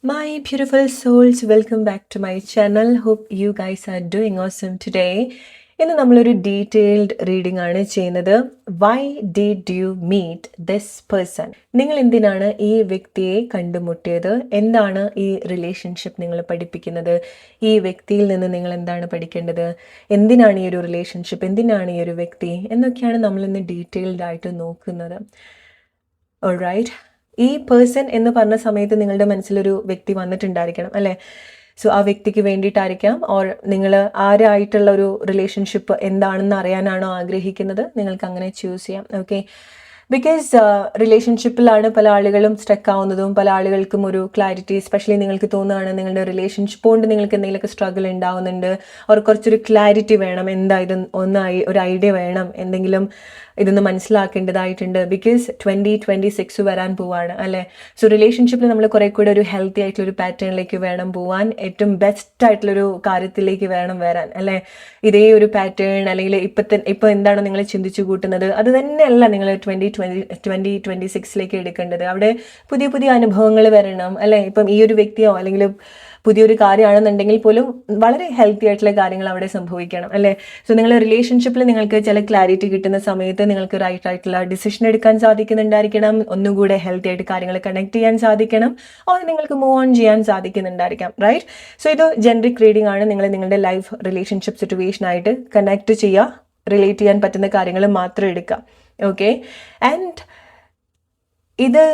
My beautiful souls, welcome back to my channel. Hope you guys are doing awesome today. ഇന്ന് നമ്മളൊരു detailed reading ആണ് ചെയ്യുന്നത്. Why did you meet this person? നിങ്ങൾ എന്തിനാണ് ഈ വ്യക്തിയെ കണ്ടുമുട്ടിയത്? എന്താണ് ഈ റിലേഷൻഷിപ്പ് നിങ്ങൾ പഠിപ്പിക്കുന്നത്? ഈ വ്യക്തിയിൽ നിന്ന് നിങ്ങൾ എന്താണ് പഠിക്കേണ്ടത്? എന്തിനാണ് ഈ ഒരു റിലേഷൻഷിപ്പ്? എന്തിനാണ് ഈ ഒരു വ്യക്തി എന്നൊക്കെയാണ് നമ്മളിന്ന് ഡീറ്റെയിൽഡ് ആയിട്ട് നോക്കുന്നത്. ഓൾറൈറ്റ്, ഈ പേഴ്സൺ എന്ന് പറഞ്ഞ സമയത്ത് നിങ്ങളുടെ മനസ്സിലൊരു വ്യക്തി വന്നിട്ടുണ്ടായിരിക്കണം അല്ലേ? സോ ആ വ്യക്തിക്ക് വേണ്ടിയിട്ടായിരിക്കാം, ഓർ നിങ്ങൾ ആരായിട്ടുള്ള ഒരു റിലേഷൻഷിപ്പ് എന്താണെന്ന് അറിയാനാണോ ആഗ്രഹിക്കുന്നത്? നിങ്ങൾക്ക് അങ്ങനെ ചൂസ് ചെയ്യാം. ഓക്കെ, ബിക്കോസ് റിലേഷൻഷിപ്പിലാണ് പല ആളുകളും സ്റ്റക്ക് ആവുന്നതും പല ആളുകൾക്കും ഒരു ക്ലാരിറ്റി, എസ്പെഷ്യലി നിങ്ങൾക്ക് തോന്നുകയാണ് നിങ്ങളുടെ റിലേഷൻഷിപ്പ് കൊണ്ട് നിങ്ങൾക്ക് എന്തെങ്കിലുമൊക്കെ സ്ട്രഗിൾ ഉണ്ടാവുന്നുണ്ട്, അവർ കുറച്ചൊരു ക്ലാരിറ്റി വേണം, എന്താ ഇത് ഒരു ഐഡിയ വേണം, എന്തെങ്കിലും ഇതൊന്ന് മനസ്സിലാക്കേണ്ടതായിട്ടുണ്ട്. ബിക്കോസ് 2026 വരാൻ പോവാണ് അല്ലേ? സോ റിലേഷൻഷിപ്പിൽ നമ്മൾ കുറെ കൂടെ ഒരു ഹെൽത്തി ആയിട്ടുള്ളൊരു പാറ്റേണിലേക്ക് വേണം പോവാൻ, ഏറ്റവും ബെസ്റ്റ് ആയിട്ടുള്ളൊരു കാര്യത്തിലേക്ക് വേണം വരാൻ അല്ലേ? ഇതേ ഒരു പാറ്റേൺ അല്ലെങ്കിൽ ഇപ്പം എന്താണോ നിങ്ങൾ ചിന്തിച്ചു കൂട്ടുന്നത് അത് തന്നെയല്ല നിങ്ങൾ 2026ലേക്ക് എടുക്കേണ്ടത്. അവിടെ പുതിയ പുതിയ അനുഭവങ്ങൾ വരണം അല്ലേ? ഇപ്പം ഈ ഒരു വ്യക്തിയോ അല്ലെങ്കിൽ പുതിയൊരു കാര്യമാണെന്നുണ്ടെങ്കിൽ പോലും വളരെ ഹെൽത്തി ആയിട്ടുള്ള കാര്യങ്ങൾ അവിടെ സംഭവിക്കണം അല്ലേ? സോ നിങ്ങളുടെ റിലേഷൻഷിപ്പിൽ നിങ്ങൾക്ക് ചില ക്ലാരിറ്റി കിട്ടുന്ന സമയത്ത് നിങ്ങൾക്ക് റൈറ്റ് ആയിട്ടുള്ള ഡിസിഷൻ എടുക്കാൻ സാധിക്കുന്നുണ്ടായിരിക്കണം, ഒന്നുകൂടെ ഹെൽത്തി ആയിട്ട് കാര്യങ്ങൾ കണക്ട് ചെയ്യാൻ സാധിക്കണം, ഓർ നിങ്ങൾക്ക് മൂവ് ഓൺ ചെയ്യാൻ സാധിക്കുന്നുണ്ടായിരിക്കാം. റൈറ്റ്? സോ ഇത് ജനറിക് റീഡിംഗ് ആണ്. നിങ്ങൾ നിങ്ങളുടെ ലൈഫ് റിലേഷൻഷിപ്പ് സിറ്റുവേഷനായിട്ട് കണക്ട് ചെയ്യുക, റിലേറ്റ് ചെയ്യാൻ പറ്റുന്ന കാര്യങ്ങൾ മാത്രം എടുക്കുക. ഓക്കെ, ആൻഡ് ഇത്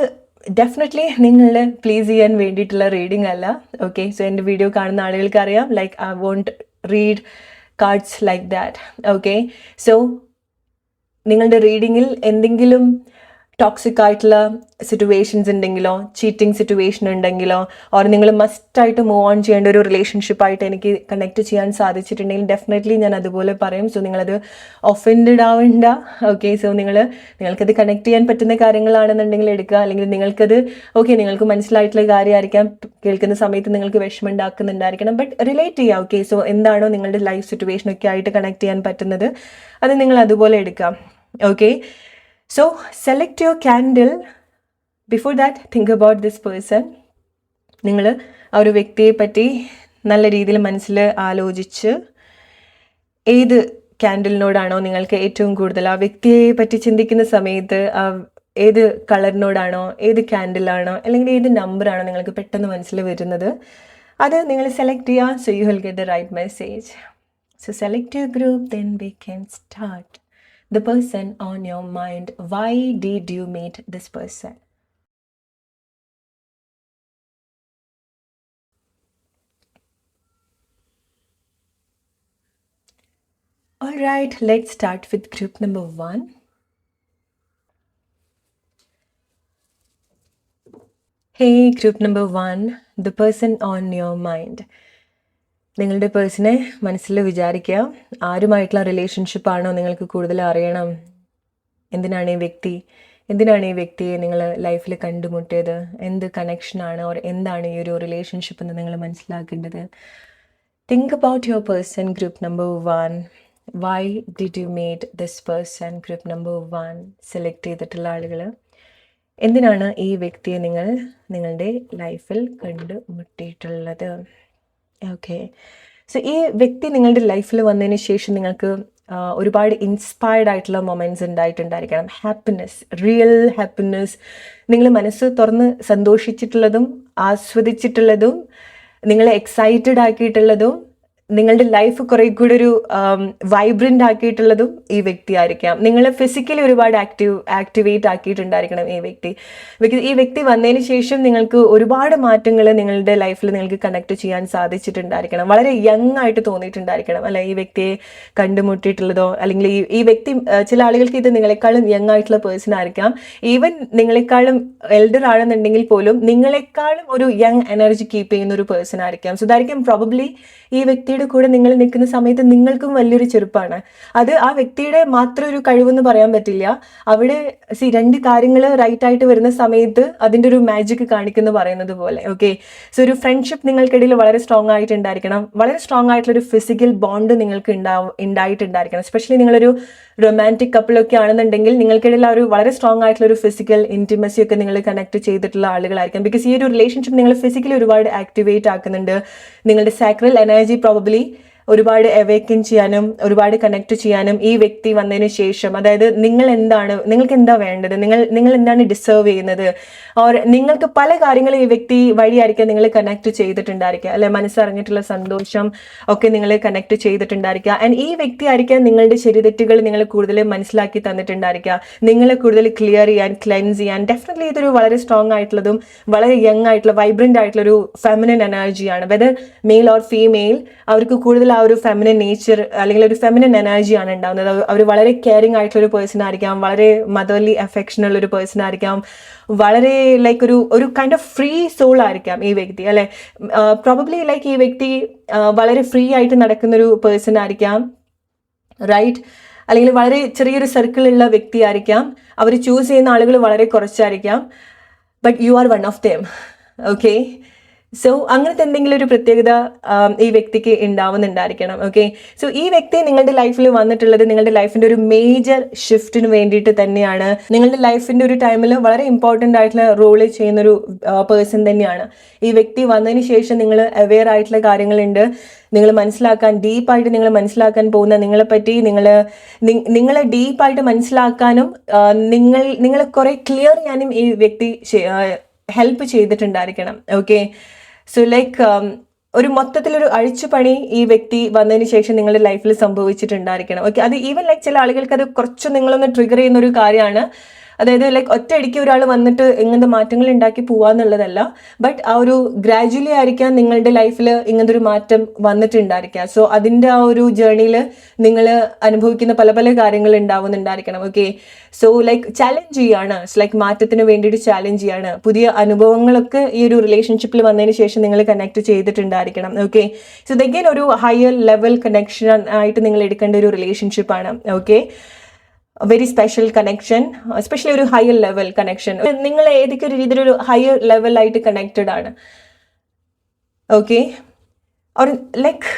ഡെഫിനറ്റ്ലി നിങ്ങളെ പ്ലീസ് ചെയ്യാൻ വേണ്ടിയിട്ടുള്ള റീഡിംഗ് അല്ല. ഓക്കെ, സോ എൻ്റെ വീഡിയോ കാണുന്ന ആളുകൾക്ക് അറിയാം, like I won't read cards like that. Okay, so നിങ്ങളുടെ റീഡിങ്ങിൽ എന്തെങ്കിലും ടോക്സിക് ആയിട്ടുള്ള സിറ്റുവേഷൻസ് ഉണ്ടെങ്കിലോ, ചീറ്റിംഗ് സിറ്റുവേഷൻ ഉണ്ടെങ്കിലോ, ഓർ നിങ്ങൾ മസ്റ്റായിട്ട് മൂവ് ഓൺ ചെയ്യേണ്ട ഒരു റിലേഷൻഷിപ്പായിട്ട് എനിക്ക് കണക്ട് ചെയ്യാൻ സാധിച്ചിട്ടുണ്ടെങ്കിൽ ഡെഫിനറ്റ്ലി ഞാൻ അതുപോലെ പറയും. സോ നിങ്ങളത് ഒഫൻഡഡ് ആവണ്ട. ഓക്കെ, സോ നിങ്ങൾക്കത് കണക്ട് ചെയ്യാൻ പറ്റുന്ന കാര്യങ്ങളാണെന്നുണ്ടെങ്കിൽ എടുക്കുക, അല്ലെങ്കിൽ നിങ്ങൾക്കത് ഓക്കെ നിങ്ങൾക്ക് മനസ്സിലായിട്ടുള്ള കാര്യമായിരിക്കാം, കേൾക്കുന്ന സമയത്ത് നിങ്ങൾക്ക് വിഷമം ഉണ്ടാക്കുന്നുണ്ടായിരിക്കണം, ബട്ട് റിലേറ്റ് ചെയ്യുക. ഓക്കെ, സോ എന്താണോ നിങ്ങളുടെ ലൈഫ് സിറ്റുവേഷനൊക്കെ ആയിട്ട് കണക്ട് ചെയ്യാൻ പറ്റുന്നത് അത് നിങ്ങൾ അതുപോലെ എടുക്കാം. Okay, so select your candle. Before that, think about this person. നിങ്ങൾ ആ ഒരു വ്യക്തിയെ പറ്റി നല്ല രീതിയിൽ മനസ്സിൽ ആലോചിച്ച് ഏത് ക്യാൻഡിലിനോടാണോ നിങ്ങൾക്ക് ഏറ്റവും കൂടുതൽ ആ വ്യക്തിയെ പറ്റി ചിന്തിക്കുന്ന സമയത്ത് ഏത് കളറിനോടാണോ, ഏത് ക്യാൻഡിലാണോ അല്ലെങ്കിൽ ഏത് നമ്പറാണോ നിങ്ങൾക്ക് പെട്ടെന്ന് മനസ്സിൽ വരുന്നത് അത് നിങ്ങൾ സെലക്ട് ചെയ്യുക. So you will get the right message. So select your group, then we can start. The person on your mind. Why did you meet this person? All right, let's start with group number 1. Hey, group number 1, the person on your mind. നിങ്ങളുടെ പേഴ്സണെ മനസ്സിൽ വിചാരിക്കുക. ആരുമായിട്ടുള്ള റിലേഷൻഷിപ്പാണോ നിങ്ങൾക്ക് കൂടുതൽ അറിയണം? എന്തിനാണ് ഈ വ്യക്തിയെ നിങ്ങൾ ലൈഫിൽ കണ്ടുമുട്ടിയത്? എന്ത് കണക്ഷനാണ് ഓർ എന്താണ് ഈ ഒരു റിലേഷൻഷിപ്പ് എന്ന് നിങ്ങൾ മനസ്സിലാക്കേണ്ടത്? Think about your person, group number 1. Why did you meet this person? Group number 1 select ചെയ്തിട്ടുള്ള ആളുകൾ, എന്തിനാണ് ഈ വ്യക്തിയെ നിങ്ങൾ നിങ്ങളുടെ ലൈഫിൽ കണ്ടുമുട്ടിയിട്ടുള്ളത്? ഓക്കെ, സോ ഈ വ്യക്തി നിങ്ങളുടെ ലൈഫിൽ വന്നതിന് ശേഷം നിങ്ങൾക്ക് ഒരുപാട് ഇൻസ്പയർഡ് ആയിട്ടുള്ള മൊമെൻറ്റ്സ് ഉണ്ടായിട്ടുണ്ടായിരിക്കണം. ഹാപ്പിനെസ്, റിയൽ ഹാപ്പിനെസ്, നിങ്ങൾ മനസ്സ് തുറന്ന് സന്തോഷിച്ചിട്ടുള്ളതും ആസ്വദിച്ചിട്ടുള്ളതും നിങ്ങളെ എക്സൈറ്റഡ് ആക്കിയിട്ടുള്ളതും നിങ്ങളുടെ ലൈഫ് കുറെ കൂടെ ഒരു വൈബ്രൻ്റ് ആക്കിയിട്ടുള്ളതും ഈ വ്യക്തി ആയിരിക്കാം. നിങ്ങൾ ഫിസിക്കലി ഒരുപാട് ആക്ടിവേറ്റ് ആക്കിയിട്ടുണ്ടായിരിക്കണം ഈ വ്യക്തി. ബിക്കോസ് ഈ വ്യക്തി വന്നതിന് ശേഷം നിങ്ങൾക്ക് ഒരുപാട് മാറ്റങ്ങൾ നിങ്ങളുടെ ലൈഫിൽ നിങ്ങൾക്ക് കണക്ട് ചെയ്യാൻ സാധിച്ചിട്ടുണ്ടായിരിക്കണം. വളരെ യങ് ആയിട്ട് തോന്നിയിട്ടുണ്ടായിരിക്കണം അല്ലെ ഈ വ്യക്തിയെ കണ്ടുമുട്ടിയിട്ടുള്ളതോ, അല്ലെങ്കിൽ ഈ വ്യക്തി ചില ആളുകൾക്ക് ഇത് നിങ്ങളെക്കാളും യങ് ആയിട്ടുള്ള പേഴ്സൺ ആയിരിക്കാം. ഈവൻ നിങ്ങളെക്കാളും എൽഡർ ആണെന്നുണ്ടെങ്കിൽ പോലും നിങ്ങളെക്കാളും ഒരു യങ് എനർജി കീപ്പ് ചെയ്യുന്ന ഒരു പേഴ്സൺ ആയിരിക്കാം. സോ ഇതായിരിക്കും പ്രോബബ്ലി ഈ വ്യക്തിയുടെ കൂടെ നിങ്ങൾ നിൽക്കുന്ന സമയത്ത് നിങ്ങൾക്കും വലിയൊരു ചെറുപ്പാണ്. അത് ആ വ്യക്തിയുടെ മാത്രം ഒരു കഴിവെന്ന് പറയാൻ പറ്റില്ല. അവിടെ രണ്ട് കാര്യങ്ങൾ റൈറ്റ് ആയിട്ട് വരുന്ന സമയത്ത് അതിൻ്റെ ഒരു മാജിക് കാണിക്കുന്നു പറയുന്നത് പോലെ. ഓക്കെ, സോ ഒരു ഫ്രണ്ട്ഷിപ്പ് നിങ്ങൾക്കിടയിൽ വളരെ സ്ട്രോങ് ആയിട്ടുണ്ടായിരിക്കണം. വളരെ സ്ട്രോങ് ആയിട്ടുള്ളൊരു ഫിസിക്കൽ ബോണ്ട് നിങ്ങൾക്ക് ഉണ്ടായിട്ടുണ്ടായിരിക്കണം. എസ്പെഷ്യലി നിങ്ങളൊരു റൊമാൻറ്റിക് കപ്പിളൊക്കെ ആണെന്നുണ്ടെങ്കിൽ നിങ്ങൾക്കിടയിൽ ആ ഒരു വളരെ സ്ട്രോങ് ആയിട്ടുള്ള ഒരു ഫിസിക്കൽ ഇൻറ്റിമസി ഒക്കെ നിങ്ങൾ കണക്ട് ചെയ്തിട്ടുള്ള ആളുകളായിരിക്കാം. ബിക്കോസ് ഈ ഒരു റിലേഷൻഷിപ്പ് നിങ്ങൾ ഫിസിക്കലി ഒരുപാട് ആക്ടിവേറ്റ് ആക്കുന്നുണ്ട്. നിങ്ങളുടെ സാക്രൽ എനർജി പ്രോബബ്ലി ഒരുപാട് അവേക്കൻ ചെയ്യാനും ഒരുപാട് കണക്ട് ചെയ്യാനും ഈ വ്യക്തി വന്നതിന് ശേഷം, അതായത് നിങ്ങൾക്ക് എന്താ വേണ്ടത്, നിങ്ങൾ എന്താണ് ഡിസേർവ് ചെയ്യുന്നത്, ഓർ നിങ്ങൾക്ക് പല കാര്യങ്ങളും ഈ വ്യക്തി വഴിയായിരിക്കാം നിങ്ങൾ കണക്ട് ചെയ്തിട്ടുണ്ടായിരിക്കുക, അല്ലെ? മനസ്സറിഞ്ഞിട്ടുള്ള സന്തോഷം ഒക്കെ നിങ്ങൾ കണക്ട് ചെയ്തിട്ടുണ്ടായിരിക്കുക. ആൻഡ് ഈ വ്യക്തി ആയിരിക്കാം നിങ്ങളുടെ ശരിതെറ്റുകൾ നിങ്ങൾ കൂടുതൽ മനസ്സിലാക്കി തന്നിട്ടുണ്ടായിരിക്കുക, നിങ്ങളെ കൂടുതൽ ക്ലിയർ ചെയ്യാൻ, ക്ലെൻസ് ചെയ്യാൻ. ഡെഫിനറ്റ്ലി ഇതൊരു വളരെ സ്ട്രോങ് ആയിട്ടുള്ളതും വളരെ യങ് ആയിട്ടുള്ള വൈബ്രന്റ് ആയിട്ടുള്ള ഒരു ഫെമിനൻ എനർജിയാണ്. വെദർ മെയിൽ ഓർ ഫീമെയിൽ, അവർക്ക് കൂടുതൽ ആ ഒരു ഫെമിനൻ നേച്ചർ അല്ലെങ്കിൽ ഒരു ഫെമിനൻ എനർജിയാണ് ഉണ്ടാകുന്നത്. അവർ വളരെ കെയറിംഗ് ആയിട്ടുള്ള ഒരു പേഴ്സൺ ആയിരിക്കാം, വളരെ മദർലി അഫെക്ഷൻ ഉള്ള ഒരു പേഴ്സൺ ആയിരിക്കാം, വളരെ ലൈക്ക് ഒരു കൈൻഡ് ഓഫ് ഫ്രീ സോൾ ആയിരിക്കാം ഈ വ്യക്തി, അല്ലെ? പ്രോബബ്ലി ലൈക്ക് ഈ വ്യക്തി വളരെ ഫ്രീ ആയിട്ട് നടക്കുന്ന ഒരു പേഴ്സൺ ആയിരിക്കാം, റൈറ്റ്? അല്ലെങ്കിൽ വളരെ ചെറിയൊരു സർക്കിളുള്ള വ്യക്തി ആയിരിക്കാം. അവർ ചൂസ് ചെയ്യുന്ന ആളുകൾ വളരെ കുറച്ചായിരിക്കാം, but you are one of them. Okay, so അങ്ങനത്തെ എന്തെങ്കിലും ഒരു പ്രത്യേകത ഈ വ്യക്തിക്ക് ഉണ്ടാവുന്നുണ്ടായിരിക്കണം. ഓക്കെ, സോ ഈ വ്യക്തി നിങ്ങളുടെ ലൈഫിൽ വന്നിട്ടുള്ളത് നിങ്ങളുടെ ലൈഫിന്റെ ഒരു മേജർ ഷിഫ്റ്റിന് വേണ്ടിയിട്ട് തന്നെയാണ്. നിങ്ങളുടെ ലൈഫിന്റെ ഒരു ടൈമിൽ വളരെ ഇമ്പോർട്ടൻ്റ് ആയിട്ടുള്ള റോള് ചെയ്യുന്നൊരു പേഴ്സൺ തന്നെയാണ്. ഈ വ്യക്തി വന്നതിന് ശേഷം നിങ്ങൾ അവെയർ ആയിട്ടുള്ള കാര്യങ്ങളുണ്ട്, നിങ്ങൾ ഡീപ്പായിട്ട് നിങ്ങൾ മനസ്സിലാക്കാൻ പോകുന്ന നിങ്ങളെപ്പറ്റി, നിങ്ങളെ ഡീപ്പായിട്ട് മനസ്സിലാക്കാനും നിങ്ങളെ കുറെ ക്ലിയർ ചെയ്യാനും ഈ വ്യക്തി ഹെൽപ്പ് ചെയ്തിട്ടുണ്ടായിരിക്കണം. ഓക്കെ, സോ ലൈക്ക് ഒരു മൊത്തത്തിലൊരു അഴിച്ചുപണി ഈ വ്യക്തി വന്നതിന് ശേഷം നിങ്ങളുടെ ലൈഫിൽ സംഭവിച്ചിട്ടുണ്ടായിരിക്കണം. ഓക്കെ, അത് ഈവൻ ലൈക്ക് ചില ആളുകൾക്ക് അത് കുറച്ച് നിങ്ങളൊന്ന് ട്രിഗർ ചെയ്യുന്ന ഒരു കാര്യമാണ്. അതായത് ലൈക്ക് ഒറ്റയടിക്ക് ഒരാൾ വന്നിട്ട് ഇങ്ങനത്തെ മാറ്റങ്ങൾ ഉണ്ടാക്കി പോവാന്നുള്ളതല്ല, ബട്ട് ആ ഒരു ഗ്രാജുവലി ആയിരിക്കാം നിങ്ങളുടെ ലൈഫിൽ ഇങ്ങനത്തെ ഒരു മാറ്റം വന്നിട്ടുണ്ടായിരിക്കാം. സോ അതിൻ്റെ ആ ഒരു ജേർണിയിൽ നിങ്ങൾ അനുഭവിക്കുന്ന പല പല കാര്യങ്ങൾ ഉണ്ടാവുന്നുണ്ടായിരിക്കണം. ഓക്കെ, സോ ലൈക്ക് ചാലഞ്ച് ചെയ്യാണ്, ലൈക്ക് മാറ്റത്തിന് വേണ്ടിയിട്ട് ചാലഞ്ച് ചെയ്യാണ്. പുതിയ അനുഭവങ്ങളൊക്കെ ഈ ഒരു റിലേഷൻഷിപ്പിൽ വന്നതിന് ശേഷം നിങ്ങൾ കണക്ട് ചെയ്തിട്ടുണ്ടായിരിക്കണം. ഓക്കെ, സോ ദെഗൈൻ ഒരു ഹയർ ലെവൽ കണക്ഷൻ ആയിട്ട് നിങ്ങൾ എടുക്കേണ്ട ഒരു റിലേഷൻഷിപ്പാണ്. Okay, very special connection, especially ഒരു ഹയർ ലെവൽ കണക്ഷൻ. നിങ്ങൾ ഏതൊക്കെ ഒരു രീതിയിലൊരു ഹയർ ലെവലായിട്ട് കണക്റ്റഡ് ആണ്. ഓക്കെ, ഒരു ലൈക്ക്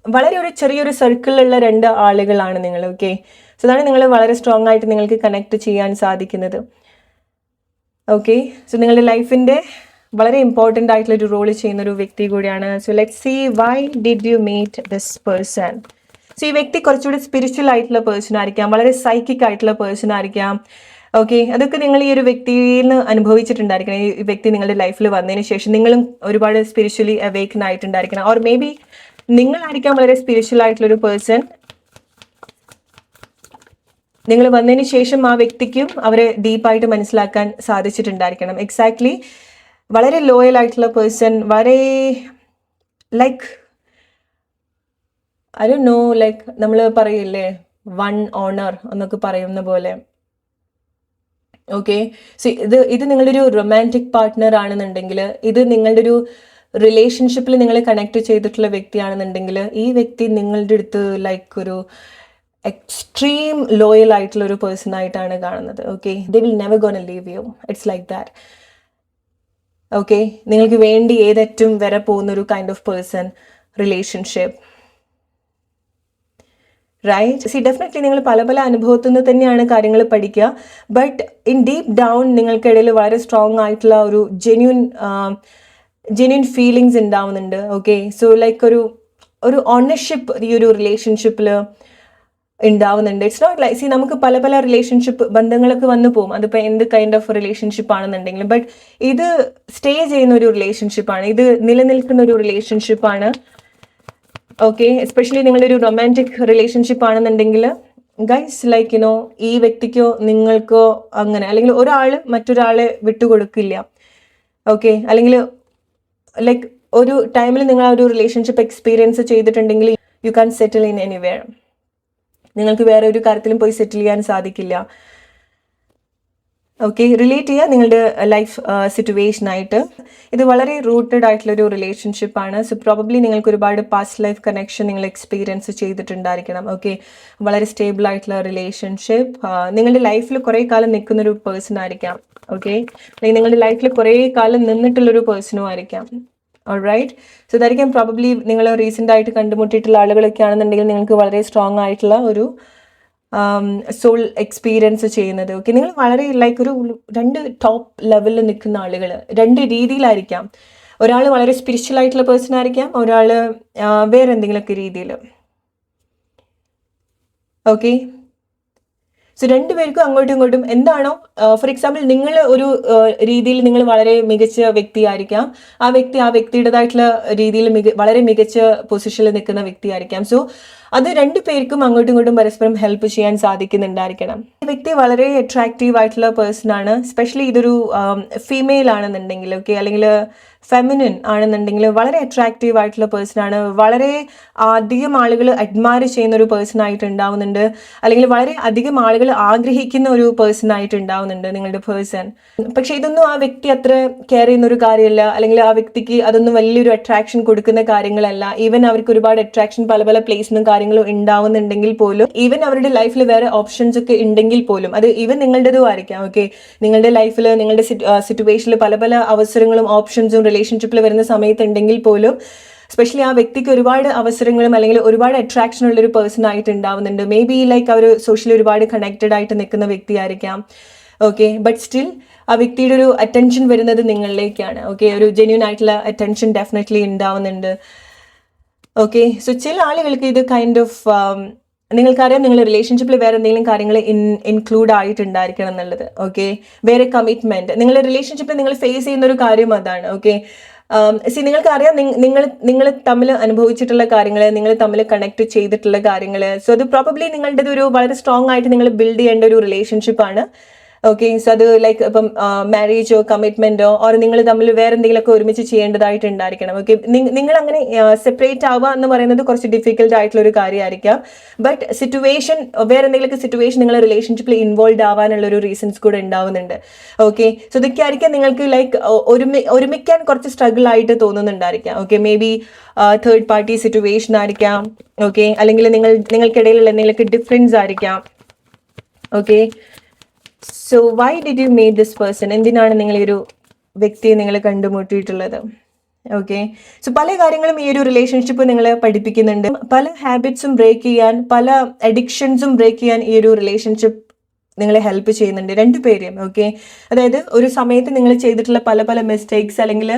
വളരെ ഒരു ചെറിയൊരു സർക്കിളിലുള്ള രണ്ട് ആളുകളാണ് നിങ്ങൾ. ഓക്കെ, സോ അതാണ് നിങ്ങൾ വളരെ സ്ട്രോങ് ആയിട്ട് നിങ്ങൾക്ക് കണക്ട് ചെയ്യാൻ സാധിക്കുന്നത്. ഓക്കെ, സോ നിങ്ങളുടെ ലൈഫിൻ്റെ വളരെ ഇമ്പോർട്ടൻ്റ് ആയിട്ടുള്ള ഒരു റോൾ ചെയ്യുന്ന ഒരു വ്യക്തി കൂടിയാണ്. So let's see why did you meet this person. So ഈ വ്യക്തി കുറച്ചുകൂടി സ്പിരിച്വൽ ആയിട്ടുള്ള പേഴ്സൺ ആയിരിക്കാം, വളരെ സൈക്കിക് ആയിട്ടുള്ള പേഴ്സൺ ആയിരിക്കാം. ഓക്കെ, അതൊക്കെ നിങ്ങൾ ഈ ഒരു വ്യക്തിയിൽ നിന്ന് അനുഭവിച്ചിട്ടുണ്ടായിരിക്കണം. ഈ വ്യക്തി നിങ്ങളുടെ ലൈഫിൽ വന്നതിന് ശേഷം നിങ്ങളും ഒരുപാട് സ്പിരിച്വലി അവേക്കൻ ആയിട്ടുണ്ടായിരിക്കണം. ഓർ മേ ബി നിങ്ങളായിരിക്കാം വളരെ സ്പിരിച്വൽ ആയിട്ടുള്ള ഒരു പേഴ്സൺ. നിങ്ങൾ വന്നതിന് ശേഷം ആ വ്യക്തിക്കും അവരെ ഡീപ്പായിട്ട് മനസ്സിലാക്കാൻ സാധിച്ചിട്ടുണ്ടായിരിക്കണം. എക്സാക്ട്ലി, വളരെ ലോയൽ ആയിട്ടുള്ള പേഴ്സൺ, വളരെ like I don't know, like നമ്മൾ പറയില്ലേ വൺ ഓണർ എന്നൊക്കെ പറയുന്ന പോലെ. ഓക്കെ, സോ ഇത് നിങ്ങളുടെ ഒരു റൊമാൻറ്റിക് പാർട്ട്ണർ ആണെന്നുണ്ടെങ്കിൽ, ഇത് നിങ്ങളുടെ ഒരു റിലേഷൻഷിപ്പിൽ നിങ്ങൾ കണക്ട് ചെയ്തിട്ടുള്ള വ്യക്തിയാണെന്നുണ്ടെങ്കിൽ, ഈ വ്യക്തി നിങ്ങളുടെ അടുത്ത് ലൈക്ക് ഒരു എക്സ്ട്രീം ലോയൽ ആയിട്ടുള്ള ഒരു പേഴ്സൺ ആയിട്ടാണ് കാണുന്നത്. Okay, they will never gonna leave you, it's like that. Okay, നിങ്ങൾക്ക് വേണ്ടി ഏതറ്റവും വരെ പോകുന്ന ഒരു kind of person relationship, right? See definitely നിങ്ങൾ പല പല അനുഭവത്തിൽ നിന്ന് തന്നെയാണ് കാര്യങ്ങൾ പഠിക്കുക, ബട്ട് ഇൻ ഡീപ്പ് ഡൗൺ നിങ്ങൾക്കിടയിൽ വളരെ സ്ട്രോങ് ആയിട്ടുള്ള ഒരു ജെന്യൂൻ ഫീലിങ്സ് ഉണ്ടാവുന്നുണ്ട്. ഓക്കെ, സോ ലൈക്ക് ഒരു ഓണർഷിപ്പ് ഈ ഒരു റിലേഷൻഷിപ്പിൽ ഉണ്ടാവുന്നുണ്ട്. ഇറ്റ്സ് നോട്ട് ലൈക്ക്, സി നമുക്ക് പല പല റിലേഷൻഷിപ്പ് ബന്ധങ്ങളൊക്കെ വന്നു പോകും, അതിപ്പോൾ എന്ത് കൈൻഡ് ഓഫ് റിലേഷൻഷിപ്പ് ആണെന്നുണ്ടെങ്കിലും, ബട്ട് ഇത് സ്റ്റേ ചെയ്യുന്ന ഒരു റിലേഷൻഷിപ്പാണ്, ഇത് നിലനിൽക്കുന്ന ഒരു റിലേഷൻഷിപ്പാണ്. ഓക്കെ, എസ്പെഷ്യലി നിങ്ങളുടെ ഒരു റൊമാൻറ്റിക് റിലേഷൻഷിപ്പ് ആണെന്നുണ്ടെങ്കിൽ ഗൈസ്, ലൈക്ക് യുനോ, ഈ വ്യക്തിക്കോ നിങ്ങൾക്കോ അങ്ങനെ, അല്ലെങ്കിൽ ഒരാൾ മറ്റൊരാളെ വിട്ടുകൊടുക്കില്ല. ഓക്കെ, അല്ലെങ്കിൽ ലൈക്ക് ഒരു ടൈമിൽ നിങ്ങൾ ആ ഒരു റിലേഷൻഷിപ്പ് എക്സ്പീരിയൻസ് ചെയ്തിട്ടുണ്ടെങ്കിൽ you can settle in anywhere. നിങ്ങൾക്ക് വേറെ ഒരു കാര്യത്തിലും പോയി സെറ്റിൽ ചെയ്യാൻ സാധിക്കില്ല. ഓക്കെ, റിലേറ്റ് ചെയ്യുക നിങ്ങളുടെ ലൈഫ് സിറ്റുവേഷനായിട്ട്. ഇത് വളരെ റൂട്ടഡ് ആയിട്ടുള്ളൊരു റിലേഷൻഷിപ്പാണ്. സോ പ്രോബബ്ലി നിങ്ങൾക്ക് ഒരുപാട് പാസ്റ്റ് ലൈഫ് കണക്ഷൻ നിങ്ങൾ എക്സ്പീരിയൻസ് ചെയ്തിട്ടുണ്ടായിരിക്കണം. ഓക്കെ, വളരെ സ്റ്റേബിൾ ആയിട്ടുള്ള റിലേഷൻഷിപ്പ്, നിങ്ങളുടെ ലൈഫിൽ കുറേ കാലം നിൽക്കുന്നൊരു പേഴ്സൺ ആയിരിക്കാം. ഓക്കെ, അല്ലെങ്കിൽ നിങ്ങളുടെ ലൈഫിൽ കുറേ കാലം നിന്നിട്ടുള്ളൊരു പേഴ്സണും ആയിരിക്കാം. ഓൾറൈറ്റ്, സോ ഇതായിരിക്കാം പ്രോബബ്ലി നിങ്ങൾ റീസെൻ്റ് ആയിട്ട് കണ്ടുമുട്ടിയിട്ടുള്ള ആളുകളൊക്കെ ആണെന്നുണ്ടെങ്കിൽ നിങ്ങൾക്ക് വളരെ സ്ട്രോങ് ആയിട്ടുള്ള ഒരു സോൾ എക്സ്പീരിയൻസ് ചെയ്യുന്നത്. ഓക്കെ, നിങ്ങൾ വളരെ ലൈക്ക് ഒരു 2 ടോപ്പ് ലെവലിൽ നിൽക്കുന്ന ആളുകൾ 2 രീതിയിലായിരിക്കാം. ഒരാൾ വളരെ സ്പിരിച്വൽ ആയിട്ടുള്ള പേഴ്സൺ ആയിരിക്കാം, ഒരാൾ വേറെ എന്തെങ്കിലുമൊക്കെ രീതിയിൽ. ഓക്കെ, സോ രണ്ടുപേർക്കും അങ്ങോട്ടും ഇങ്ങോട്ടും എന്താണോ, ഫോർ എക്സാമ്പിൾ നിങ്ങൾ ഒരു രീതിയിൽ നിങ്ങൾ വളരെ മികച്ച വ്യക്തിയായിരിക്കാം, ആ വ്യക്തിയുടേതായിട്ടുള്ള രീതിയിൽ വളരെ മികച്ച പൊസിഷനിൽ നിൽക്കുന്ന വ്യക്തിയായിരിക്കാം. സോ അത് രണ്ടുപേർക്കും അങ്ങോട്ടും ഇങ്ങോട്ടും പരസ്പരം ഹെൽപ്പ് ചെയ്യാൻ സാധിക്കുന്നുണ്ടായിരിക്കണം. ഈ വ്യക്തി വളരെ അട്രാക്റ്റീവ് ആയിട്ടുള്ള പേഴ്സൺ ആണ്, സ്പെഷ്യലി ഇതൊരു ഫീമെയിൽ ആണെന്നുണ്ടെങ്കിൽ, ഓക്കെ, അല്ലെങ്കിൽ ഫെമിനിൻ ആണെന്നുണ്ടെങ്കിൽ വളരെ അട്രാക്റ്റീവ് ആയിട്ടുള്ള പേഴ്സൺ ആണ്, വളരെ അധികം ആളുകൾ അഡ്മയർ ചെയ്യുന്ന ഒരു പേഴ്സൺ ആയിട്ട് ഉണ്ടാവുന്നുണ്ട്, അല്ലെങ്കിൽ വളരെ അധികം ആളുകൾ ആഗ്രഹിക്കുന്ന ഒരു പേഴ്സൺ ആയിട്ട് ഉണ്ടാവുന്നുണ്ട് നിങ്ങളുടെ പേഴ്സൺ. പക്ഷെ ഇതൊന്നും ആ വ്യക്തി അത്ര കെയർ ചെയ്യുന്ന ഒരു കാര്യമല്ല, അല്ലെങ്കിൽ ആ വ്യക്തിക്ക് അതൊന്നും വലിയൊരു അട്രാക്ഷൻ കൊടുക്കുന്ന കാര്യങ്ങളല്ല. ഈവൻ അവർക്ക് ഒരുപാട് അട്രാക്ഷൻ പല പല പ്ലേസിനും കാര്യങ്ങളും ഉണ്ടാവുന്നുണ്ടെങ്കിൽ പോലും, ഈവൻ അവരുടെ ലൈഫിൽ വേറെ ഓപ്ഷൻസ് ഒക്കെ ഉണ്ടെങ്കിൽ പോലും, അത് ഈവൻ നിങ്ങളുടേതും ആയിരിക്കാം. ഓക്കെ, നിങ്ങളുടെ ലൈഫിൽ നിങ്ങളുടെ സിറ്റുവേഷനിൽ പല പല അവസരങ്ങളും ഓപ്ഷൻസും റിലേഷൻഷിപ്പിൽ വരുന്ന സമയത്ത് ഉണ്ടെങ്കിൽ പോലും, സ്പെഷ്യലി ആ വ്യക്തിക്ക് ഒരുപാട് അവസരങ്ങളും അല്ലെങ്കിൽ ഒരുപാട് അട്രാക്ഷൻ ഉള്ളൊരു പേഴ്സൺ ആയിട്ട് ഉണ്ടാവുന്നുണ്ട്. മേ ബി ലൈക്ക് അവർ സോഷ്യലി ഒരുപാട് കണക്റ്റഡ് ആയിട്ട് നിൽക്കുന്ന വ്യക്തിയായിരിക്കാം. ഓക്കെ, ബട്ട് സ്റ്റിൽ ആ വ്യക്തിയുടെ ഒരു അറ്റൻഷൻ വരുന്നത് നിങ്ങളിലേക്കാണ്. ഓക്കെ, ഒരു ജെന്യൂൻ ആയിട്ടുള്ള അറ്റൻഷൻ ഡെഫിനറ്റ്ലി ഉണ്ടാവുന്നുണ്ട്. ഓക്കെ, സോ ചില ആളുകൾക്ക് ഇത് കൈൻഡ് ഓഫ് നിങ്ങൾക്കറിയാം നിങ്ങൾ റിലേഷൻഷിപ്പിൽ വേറെ എന്തെങ്കിലും കാര്യങ്ങൾ ഇൻക്ലൂഡ് ആയിട്ടുണ്ടായിരിക്കണം എന്നുള്ളത്. ഓക്കെ, വേറെ കമ്മിറ്റ്മെന്റ് നിങ്ങളുടെ റിലേഷൻഷിപ്പിൽ നിങ്ങൾ ഫേസ് ചെയ്യുന്ന ഒരു കാര്യം അതാണ്. ഓക്കെ, നിങ്ങൾക്കറിയാം നിങ്ങൾ തമ്മിൽ അനുഭവിച്ചിട്ടുള്ള കാര്യങ്ങൾ, നിങ്ങൾ തമ്മിൽ കണക്ട് ചെയ്തിട്ടുള്ള കാര്യങ്ങൾ. സോ അത് പ്രോബബ്ലി നിങ്ങളുടെ ഒരു വളരെ സ്ട്രോങ് ആയിട്ട് നിങ്ങൾ ബിൽഡ് ചെയ്യേണ്ട ഒരു റിലേഷൻഷിപ്പാണ്. ഓക്കെ, സോ അത് ലൈക്ക് ഇപ്പം മാരേജോ കമ്മിറ്റ്മെന്റോ ഓർ നിങ്ങൾ തമ്മിൽ വേറെ എന്തെങ്കിലുമൊക്കെ ഒരുമിച്ച് ചെയ്യേണ്ടതായിട്ടുണ്ടായിരിക്കണം. ഓക്കെ, നിങ്ങൾ അങ്ങനെ സെപ്പറേറ്റ് ആവുക എന്ന് പറയുന്നത് കുറച്ച് ഡിഫിക്കൽട്ട് ആയിട്ടുള്ള ഒരു കാര്യമായിരിക്കാം. ബട്ട് സിറ്റുവേഷൻ, വേറെ എന്തെങ്കിലുമൊക്കെ സിറ്റുവേഷൻ നിങ്ങൾ റിലേഷൻഷിപ്പിൽ ഇൻവോൾവ് ആവാനുള്ള ഒരു റീസൺസ് കൂടെ ഉണ്ടാവുന്നുണ്ട്. ഓക്കെ, സോ ഇതൊക്കെ ആയിരിക്കാം നിങ്ങൾക്ക് ലൈക്ക് ഒരുമിക്കാൻ കുറച്ച് സ്ട്രഗിൾ ആയിട്ട് തോന്നുന്നുണ്ടായിരിക്കാം. Okay, maybe third party situation ആയിരിക്കാം. ഓക്കെ, അല്ലെങ്കിൽ നിങ്ങൾക്കിടയിലുള്ള എന്തെങ്കിലുമൊക്കെ ഡിഫറൻസ് ആയിരിക്കാം. Okay, so why did you meet this person? എന്തിനാണ് നിങ്ങൾ ഈ ഒരു വ്യക്തിയെ നിങ്ങൾ കണ്ടുമുട്ടിയിട്ടുള്ളത്? ഓക്കെ, സോ പല കാര്യങ്ങളും ഈ ഒരു റിലേഷൻഷിപ്പ് നിങ്ങളെ പഠിപ്പിക്കുന്നുണ്ട്. പല ഹാബിറ്റ്സും ബ്രേക്ക് ചെയ്യാൻ, പല അഡിക്ഷൻസും ബ്രേക്ക് ചെയ്യാൻ ഈ ഒരു റിലേഷൻഷിപ്പ് നിങ്ങളെ ഹെൽപ്പ് ചെയ്യുന്നുണ്ട്, രണ്ടുപേരെയും. ഓക്കെ, അതായത് ഒരു സമയത്ത് നിങ്ങൾ ചെയ്തിട്ടുള്ള പല പല മിസ്റ്റേക്സ്, അല്ലെങ്കിൽ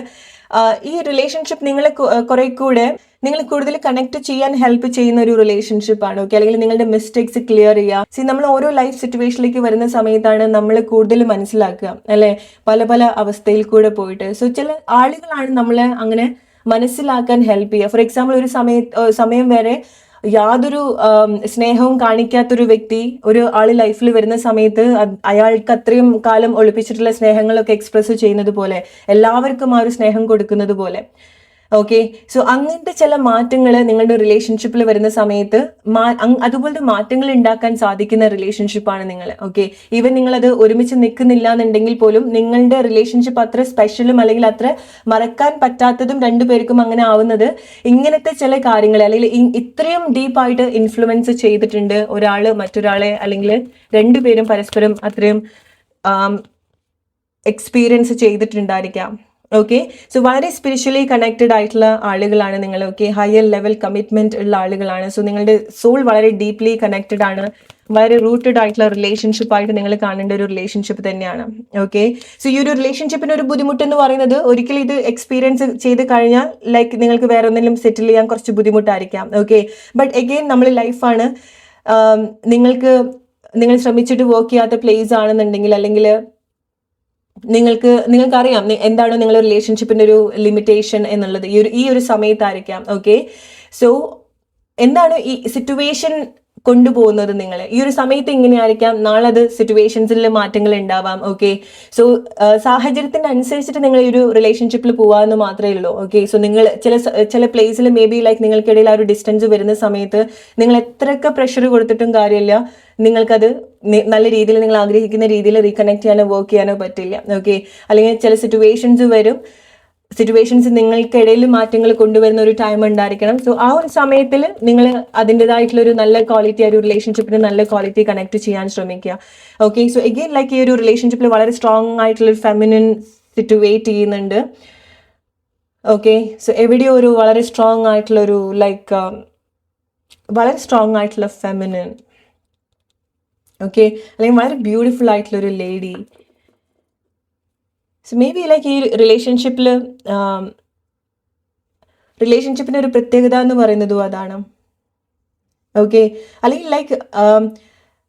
ഈ റിലേഷൻഷിപ്പ് നിങ്ങളെ കുറെ കൂടെ നിങ്ങൾ കൂടുതൽ കണക്ട് ചെയ്യാൻ ഹെൽപ്പ് ചെയ്യുന്ന ഒരു റിലേഷൻഷിപ്പാണ്. ഓക്കെ, അല്ലെങ്കിൽ നിങ്ങളുടെ മിസ്റ്റേക്സ് ക്ലിയർ ചെയ്യുക. നമ്മൾ ഓരോ ലൈഫ് സിറ്റുവേഷനിലേക്ക് വരുന്ന സമയത്താണ് നമ്മൾ കൂടുതൽ മനസ്സിലാക്കുക, അല്ലെ, പല പല അവസ്ഥയിൽ കൂടെ പോയിട്ട്. സോ ചില ആളുകളാണ് നമ്മളെ അങ്ങനെ മനസ്സിലാക്കാൻ ഹെൽപ്പ് ചെയ്യുക. ഫോർ എക്സാമ്പിൾ ഒരു സമയം വരെ യാതൊരു സ്നേഹവും കാണിക്കാത്തൊരു വ്യക്തി ഒരു ആള് ലൈഫിൽ വരുന്ന സമയത്ത് അയാൾക്ക് അത്രയും കാലം ഒളിപ്പിച്ചിട്ടുള്ള സ്നേഹങ്ങളൊക്കെ എക്സ്പ്രസ് ചെയ്യുന്നത് പോലെ, എല്ലാവർക്കും ആ ഒരു സ്നേഹം കൊടുക്കുന്നത് പോലെ. ഓക്കെ, സോ അങ്ങനത്തെ ചില മാറ്റങ്ങൾ നിങ്ങളുടെ റിലേഷൻഷിപ്പിൽ വരുന്ന സമയത്ത് അതുപോലത്തെ മാറ്റങ്ങൾ ഉണ്ടാക്കാൻ സാധിക്കുന്ന റിലേഷൻഷിപ്പാണ് നിങ്ങൾ. ഓക്കെ, ഈവൻ നിങ്ങളത് ഒരുമിച്ച് നിൽക്കുന്നില്ല എന്നുണ്ടെങ്കിൽ പോലും നിങ്ങളുടെ റിലേഷൻഷിപ്പ് അത്ര സ്പെഷ്യലും അല്ലെങ്കിൽ അത്ര മറക്കാൻ പറ്റാത്തതും രണ്ടുപേർക്കും അങ്ങനെ ആവുന്നത് ഇങ്ങനത്തെ ചില കാര്യങ്ങൾ, അല്ലെങ്കിൽ ഇത്രയും ഡീപ്പായിട്ട് ഇൻഫ്ലുവൻസ് ചെയ്തിട്ടുണ്ട് ഒരാള് മറ്റൊരാളെ, അല്ലെങ്കിൽ രണ്ടുപേരും പരസ്പരം അത്രയും എക്സ്പീരിയൻസ് ചെയ്തിട്ടുണ്ടായിരിക്കാം. ഓക്കെ, സോ വളരെ സ്പിരിച്വലി കണക്റ്റഡ് ആയിട്ടുള്ള ആളുകളാണ് നിങ്ങൾ. ഓക്കെ, ഹയർ ലെവൽ കമ്മിറ്റ്മെന്റ് ഉള്ള ആളുകളാണ്. സോ നിങ്ങളുടെ സോൾ വളരെ ഡീപ്ലി കണക്റ്റഡ് ആണ്, വളരെ റൂട്ടഡ് ആയിട്ടുള്ള റിലേഷൻഷിപ്പ് ആയിട്ട് നിങ്ങൾ കാണേണ്ട ഒരു റിലേഷൻഷിപ്പ് തന്നെയാണ്. ഓക്കെ, സോ ഈ ഒരു റിലേഷൻഷിപ്പിന് ഒരു ബുദ്ധിമുട്ട് എന്ന് പറയുന്നത്, ഒരിക്കലും ഇത് എക്സ്പീരിയൻസ് ചെയ്ത് കഴിഞ്ഞാൽ ലൈക്ക് നിങ്ങൾക്ക് വേറെ ഒന്നിലും സെറ്റിൽ ചെയ്യാൻ കുറച്ച് ബുദ്ധിമുട്ടായിരിക്കാം. ഓക്കെ, ബട്ട് എഗെയിൻ നമ്മൾ ലൈഫാണ്, നിങ്ങൾ ശ്രമിച്ചിട്ട് വർക്ക് ചെയ്യാത്ത പ്ലേസ് ആണെന്നുണ്ടെങ്കിൽ, അല്ലെങ്കിൽ നിങ്ങൾക്കറിയാം എന്താണോ നിങ്ങളുടെ റിലേഷൻഷിപ്പിന്റെ ഒരു ലിമിറ്റേഷൻ എന്നുള്ളത് ഈ ഒരു സമയത്തായിരിക്കാം. ഓക്കെ, സോ എന്താണ് ഈ സിറ്റുവേഷൻ കൊണ്ടുപോകുന്നത് നിങ്ങൾ ഈ ഒരു സമയത്ത് ഇങ്ങനെയായിരിക്കാം, നാളെ അത് സിറ്റുവേഷൻസിൽ മാറ്റങ്ങൾ ഉണ്ടാവാം. ഓക്കെ, സോ സാഹചര്യത്തിന് അനുസരിച്ചിട്ട് നിങ്ങൾ ഈ ഒരു റിലേഷൻഷിപ്പിൽ പോവാന്ന് മാത്രമേ ഉള്ളൂ. ഓക്കെ, സോ നിങ്ങൾ ചില പ്ലേസിൽ മേ ബി ലൈക്ക് നിങ്ങൾക്കിടയിൽ ആ ഒരു ഡിസ്റ്റൻസ് വരുന്ന സമയത്ത് നിങ്ങൾ എത്രയൊക്കെ പ്രഷർ കൊടുത്തിട്ടും കാര്യമില്ല, നിങ്ങൾക്കത് നല്ല രീതിയിൽ നിങ്ങൾ ആഗ്രഹിക്കുന്ന രീതിയിൽ റീകണക്ട് ചെയ്യാനോ വർക്ക് ചെയ്യാനോ പറ്റില്ല. ഓക്കെ, അല്ലെങ്കിൽ ചില സിറ്റുവേഷൻസ് നിങ്ങൾക്കിടയിൽ മാറ്റങ്ങൾ കൊണ്ടുവരുന്ന ഒരു ടൈം ഉണ്ടായിരിക്കണം. സോ ആ ഒരു സമയത്തിൽ നിങ്ങൾ അതിൻ്റെതായിട്ടുള്ള ഒരു നല്ല ക്വാളിറ്റി, ആ ഒരു റിലേഷൻഷിപ്പിന് നല്ല ക്വാളിറ്റി കണക്ട് ചെയ്യാൻ ശ്രമിക്കുക. ഓക്കെ, സോ എഗെയിൻ ലൈക്ക് ഈ ഒരു റിലേഷൻഷിപ്പിൽ വളരെ സ്ട്രോങ് ആയിട്ടുള്ള ഒരു ഫെമിനിൻ സിറ്റുവേറ്റ് ചെയ്യുന്നുണ്ട്. ഓക്കെ, സോ എവിടെയോ ഒരു വളരെ സ്ട്രോങ് ആയിട്ടുള്ള ഒരു ലൈക്ക് വളരെ സ്ട്രോങ് ആയിട്ടുള്ള ഫെമിനിൻ. ഓക്കെ, അല്ലെങ്കിൽ വളരെ ബ്യൂട്ടിഫുൾ ആയിട്ടുള്ള ഒരു lady. So may be like ഈ റിലേഷൻഷിപ്പിൻ്റെ ഒരു പ്രത്യേകത എന്ന് പറയുന്നതും അതാണ്. ഓക്കെ, അല്ലെങ്കിൽ like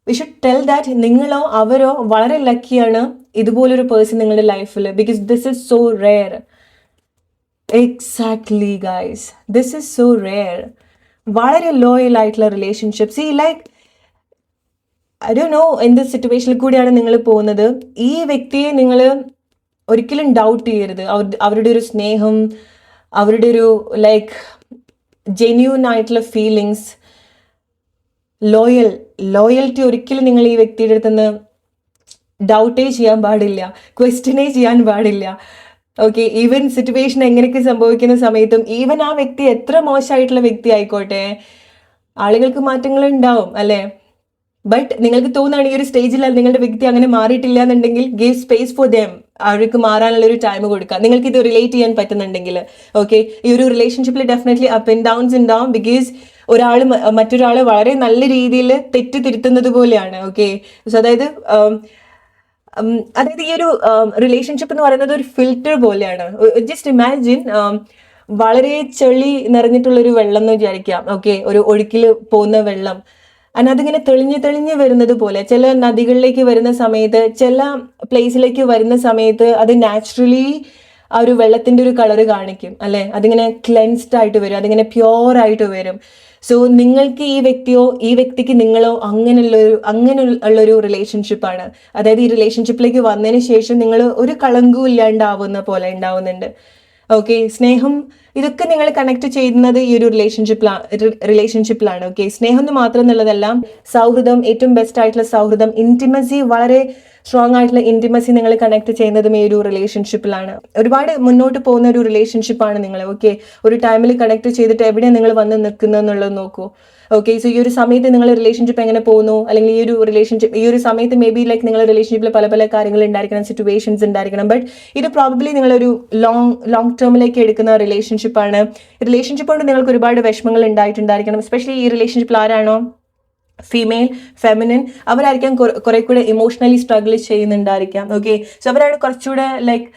we should tell that നിങ്ങളോ അവരോ വളരെ ലക്കിയാണ് ഇതുപോലൊരു പേഴ്സൺ നിങ്ങളുടെ ലൈഫിൽ, because this is so rare. Exactly guys, this is so rare. വളരെ ലോയൽ ആയിട്ടുള്ള റിലേഷൻഷിപ്സ്. ഈ ലൈക്ക് ഐ ഡോണ്ട് നോ എന്ത് സിറ്റുവേഷനിൽ കൂടിയാണ് നിങ്ങൾ പോകുന്നത്, ഈ വ്യക്തിയെ നിങ്ങൾ ഒരിക്കലും ഡൗട്ട് ചെയ്യരുത്. അവരുടെ ഒരു സ്നേഹം, അവരുടെ ഒരു ലൈക്ക് ജെന്യൂൻ ആയിട്ടുള്ള ഫീലിങ്സ്, ലോയൽറ്റി ഒരിക്കലും നിങ്ങൾ ഈ വ്യക്തിയുടെ അടുത്തുനിന്ന് ഡൗട്ടേ ചെയ്യാൻ പാടില്ല, ക്വസ്റ്റ്യനേ ചെയ്യാൻ പാടില്ല. ഓക്കെ, ഈവൻ സിറ്റുവേഷൻ എങ്ങനെയൊക്കെ സംഭവിക്കുന്ന സമയത്തും, ഈവൻ ആ വ്യക്തി എത്ര മോശമായിട്ടുള്ള വ്യക്തി ആയിക്കോട്ടെ, ആളുകൾക്ക് മാറ്റങ്ങൾ ഉണ്ടാവും അല്ലേ. ബട്ട് നിങ്ങൾക്ക് തോന്നുകയാണ് ഈ ഒരു സ്റ്റേജിൽ നിങ്ങളുടെ വ്യക്തി അങ്ങനെ മാറിയിട്ടില്ല എന്നുണ്ടെങ്കിൽ, ഗിവ് സ്പേസ് ഫോർ ദം. അവർക്ക് മാറാനുള്ള ഒരു ടൈം കൊടുക്കുക. നിങ്ങൾക്ക് ഇത് റിലേറ്റ് ചെയ്യാൻ പറ്റുന്നുണ്ടെങ്കിൽ. ഓക്കെ, ഈ ഒരു റിലേഷൻഷിപ്പിൽ ഡെഫിനറ്റ്ലി അപ്പ് ആൻഡ് ഡൗൺസ് ഉണ്ടാവും. ബിക്കോസ് ഒരാൾ മറ്റൊരാളെ വളരെ നല്ല രീതിയിൽ തെറ്റ് തിരുത്തുന്നത് പോലെയാണ്. ഓക്കെ, സോ അതായത് ഈ ഒരു റിലേഷൻഷിപ്പ് എന്ന് പറയുന്നത് ഒരു ഫിൽറ്റർ പോലെയാണ്. ജസ്റ്റ് ഇമാജിൻ വളരെ ചെളി നിറഞ്ഞിട്ടുള്ളൊരു വെള്ളം എന്ന് വിചാരിക്കാം. ഓക്കെ, ഒരു ഒഴുക്കിൽ പോകുന്ന വെള്ളം, അതിങ്ങനെ തെളിഞ്ഞ് വരുന്നത് പോലെ ചില നദികളിലേക്ക് വരുന്ന സമയത്ത്, ചില പ്ലേസിലേക്ക് വരുന്ന സമയത്ത് അത് നാച്ചുറലി ആ ഒരു വെള്ളത്തിന്റെ ഒരു കളറ് കാണിക്കും അല്ലെ. അതിങ്ങനെ ക്ലെൻസ്ഡ് ആയിട്ട് വരും, അതിങ്ങനെ പ്യോർ ആയിട്ട് വരും. സോ നിങ്ങൾക്ക് ഈ വ്യക്തിയോ ഈ വ്യക്തിക്ക് നിങ്ങളോ അങ്ങനെയുള്ളൊരു റിലേഷൻഷിപ്പാണ്. അതായത് ഈ റിലേഷൻഷിപ്പിലേക്ക് വന്നതിന് ശേഷം നിങ്ങൾ ഒരു കളങ്കവും ഇല്ലാണ്ടാവുന്ന പോലെ ഉണ്ടാവുന്നുണ്ട്. ഓക്കെ, സ്നേഹം, ഇതൊക്കെ നിങ്ങൾ കണക്ട് ചെയ്യുന്നത് ഈ ഒരു റിലേഷൻഷിപ്പിലാണ്. ഓക്കെ, സ്നേഹം എന്ന് മാത്രം എന്നുള്ളതല്ല, സൗഹൃദം, ഏറ്റവും ബെസ്റ്റ് ആയിട്ടുള്ള സൗഹൃദം, ഇന്റിമസി, വളരെ സ്ട്രോങ് ആയിട്ടുള്ള ഇന്റിമസി നിങ്ങൾ കണക്ട് ചെയ്യുന്നതും ഈ ഒരു റിലേഷൻഷിപ്പിലാണ്. ഒരുപാട് മുന്നോട്ട് പോകുന്ന ഒരു റിലേഷൻഷിപ്പാണ് നിങ്ങൾ. ഓക്കെ, ഒരു ടൈമിൽ കണക്ട് ചെയ്തിട്ട് എവിടെയാണ് നിങ്ങൾ വന്ന് നിൽക്കുന്നത് എന്നുള്ളത് നോക്കൂ. ഓക്കെ, സോ ഈ ഒരു സമയത്ത് നിങ്ങൾ റിലേഷൻഷിപ്പ് എങ്ങനെ പോകുന്നു, അല്ലെങ്കിൽ ഈ ഒരു സമയത്ത് മേ ബി ലൈക്ക് നിങ്ങൾ റിലേഷൻഷിപ്പിൽ പല കാര്യങ്ങൾ ഉണ്ടായിരിക്കണം, സിറ്റുവേഷൻസ് ഉണ്ടായിരിക്കണം. ബട്ട് ഇത് പ്രോബബ്ലി നിങ്ങളൊരു ലോങ് ടേമിലേക്ക് എടുക്കുന്ന റിലേഷൻഷിപ്പാണ്. റിലേഷൻഷിപ്പ് കൊണ്ട് നിങ്ങൾക്ക് ഒരുപാട് വിഷമങ്ങൾ ഉണ്ടായിട്ടുണ്ടായിരിക്കണം. എസ്പെഷ്യലി ഈ റിലേഷൻഷിപ്പിൽ ആരാണോ ഫെമിനിൻ, അവരായിരിക്കാം കുറെ കൂടെ ഇമോഷണലി സ്ട്രഗിൾ ചെയ്യുന്നുണ്ടായിരിക്കാം. ഓക്കെ, സോ അവരാണ് കുറച്ചുകൂടെ ലൈക്ക്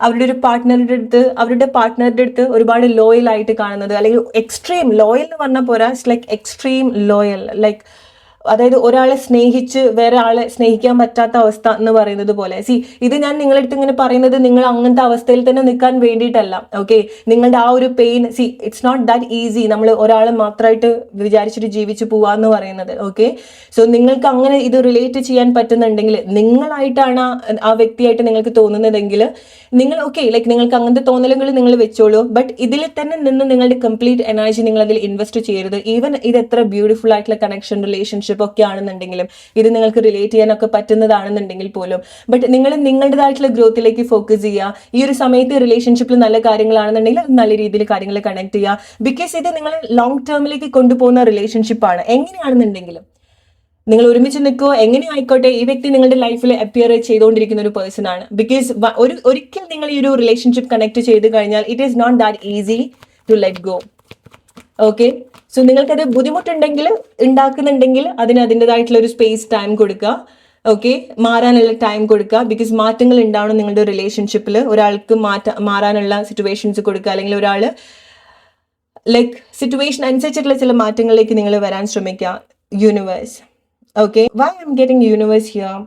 അവരുടെ പാർട്ട്ണറുടെ അടുത്ത് ഒരുപാട് ലോയൽ ആയിട്ട് കാണുന്നത്, അല്ലെങ്കിൽ എക്സ്ട്രീം ലോയൽ എന്ന് പറഞ്ഞാൽ പോരാ, ലൈക്ക് എക്സ്ട്രീം ലോയൽ, ലൈക്ക് അതായത് ഒരാളെ സ്നേഹിച്ച് വേറെ ആളെ സ്നേഹിക്കാൻ പറ്റാത്ത അവസ്ഥ എന്ന് പറയുന്നത് പോലെ. ഇത് ഞാൻ നിങ്ങളുടെ അടുത്ത് ഇങ്ങനെ പറയുന്നത് നിങ്ങൾ അങ്ങനത്തെ അവസ്ഥയിൽ തന്നെ നിൽക്കാൻ വേണ്ടിയിട്ടല്ല. ഓക്കെ, നിങ്ങളുടെ ആ ഒരു pain, it's not that easy നമ്മൾ ഒരാളെ മാത്രമായിട്ട് വിചാരിച്ചിട്ട് ജീവിച്ചു പോവാന്ന് പറയുന്നത്. ഓക്കെ, സോ നിങ്ങൾക്ക് അങ്ങനെ ഇത് റിലേറ്റ് ചെയ്യാൻ പറ്റുന്നുണ്ടെങ്കിൽ, നിങ്ങളായിട്ടാണ് ആ വ്യക്തിയായിട്ട് നിങ്ങൾക്ക് തോന്നുന്നതെങ്കിൽ, നിങ്ങൾ ഓക്കെ, ലൈക്ക് നിങ്ങൾക്ക് അങ്ങനത്തെ തോന്നലുകൾ നിങ്ങൾ വെച്ചോളൂ. ബട്ട് ഇതിൽ തന്നെ നിന്ന് നിങ്ങളുടെ കംപ്ലീറ്റ് എനർജി നിങ്ങൾ അതിൽ ഇൻവെസ്റ്റ് ചെയ്യരുത്. ഈവൻ ഇത് എത്ര ബ്യൂട്ടിഫുൾ ആയിട്ടുള്ള കണക്ഷൻ, റിലേഷൻഷിപ്പ് ഒക്കെ ആണെന്നുണ്ടെങ്കിലും, ഇത് നിങ്ങൾക്ക് റിലേറ്റ് ചെയ്യാനൊക്കെ പറ്റുന്നതാണെന്നുണ്ടെങ്കിൽ പോലും, ബട്ട് നിങ്ങൾ നിങ്ങളുടേതായിട്ടുള്ള ഗ്രോത്തിലേക്ക് ഫോക്കസ് ചെയ്യുക. ഈ ഒരു സമയത്ത് റിലേഷൻഷിപ്പിൽ നല്ല കാര്യങ്ങളാണെന്നുണ്ടെങ്കിൽ അത് നല്ല രീതിയിൽ കാര്യങ്ങൾ കണക്ട് ചെയ്യുക. ബിക്കോസ് ഇത് നിങ്ങൾ ലോങ് ടേമിലേക്ക് കൊണ്ടുപോകുന്ന റിലേഷൻഷിപ്പാണ്. എങ്ങനെയാണെന്നുണ്ടെങ്കിലും നിങ്ങൾ ഒരുമിച്ച് നിൽക്കുമോ എങ്ങനെ ആയിക്കോട്ടെ, ഈ വ്യക്തി നിങ്ങളുടെ ലൈഫിൽ അപ്പിയർ ചെയ്തുകൊണ്ടിരിക്കുന്ന ഒരു പേഴ്സൺ ആണ്. ബിക്കോസ് ഒരിക്കൽ നിങ്ങൾ ഈ ഒരു റിലേഷൻഷിപ്പ് കണക്ട് ചെയ്ത് കഴിഞ്ഞാൽ, it is not that easy to let go. Okay, so നിങ്ങൾക്കത് ബുദ്ധിമുട്ടുണ്ടെങ്കിൽ, ഉണ്ടാക്കുന്നുണ്ടെങ്കിൽ അതിന് അതിൻ്റെതായിട്ടുള്ള ഒരു സ്പേസ്, ടൈം കൊടുക്കുക. ഓക്കെ, മാറാനുള്ള ടൈം കൊടുക്കുക. ബിക്കോസ് മാറ്റങ്ങൾ ഉണ്ടാവണം നിങ്ങളുടെ റിലേഷൻഷിപ്പിൽ. ഒരാൾക്ക് മാറാനുള്ള സിറ്റുവേഷൻസ് കൊടുക്കുക, അല്ലെങ്കിൽ ഒരാൾ ലൈക്ക് സിറ്റുവേഷൻ അനുസരിച്ചിട്ടുള്ള ചില മാറ്റങ്ങളിലേക്ക് നിങ്ങൾ വരാൻ ശ്രമിക്കുക. Universe, okay, why I'm getting universe here,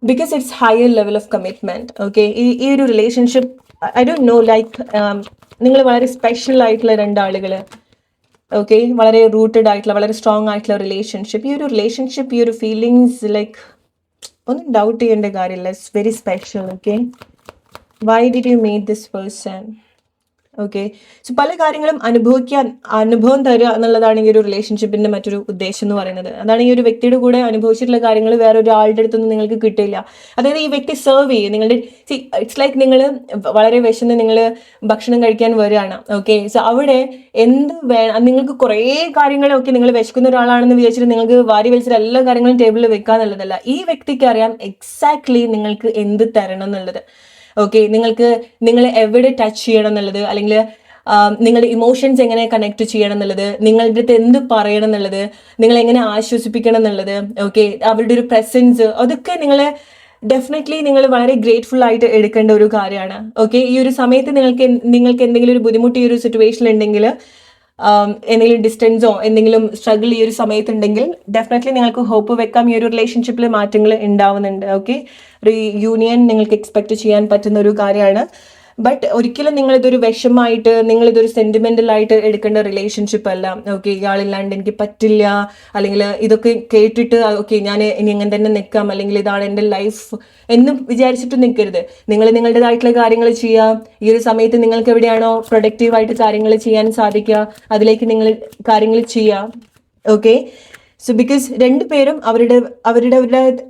because it's higher level of commitment. Okay, ഈ ഒരു relationship, I don't know, like നിങ്ങൾ വളരെ സ്പെഷ്യൽ ആയിട്ടുള്ള രണ്ടാളുകൾ. ഓക്കെ, വളരെ റൂട്ടഡ് ആയിട്ടുള്ള, വളരെ സ്ട്രോങ് ആയിട്ടുള്ള റിലേഷൻഷിപ്പ്. ഈ ഒരു ഫീലിങ്സ് ലൈക്ക് ഒന്നും ഡൗട്ട് ചെയ്യേണ്ട കാര്യമില്ല. It's very special. Okay, why did you meet this person? Okay, so പല കാര്യങ്ങളും അനുഭവം തരിക എന്നുള്ളതാണ് ഈ ഒരു റിലേഷൻഷിപ്പിന്റെ മറ്റൊരു ഉദ്ദേശം എന്ന് പറയുന്നത്. അതാണ് ഈ ഒരു വ്യക്തിയുടെ കൂടെ അനുഭവിച്ചിട്ടുള്ള കാര്യങ്ങൾ വേറെ ഒരാളുടെ അടുത്തൊന്നും നിങ്ങൾക്ക് കിട്ടില്ല. അതായത് ഈ വ്യക്തി സെർവ് ചെയ്യും നിങ്ങളുടെ. ഇറ്റ്സ് ലൈക്ക് നിങ്ങൾ വളരെ വിശന്ന് നിങ്ങൾ ഭക്ഷണം കഴിക്കാൻ വരികയാണ്. ഓക്കെ, സോ അവിടെ എന്ത് നിങ്ങൾക്ക് കുറേ കാര്യങ്ങളൊക്കെ, നിങ്ങൾ വിശക്കുന്ന ഒരാളാണെന്ന് വിചാരിച്ചിട്ട് നിങ്ങൾക്ക് വാരി വലിച്ചിട്ട് എല്ലാ കാര്യങ്ങളും ടേബിളിൽ വെക്കാന്നുള്ളതല്ല. ഈ വ്യക്തിക്ക് അറിയാം എക്സാക്ട്ലി നിങ്ങൾക്ക് എന്ത് തരണം എന്നുള്ളത്. ഓക്കെ, നിങ്ങളെ എവിടെ ടച്ച് ചെയ്യണം എന്നുള്ളത്, അല്ലെങ്കിൽ നിങ്ങളുടെ ഇമോഷൻസ് എങ്ങനെ കണക്ട് ചെയ്യണം എന്നുള്ളത്, നിങ്ങളുടെ അടുത്ത് എന്ത് പറയണം എന്നുള്ളത്, നിങ്ങൾ എങ്ങനെ ആശ്വസിപ്പിക്കണം എന്നുള്ളത്, ഓക്കെ, അവരുടെ ഒരു പ്രസൻസ്, അതൊക്കെ നിങ്ങളെ ഡെഫിനറ്റ്ലി നിങ്ങൾ വളരെ ഗ്രേറ്റ്ഫുൾ ആയിട്ട് എടുക്കേണ്ട ഒരു കാര്യമാണ്. ഓക്കെ, ഈ ഒരു സമയത്ത് നിങ്ങൾക്ക് എന്തെങ്കിലും ഒരു ബുദ്ധിമുട്ട് ഈ ഒരു സിറ്റുവേഷൻ ഉണ്ടെങ്കിൽ, എന്തെങ്കിലും ഡിസ്റ്റൻസോ എന്തെങ്കിലും സ്ട്രഗിൾ ഈ ഒരു സമയത്തുണ്ടെങ്കിൽ ഡെഫിനറ്റ്ലി നിങ്ങൾക്ക് ഹോപ്പ് വെക്കാം. ഈ ഒരു റിലേഷൻഷിപ്പിൽ മാറ്റങ്ങൾ ഉണ്ടാവുന്നുണ്ട്. ഓക്കെ, യൂണിയൻ നിങ്ങൾക്ക് എക്സ്പെക്ട് ചെയ്യാൻ പറ്റുന്ന ഒരു കാര്യമാണ്. ബട്ട് ഒരിക്കലും നിങ്ങളിതൊരു വിഷമായിട്ട്, നിങ്ങളിതൊരു സെന്റിമെന്റൽ ആയിട്ട് എടുക്കേണ്ട റിലേഷൻഷിപ്പ് അല്ല. ഓക്കെ, ഇയാളില്ലാണ്ട് എനിക്ക് പറ്റില്ല, അല്ലെങ്കിൽ ഇതൊക്കെ കേട്ടിട്ട് ഓക്കെ ഞാൻ ഇനി അങ്ങനെ തന്നെ നിൽക്കാം, അല്ലെങ്കിൽ ഇതാണ് എൻ്റെ ലൈഫ് എന്നും വിചാരിച്ചിട്ട് നിൽക്കരുത്. നിങ്ങൾ നിങ്ങളുടേതായിട്ടുള്ള കാര്യങ്ങൾ ചെയ്യുക. ഈ ഒരു സമയത്ത് നിങ്ങൾക്ക് എവിടെയാണോ പ്രൊഡക്റ്റീവായിട്ട് കാര്യങ്ങൾ ചെയ്യാൻ സാധിക്കുക അതിലേക്ക് നിങ്ങൾ കാര്യങ്ങൾ ചെയ്യുക. ഓക്കെ, സോ ബിക്കോസ് രണ്ടുപേരും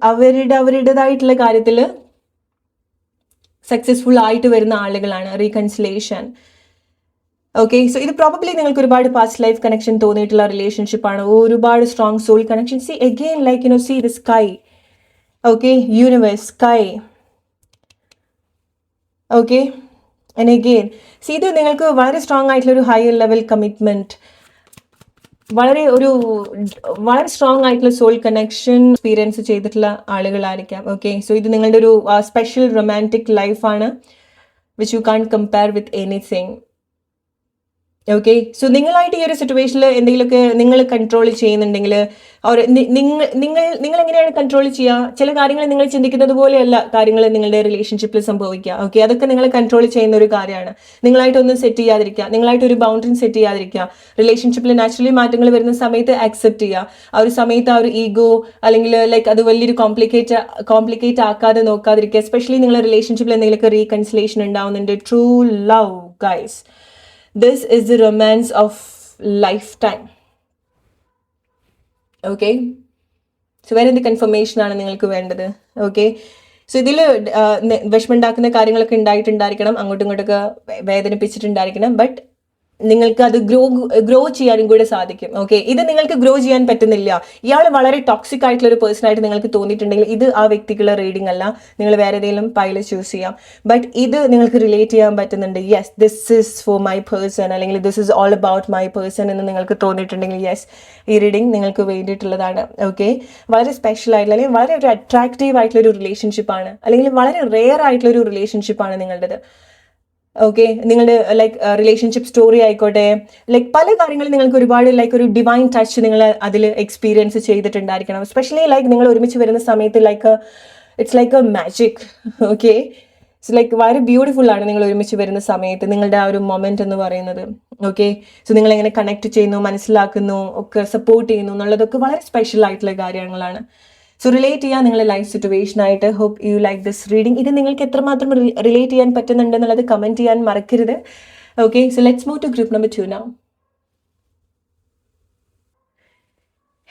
അവരുടേതായിട്ടുള്ള കാര്യത്തിൽ സക്സസ്ഫുൾ ആയിട്ട് വരുന്ന ആളുകളാണ്. റീകൺസിലേഷൻ. ഓക്കെ, സോ ഇത് പ്രോബബ്ലി നിങ്ങൾക്ക് ഒരുപാട് പാസ്റ്റ് ലൈഫ് കണക്ഷൻ തോന്നിയിട്ടുള്ള റിലേഷൻഷിപ്പ് ആണ്. ഒരുപാട് strong soul connection. See again like see the sky. Okay, universe, sky. Okay, and again see ഇത് നിങ്ങൾക്ക് വളരെ സ്ട്രോങ് ആയിട്ടുള്ള ഒരു ഹയർ ലെവൽ കമ്മിറ്റ്മെന്റ്, വളരെ സ്ട്രോങ് ആയിട്ടുള്ള സോൾ കണക്ഷൻ എക്സ്പീരിയൻസ് ചെയ്തിട്ടുള്ള ആളുകളായിരിക്കാം. ഓക്കെ, സോ ഇത് നിങ്ങളുടെ ഒരു സ്പെഷ്യൽ റൊമാൻറ്റിക് ലൈഫാണ് which you can compare with anything. Okay, so നിങ്ങളായിട്ട് ഈ ഒരു സിറ്റുവേഷനിൽ എന്തെങ്കിലുമൊക്കെ നിങ്ങൾ കൺട്രോൾ ചെയ്യുന്നുണ്ടെങ്കിൽ, നിങ്ങൾ എങ്ങനെയാണ് കൺട്രോൾ ചെയ്യുക? ചില കാര്യങ്ങൾ നിങ്ങൾ ചിന്തിക്കുന്നത് പോലെയല്ല കാര്യങ്ങൾ നിങ്ങളുടെ റിലേഷൻഷിപ്പിൽ സംഭവിക്കുക. ഓക്കെ, അതൊക്കെ നിങ്ങൾ കൺട്രോൾ ചെയ്യുന്ന ഒരു കാര്യമാണ്. നിങ്ങളായിട്ടൊന്നും സെറ്റ് ചെയ്യാതിരിക്കുക, നിങ്ങളായിട്ട് ഒരു ബൗണ്ടറി സെറ്റ് ചെയ്യാതിരിക്കുക. റിലേഷൻഷിപ്പിൽ നാച്ചുറലി മാറ്റങ്ങൾ വരുന്ന സമയത്ത് ആക്സെപ്റ്റ് ചെയ്യുക. ആ ഒരു സമയത്ത് ആ ഒരു ഈഗോ അല്ലെങ്കിൽ ലൈക്ക് അത് വലിയൊരു കോംപ്ലിക്കേറ്റ് ആക്കാതെ നോക്കാതിരിക്കുക. എസ്പെഷ്യലി നിങ്ങളുടെ റിലേഷൻഷിപ്പിൽ എന്തെങ്കിലുമൊക്കെ റീകൺസിലേഷൻ ഉണ്ടാവുന്നുണ്ട്. True love guys, this is the romance of lifetime. Okay, so വേറെ എന്ത് കൺഫർമേഷൻ ആണ് നിങ്ങൾക്ക് വേണ്ടത്? ഓക്കെ, സോ ഇതിൽ വിഷമുണ്ടാക്കുന്ന കാര്യങ്ങളൊക്കെ ഉണ്ടായിട്ടുണ്ടായിരിക്കണം, അങ്ങോട്ടും ഇങ്ങോട്ടൊക്കെ വേദനിപ്പിച്ചിട്ടുണ്ടായിരിക്കണം. ബട്ട് നിങ്ങൾക്ക് അത് ഗ്രോ ചെയ്യാനും കൂടെ സാധിക്കും. ഓക്കെ, ഇത് നിങ്ങൾക്ക് ഗ്രോ ചെയ്യാൻ പറ്റുന്നില്ല, ഇയാൾ വളരെ ടോക്സിക് ആയിട്ടുള്ള ഒരു പേഴ്സൺ ആയിട്ട് നിങ്ങൾക്ക് തോന്നിയിട്ടുണ്ടെങ്കിൽ ഇത് ആ വ്യക്തിക്കുള്ള റീഡിംഗ് അല്ല. നിങ്ങൾ വേറെ ഏതെങ്കിലും പൈൽ ചൂസ് ചെയ്യാം. ബട്ട് ഇത് നിങ്ങൾക്ക് റിലേറ്റ് ചെയ്യാൻ പറ്റുന്നുണ്ട്. Yes, this is for my person, അല്ലെങ്കിൽ this is all about my person എന്ന് നിങ്ങൾക്ക് തോന്നിയിട്ടുണ്ടെങ്കിൽ യെസ്, ഈ റീഡിംഗ് നിങ്ങൾക്ക് വേണ്ടിയിട്ടുള്ളതാണ്. ഓക്കെ, വളരെ സ്പെഷ്യൽ ആയിട്ടുള്ള അല്ലെങ്കിൽ വളരെ ഒരു അട്രാക്റ്റീവ് ആയിട്ടുള്ള ഒരു റിലേഷൻഷിപ്പാണ്, അല്ലെങ്കിൽ വളരെ റെയർ ആയിട്ടുള്ള ഒരു റിലേഷൻഷിപ്പാണ് നിങ്ങളുടേത്. ഓക്കെ, നിങ്ങളുടെ ലൈക്ക് റിലേഷൻഷിപ്പ് സ്റ്റോറി ആയിക്കോട്ടെ, ലൈക്ക് പല കാര്യങ്ങളും നിങ്ങൾക്ക് ഒരുപാട് ലൈക്ക് ഒരു ഡിവൈൻ ടച്ച് നിങ്ങൾ അതിൽ എക്സ്പീരിയൻസ് ചെയ്തിട്ടുണ്ടായിരിക്കണം. എസ്പെഷ്യലി ലൈക്ക് നിങ്ങൾ ഒരുമിച്ച് വരുന്ന സമയത്ത് like it's like A magic. Okay, so like വളരെ ബ്യൂട്ടിഫുൾ ആണ് നിങ്ങൾ ഒരുമിച്ച് വരുന്ന സമയത്ത് നിങ്ങളുടെ ആ ഒരു മൊമെന്റ് എന്ന് പറയുന്നത്. ഓക്കെ, സോ നിങ്ങൾ എങ്ങനെ കണക്ട് ചെയ്യുന്നു, മനസ്സിലാക്കുന്നു, ഒക്കെ സപ്പോർട്ട് ചെയ്യുന്നു എന്നുള്ളതൊക്കെ വളരെ സ്പെഷ്യൽ ആയിട്ടുള്ള കാര്യങ്ങളാണ്. സോ റിലേറ്റ് ചെയ്യാൻ നിങ്ങളുടെ ലൈഫ് സിറ്റുവേഷൻ ആയിട്ട്. Hope you like this reading. ഇത് നിങ്ങൾക്ക് എത്രമാത്രം റിലേറ്റ് ചെയ്യാൻ പറ്റുന്നുണ്ട് എന്നുള്ളത് കമൻറ്റ് ചെയ്യാൻ മറക്കരുത്. Okay, so let's move to group number 2 now.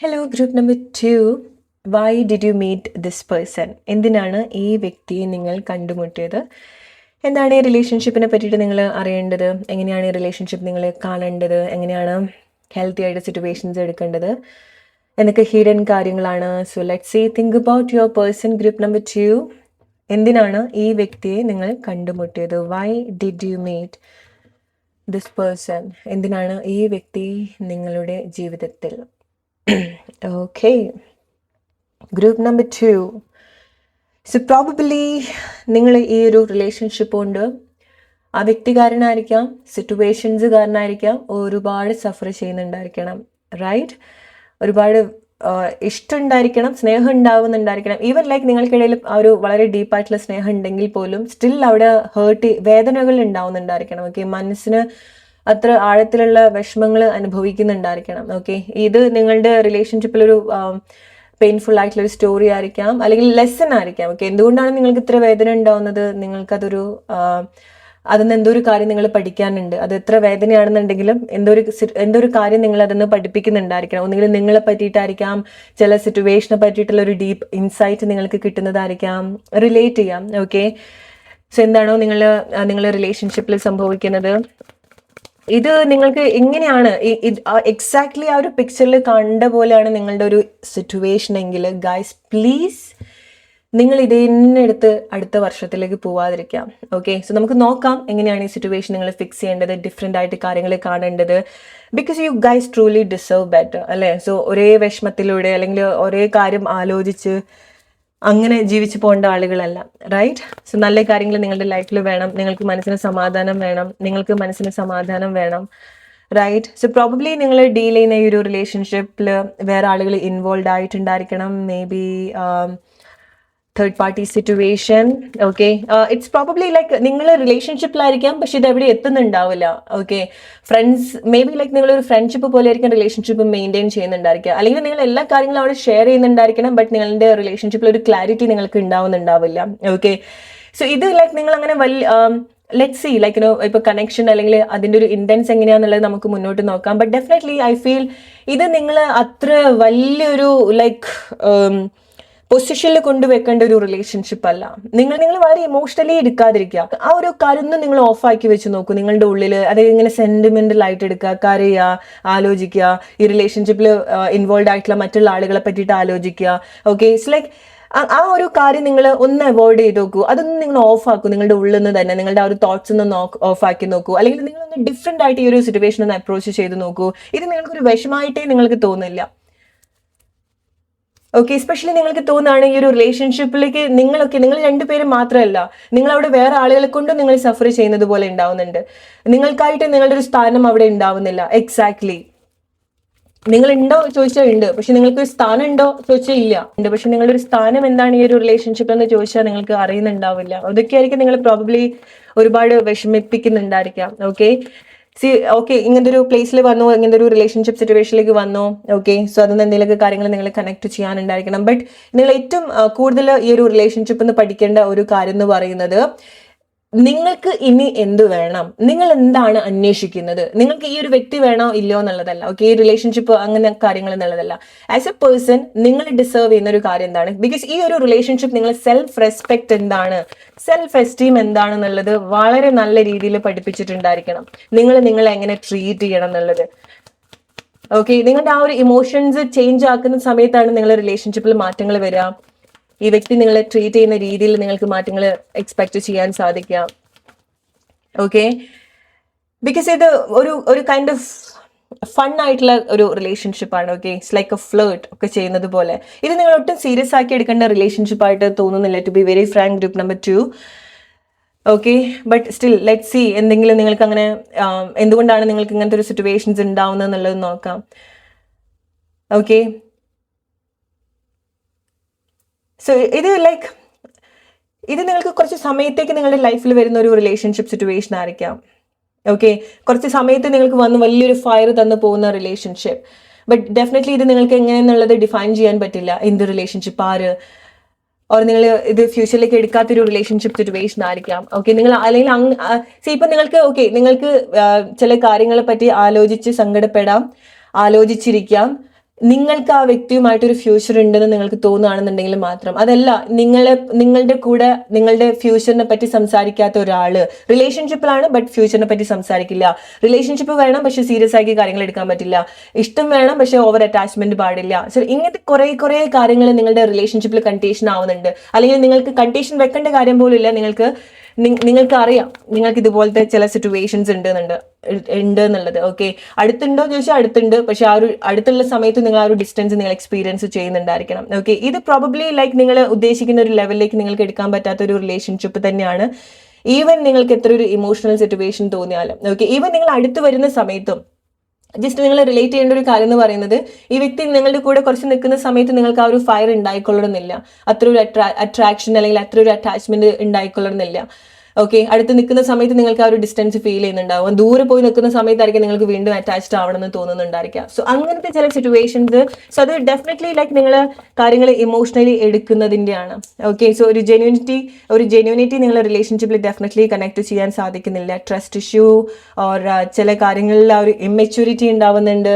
Hello, group number 2. Why did you meet this person? എന്തിനാണ് ഈ വ്യക്തിയെ നിങ്ങൾ കണ്ടുമുട്ടിയത്? എന്താണ് ഈ റിലേഷൻഷിപ്പിനെ പറ്റിയിട്ട് നിങ്ങൾ അറിയേണ്ടത്? എങ്ങനെയാണ് ഈ റിലേഷൻഷിപ്പ് നിങ്ങൾ കാണേണ്ടത്? എങ്ങനെയാണ് ഹെൽത്തി ആയിട്ട് സിറ്റുവേഷൻസ് എടുക്കേണ്ടത് എന്നൊക്കെ ഹിഡൻ കാര്യങ്ങളാണ്. So let's see, think about your person. Group number 2. എന്തിനാണ് ഈ വ്യക്തിയെ നിങ്ങൾ കണ്ടുമുട്ടിയത്? Why did you meet this person? എന്തിനാണ് ഈ വ്യക്തി നിങ്ങളുടെ ജീവിതത്തിൽ? Okay, group number 2. So probably നിങ്ങൾ ഈ ഒരു റിലേഷൻഷിപ്പ് കൊണ്ട് ആ വ്യക്തി കാരണമായിരിക്കാം, സിറ്റുവേഷൻസ് കാരണമായിരിക്കാം, ഒരുപാട് സഫർ ചെയ്യുന്നുണ്ടായിരിക്കണം. റൈറ്റ്, ഒരുപാട് ഇഷ്ടമുണ്ടായിരിക്കണം, സ്നേഹം ഉണ്ടാവുന്നുണ്ടായിരിക്കണം. ഈവൻ ലൈക്ക് നിങ്ങൾക്കിടയിൽ ആ ഒരു വളരെ ഡീപ്പായിട്ടുള്ള സ്നേഹം ഉണ്ടെങ്കിൽ പോലും സ്റ്റിൽ അവിടെ വേദനകൾ ഉണ്ടാവുന്നുണ്ടായിരിക്കണം. ഓക്കെ, മനസ്സിന് അത്ര ആഴത്തിലുള്ള വിഷമങ്ങൾ അനുഭവിക്കുന്നുണ്ടായിരിക്കണം. ഓക്കെ, ഇത് നിങ്ങളുടെ റിലേഷൻഷിപ്പിലൊരു പെയിൻഫുൾ ആയിട്ടുള്ള ഒരു സ്റ്റോറി ആയിരിക്കാം, അല്ലെങ്കിൽ ലെസൺ ആയിരിക്കാം. ഓക്കെ, എന്തുകൊണ്ടാണ് നിങ്ങൾക്ക് ഇത്ര വേദന ഉണ്ടാവുന്നത്? നിങ്ങൾക്കതൊരു അതിന് എന്തോ ഒരു കാര്യം നിങ്ങൾ പഠിക്കാനുണ്ട്. അത് എത്ര വേദനയാണെന്നുണ്ടെങ്കിലും എന്തോ ഒരു കാര്യം നിങ്ങൾ അതിന്ന് പഠിപ്പിക്കുന്നുണ്ടായിരിക്കണം. ഒന്നുകിൽ നിങ്ങളെ പറ്റിയിട്ടായിരിക്കാം, ചില സിറ്റുവേഷനെ പറ്റിയിട്ടുള്ള ഒരു ഡീപ്പ് ഇൻസൈറ്റ് നിങ്ങൾക്ക് കിട്ടുന്നതായിരിക്കാം, റിലേറ്റ് ചെയ്യാം. ഓക്കെ, സോ എന്താണോ നിങ്ങളുടെ റിലേഷൻഷിപ്പിൽ സംഭവിക്കുന്നത്, ഇത് നിങ്ങൾക്ക് എങ്ങനെയാണ് എക്സാക്ട്ലി ആ ഒരു പിക്ചറിൽ കണ്ട പോലെയാണ് നിങ്ങളുടെ ഒരു സിറ്റുവേഷൻ എങ്കിൽ ഗൈസ് പ്ലീസ് നിങ്ങൾ ഇത് തന്നെ എടുത്ത് അടുത്ത വർഷത്തിലേക്ക് പോവാതിരിക്കാം. ഓക്കെ, സോ നമുക്ക് നോക്കാം എങ്ങനെയാണ് ഈ സിറ്റുവേഷൻ നിങ്ങൾ ഫിക്സ് ചെയ്യേണ്ടത്, ഡിഫറെൻ്റ് ആയിട്ട് കാര്യങ്ങൾ കാണേണ്ടത്. Because you guys truly deserve better അല്ലേ. സോ ഒരേ വിഷമത്തിലൂടെ അല്ലെങ്കിൽ ഒരേ കാര്യം ആലോചിച്ച് അങ്ങനെ ജീവിച്ചു പോകേണ്ട ആളുകളല്ല, റൈറ്റ്? സോ നല്ല കാര്യങ്ങൾ നിങ്ങളുടെ ലൈഫിൽ വേണം, നിങ്ങൾക്ക് മനസ്സിന് സമാധാനം വേണം, റൈറ്റ്? സോ പ്രോബബ്ലി നിങ്ങൾ ഡീൽ ചെയ്യുന്ന ഈ ഒരു റിലേഷൻഷിപ്പിൽ വേറെ ആളുകൾ ഇൻവോൾവ് ആയിട്ടുണ്ടായിരിക്കണം. Maybe third party situation. Okay, it's probably like നിങ്ങൾ റിലേഷൻഷിപ്പിലായിരിക്കാം, പക്ഷെ ഇത് എവിടെ എത്തുന്നുണ്ടാവില്ല. Okay, friends maybe like നിങ്ങളൊരു ഫ്രണ്ട്ഷിപ്പ് പോലെ ആയിരിക്കും റിലേഷൻഷിപ്പ് മെയിൻറ്റെയിൻ ചെയ്യുന്നുണ്ടായിരിക്കുക, അല്ലെങ്കിൽ നിങ്ങൾ എല്ലാ കാര്യങ്ങളും അവിടെ ഷെയർ ചെയ്യുന്നുണ്ടായിരിക്കണം, ബട്ട് നിങ്ങളുടെ റിലേഷൻഷിപ്പിൽ ഒരു ക്ലാരിറ്റി നിങ്ങൾക്ക് ഉണ്ടാവുന്നുണ്ടാവില്ല. ഓക്കെ, സോ ഇത് ലൈക്ക് നിങ്ങൾ അങ്ങനെ ലെറ്റ് സി ലൈക്ക് ഇപ്പൊ കണക്ഷൻ അല്ലെങ്കിൽ അതിന്റെ ഒരു ഇന്റൻസ് എങ്ങനെയാന്നുള്ളത് നമുക്ക് മുന്നോട്ട് നോക്കാം. ബട്ട് ഡെഫിനറ്റ്ലി ഐ ഫീൽ ഇത് നിങ്ങൾ അത്ര വലിയൊരു ലൈക്ക് പൊസിഷനിൽ കൊണ്ടുവെക്കേണ്ട ഒരു റിലേഷൻഷിപ്പ് അല്ല. നിങ്ങൾ വളരെ ഇമോഷണലി എടുക്കാതിരിക്കുക. ആ ഒരു കരുന്ന് നിങ്ങൾ ഓഫാക്കി വെച്ച് നോക്കൂ നിങ്ങളുടെ ഉള്ളിൽ. അത് ഇങ്ങനെ സെന്റിമെന്റൽ ആയിട്ട് എടുക്കുക, കരയുക, ആലോചിക്കുക, ഈ റിലേഷൻഷിപ്പിൽ ഇൻവോൾവ് ആയിട്ടുള്ള മറ്റുള്ള ആളുകളെ പറ്റിയിട്ട് ആലോചിക്കുക. ഓക്കെ, ഇറ്റ്സ് ലൈക്ക് ആ ഒരു കാര്യം നിങ്ങൾ ഒന്ന് അവോയ്ഡ് ചെയ്ത് നോക്കൂ. അതൊന്നും നിങ്ങൾ ഓഫ് ആക്കൂ നിങ്ങളുടെ ഉള്ളിൽ നിന്ന് തന്നെ. നിങ്ങളുടെ ആ ഒരു തോട്ട്സ് ഒന്ന് ഓഫ് ആക്കി നോക്കൂ, അല്ലെങ്കിൽ നിങ്ങളൊന്ന് ഡിഫറെന്റ് ആയിട്ട് ഈ ഒരു സിറ്റുവേഷൻ ഒന്ന് അപ്രോച്ച് ചെയ്ത് നോക്കൂ. ഇത് നിങ്ങൾക്കൊരു വിഷമായിട്ടേ നിങ്ങൾക്ക് തോന്നില്ല. ഓക്കെ, എസ്പെഷ്യലി നിങ്ങൾക്ക് തോന്നുകയാണ് ഈ ഒരു റിലേഷൻഷിപ്പിലേക്ക് നിങ്ങൾ രണ്ടുപേരും മാത്രമല്ല, നിങ്ങൾ അവിടെ വേറെ ആളുകളെ കൊണ്ടും നിങ്ങൾ സഫർ ചെയ്യുന്നത് പോലെ ഉണ്ടാവുന്നുണ്ട്. നിങ്ങൾക്കായിട്ട് നിങ്ങളുടെ ഒരു സ്ഥാനം അവിടെ ഉണ്ടാവുന്നില്ല. എക്സാക്ട്ലി, നിങ്ങൾ ഉണ്ടോ ചോദിച്ചാൽ ഉണ്ട്, പക്ഷെ നിങ്ങൾക്ക് ഒരു സ്ഥാനം ഉണ്ടോ ചോദിച്ചാൽ ഇല്ല. ഉണ്ട്, പക്ഷെ നിങ്ങളുടെ ഒരു സ്ഥാനം എന്താണ് ഈ ഒരു റിലേഷൻഷിപ്പ് എന്ന് ചോദിച്ചാൽ നിങ്ങൾക്ക് അറിയുന്നുണ്ടാവില്ല. അതൊക്കെയായിരിക്കും നിങ്ങൾ പ്രോബബ്ലി ഒരുപാട് വിഷമിപ്പിക്കുന്നുണ്ടായിരിക്കാം. ഓക്കെ, ഇങ്ങനത്തെ ഒരു പ്ലേസിൽ വന്നു, ഇങ്ങനത്തെ ഒരു റിലേഷൻഷിപ്പ് സിറ്റുവേഷനിലേക്ക് വന്നു. ഓക്കെ, സോ അതിന് എന്തെങ്കിലുമൊക്കെ കാര്യങ്ങൾ നിങ്ങൾ കണക്ട് ചെയ്യാനുണ്ടായിരിക്കണം. ബട്ട് നിങ്ങൾ ഏറ്റവും കൂടുതൽ ഈ ഒരു റിലേഷൻഷിപ്പ് എന്ന് പഠിക്കേണ്ട ഒരു കാര്യം എന്ന് പറയുന്നത്, നിങ്ങൾക്ക് ഇനി എന്ത് വേണം, നിങ്ങൾ എന്താണ് അന്വേഷിക്കുന്നത്. നിങ്ങൾക്ക് ഈ ഒരു വ്യക്തി വേണോ ഇല്ലയോ എന്നുള്ളതല്ല. ഓക്കെ, ഈ റിലേഷൻഷിപ്പ് അങ്ങനെ കാര്യങ്ങൾ എന്നുള്ളതല്ല. ആസ് എ പേഴ്സൺ നിങ്ങൾ ഡിസേർവ് ചെയ്യുന്ന ഒരു കാര്യം എന്താണ്? ബിക്കോസ് ഈ ഒരു റിലേഷൻഷിപ്പ് നിങ്ങൾ സെൽഫ് റെസ്പെക്ട് എന്താണ്, സെൽഫ് എസ്റ്റീം എന്താണെന്നുള്ളത് വളരെ നല്ല രീതിയിൽ പഠിപ്പിച്ചിട്ടുണ്ടായിരിക്കണം. നിങ്ങളെ എങ്ങനെ ട്രീറ്റ് ചെയ്യണം എന്നുള്ളത്. ഓക്കെ, നിങ്ങളുടെ ആ ഒരു ഇമോഷൻസ് ചേഞ്ച് ആക്കുന്ന സമയത്താണ് നിങ്ങളുടെ റിലേഷൻഷിപ്പിൽ മാറ്റങ്ങൾ വരിക. ഈ വ്യക്തി നിങ്ങളെ ട്രീറ്റ് ചെയ്യുന്ന രീതിയിൽ നിങ്ങൾക്ക് മാറ്റങ്ങൾ എക്സ്പെക്ട് ചെയ്യാൻ സാധിക്കാം. ഓക്കെ, ബിക്കോസ് ഇത് ഒരു കൈൻഡ് ഓഫ് ഫൺ ആയിട്ടുള്ള ഒരു റിലേഷൻഷിപ്പാണ്. Okay, it's like a flirt ഒക്കെ ചെയ്യുന്നത് പോലെ. ഇത് നിങ്ങൾ ഒട്ടും സീരിയസ് ആക്കി എടുക്കേണ്ട റിലേഷൻഷിപ്പ് ആയിട്ട് തോന്നുന്നില്ല, to be very frank. Group number 2. Okay, but still let see എന്തെങ്കിലും നിങ്ങൾക്ക് അങ്ങനെ എന്തുകൊണ്ടാണ് നിങ്ങൾക്ക് ഇങ്ങനത്തെ ഒരു സിറ്റുവേഷൻസ് ഉണ്ടാവുന്നത് എന്നുള്ളത് നോക്കാം. ഓക്കെ, സോ ഇത് നിങ്ങൾക്ക് കുറച്ച് സമയത്തേക്ക് നിങ്ങളുടെ ലൈഫിൽ വരുന്ന ഒരു റിലേഷൻഷിപ്പ് സിറ്റുവേഷൻ ആയിരിക്കാം. ഓക്കെ, കുറച്ച് സമയത്ത് നിങ്ങൾക്ക് വന്ന് വലിയൊരു ഫയർ തന്നു പോകുന്ന റിലേഷൻഷിപ്പ്. ബട്ട് ഡെഫിനറ്റ്ലി ഇത് നിങ്ങൾക്ക് എങ്ങനെയെന്നുള്ളത് ഡിഫൈൻ ചെയ്യാൻ പറ്റില്ല. എന്ത് റിലേഷൻഷിപ്പ്, ആര്, ഓർ നിങ്ങൾ ഇത് ഫ്യൂച്ചറിലേക്ക് എടുക്കാത്തൊരു റിലേഷൻഷിപ്പ് സിറ്റുവേഷൻ ആയിരിക്കാം. ഓക്കെ, നിങ്ങൾ അല്ലെങ്കിൽ ഇപ്പം നിങ്ങൾക്ക് ചില കാര്യങ്ങളെ പറ്റി ആലോചിച്ച് സങ്കടപ്പെടാം, ആലോചിച്ചിരിക്കാം. നിങ്ങൾക്ക് ആ വ്യക്തിയുമായിട്ടൊരു ഫ്യൂച്ചർ ഉണ്ടെന്ന് നിങ്ങൾക്ക് തോന്നുകയാണെന്നുണ്ടെങ്കിൽ മാത്രം. അതല്ല, നിങ്ങളുടെ കൂടെ നിങ്ങളുടെ ഫ്യൂച്ചറിനെ പറ്റി സംസാരിക്കാത്ത ഒരാള് റിലേഷൻഷിപ്പിലാണ്, ബട്ട് ഫ്യൂച്ചറിനെ പറ്റി സംസാരിക്കില്ല. റിലേഷൻഷിപ്പ് വേണം, പക്ഷെ സീരിയസ് ആക്കി കാര്യങ്ങൾ എടുക്കാൻ പറ്റില്ല. ഇഷ്ടം വേണം, പക്ഷെ ഓവർ അറ്റാച്ച്മെന്റ് പാടില്ല. സോ ഇങ്ങനത്തെ കുറെ കാര്യങ്ങൾ നിങ്ങളുടെ റിലേഷൻഷിപ്പിൽ കണ്ടീഷൻ ആവുന്നുണ്ട്. അല്ലെങ്കിൽ നിങ്ങൾക്ക് കണ്ടീഷൻ വെക്കേണ്ട കാര്യം പോലും ഇല്ല. നിങ്ങൾക്ക് അറിയാം നിങ്ങൾക്ക് ഇതുപോലത്തെ ചില സിറ്റുവേഷൻസ് ഉണ്ട് എന്നുള്ളത്. ഓക്കെ, അടുത്തുണ്ടോ ചോദിച്ചാൽ അടുത്തുണ്ട്, പക്ഷെ ആ ഒരു അടുത്തുള്ള സമയത്ത് നിങ്ങൾ ആ ഒരു ഡിസ്റ്റൻസ് നിങ്ങൾ എക്സ്പീരിയൻസ് ചെയ്യുന്നുണ്ടായിരിക്കണം. ഓക്കെ, ഇത് പ്രോബബ്ലി ലൈക്ക് നിങ്ങൾ ഉദ്ദേശിക്കുന്ന ഒരു ലെവലിലേക്ക് നിങ്ങൾക്ക് എടുക്കാൻ പറ്റാത്ത ഒരു റിലേഷൻഷിപ്പ് തന്നെയാണ്. ഈവൻ നിങ്ങൾക്ക് എത്ര ഒരു ഇമോഷണൽ സിറ്റുവേഷൻ തോന്നിയാലും. ഓക്കെ, ഈവൻ നിങ്ങൾ അടുത്ത് വരുന്ന സമയത്തും ജസ്റ്റ് നിങ്ങൾ റിലേറ്റ് ചെയ്യേണ്ട ഒരു കാര്യം എന്ന് പറയുന്നത്, ഈ വ്യക്തി നിങ്ങളുടെ കൂടെ കുറച്ച് നിൽക്കുന്ന സമയത്ത് നിങ്ങൾക്ക് ആ ഒരു ഫയർ ഉണ്ടായിക്കൊള്ളണമെന്നില്ല, അത്ര ഒരു അട്രാക്ഷൻ അല്ലെങ്കിൽ അത്ര ഒരു അറ്റാച്ച്മെന്റ് ഉണ്ടായിക്കൊള്ളണമെന്നില്ല. ഓക്കെ, അടുത്ത് നിൽക്കുന്ന സമയത്ത് നിങ്ങൾക്ക് ആ ഒരു ഡിസ്റ്റൻസ് ഫീൽ ചെയ്യുന്നുണ്ടാവും. ദൂരെ പോയി നിൽക്കുന്ന സമയത്തായിരിക്കും നിങ്ങൾക്ക് വീണ്ടും അറ്റാച്ച്ഡ് ആവണമെന്ന് തോന്നുന്നുണ്ടായിരിക്കാം. സോ അങ്ങനത്തെ ചില സിറ്റുവേഷൻസ്, സോ അത് ഡെഫിനറ്റ്ലി ലൈക്ക് നിങ്ങൾ കാര്യങ്ങൾ ഇമോഷണലി എടുക്കുന്നതിൻ്റെയാണ്. ഓക്കെ, സോ ഒരു ജെന്യൂനിറ്റി നിങ്ങളുടെ റിലേഷൻഷിപ്പിൽ ഡെഫിനറ്റ്ലി കണക്ട് ചെയ്യാൻ സാധിക്കുന്നില്ല. ട്രസ്റ്റ് ഇഷ്യൂ ഓർ ചില കാര്യങ്ങളിൽ ആ ഒരു ഇമ്മെച്യൂരിറ്റി ഉണ്ടാവുന്നുണ്ട്.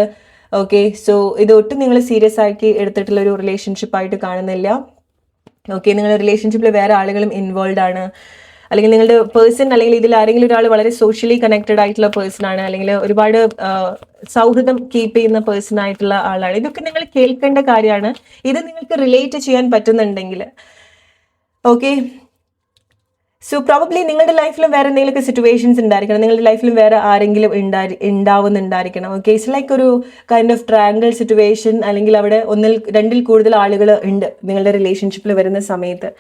ഓക്കെ, സോ ഇത് ഒട്ടും നിങ്ങൾ സീരിയസ് ആക്കി എടുത്തിട്ടുള്ള ഒരു റിലേഷൻഷിപ്പായിട്ട് കാണുന്നില്ല. ഓക്കെ, നിങ്ങളുടെ റിലേഷൻഷിപ്പിൽ വേറെ ആളുകളും ഇൻവോൾവ് ആണ്, അല്ലെങ്കിൽ നിങ്ങളുടെ പേഴ്സൺ അല്ലെങ്കിൽ ഇതിൽ ആരെങ്കിലും ഒരാൾ വളരെ സോഷ്യലി കണക്റ്റഡ് ആയിട്ടുള്ള പേഴ്സൺ ആണ്, അല്ലെങ്കിൽ ഒരുപാട് സൗഹൃദം കീപ്പ് ചെയ്യുന്ന പേഴ്സൺ ആയിട്ടുള്ള ആളാണ്. ഇതൊക്കെ നിങ്ങൾ കേൾക്കേണ്ട കാര്യമാണ്. ഇത് നിങ്ങൾക്ക് റിലേറ്റ് ചെയ്യാൻ പറ്റുന്നുണ്ടെങ്കിൽ ഓക്കെ, സോ പ്രോബബ്ലി നിങ്ങളുടെ ലൈഫിലും വേറെ എന്തെങ്കിലുമൊക്കെ സിറ്റുവേഷൻസ് ഉണ്ടായിരിക്കണം, നിങ്ങളുടെ ലൈഫിലും വേറെ ആരെങ്കിലും ഉണ്ടാവുന്നുണ്ടായിരിക്കണം. ഓക്കെ, ഇറ്റ്സ് ലൈക്ക് ഒരു കൈൻഡ് ഓഫ് ട്രയാങ്കിൾ സിറ്റുവേഷൻ, അല്ലെങ്കിൽ അവിടെ രണ്ടിൽ കൂടുതൽ ആളുകൾ ഉണ്ട് നിങ്ങളുടെ റിലേഷൻഷിപ്പിൽ വരുന്ന സമയത്ത്.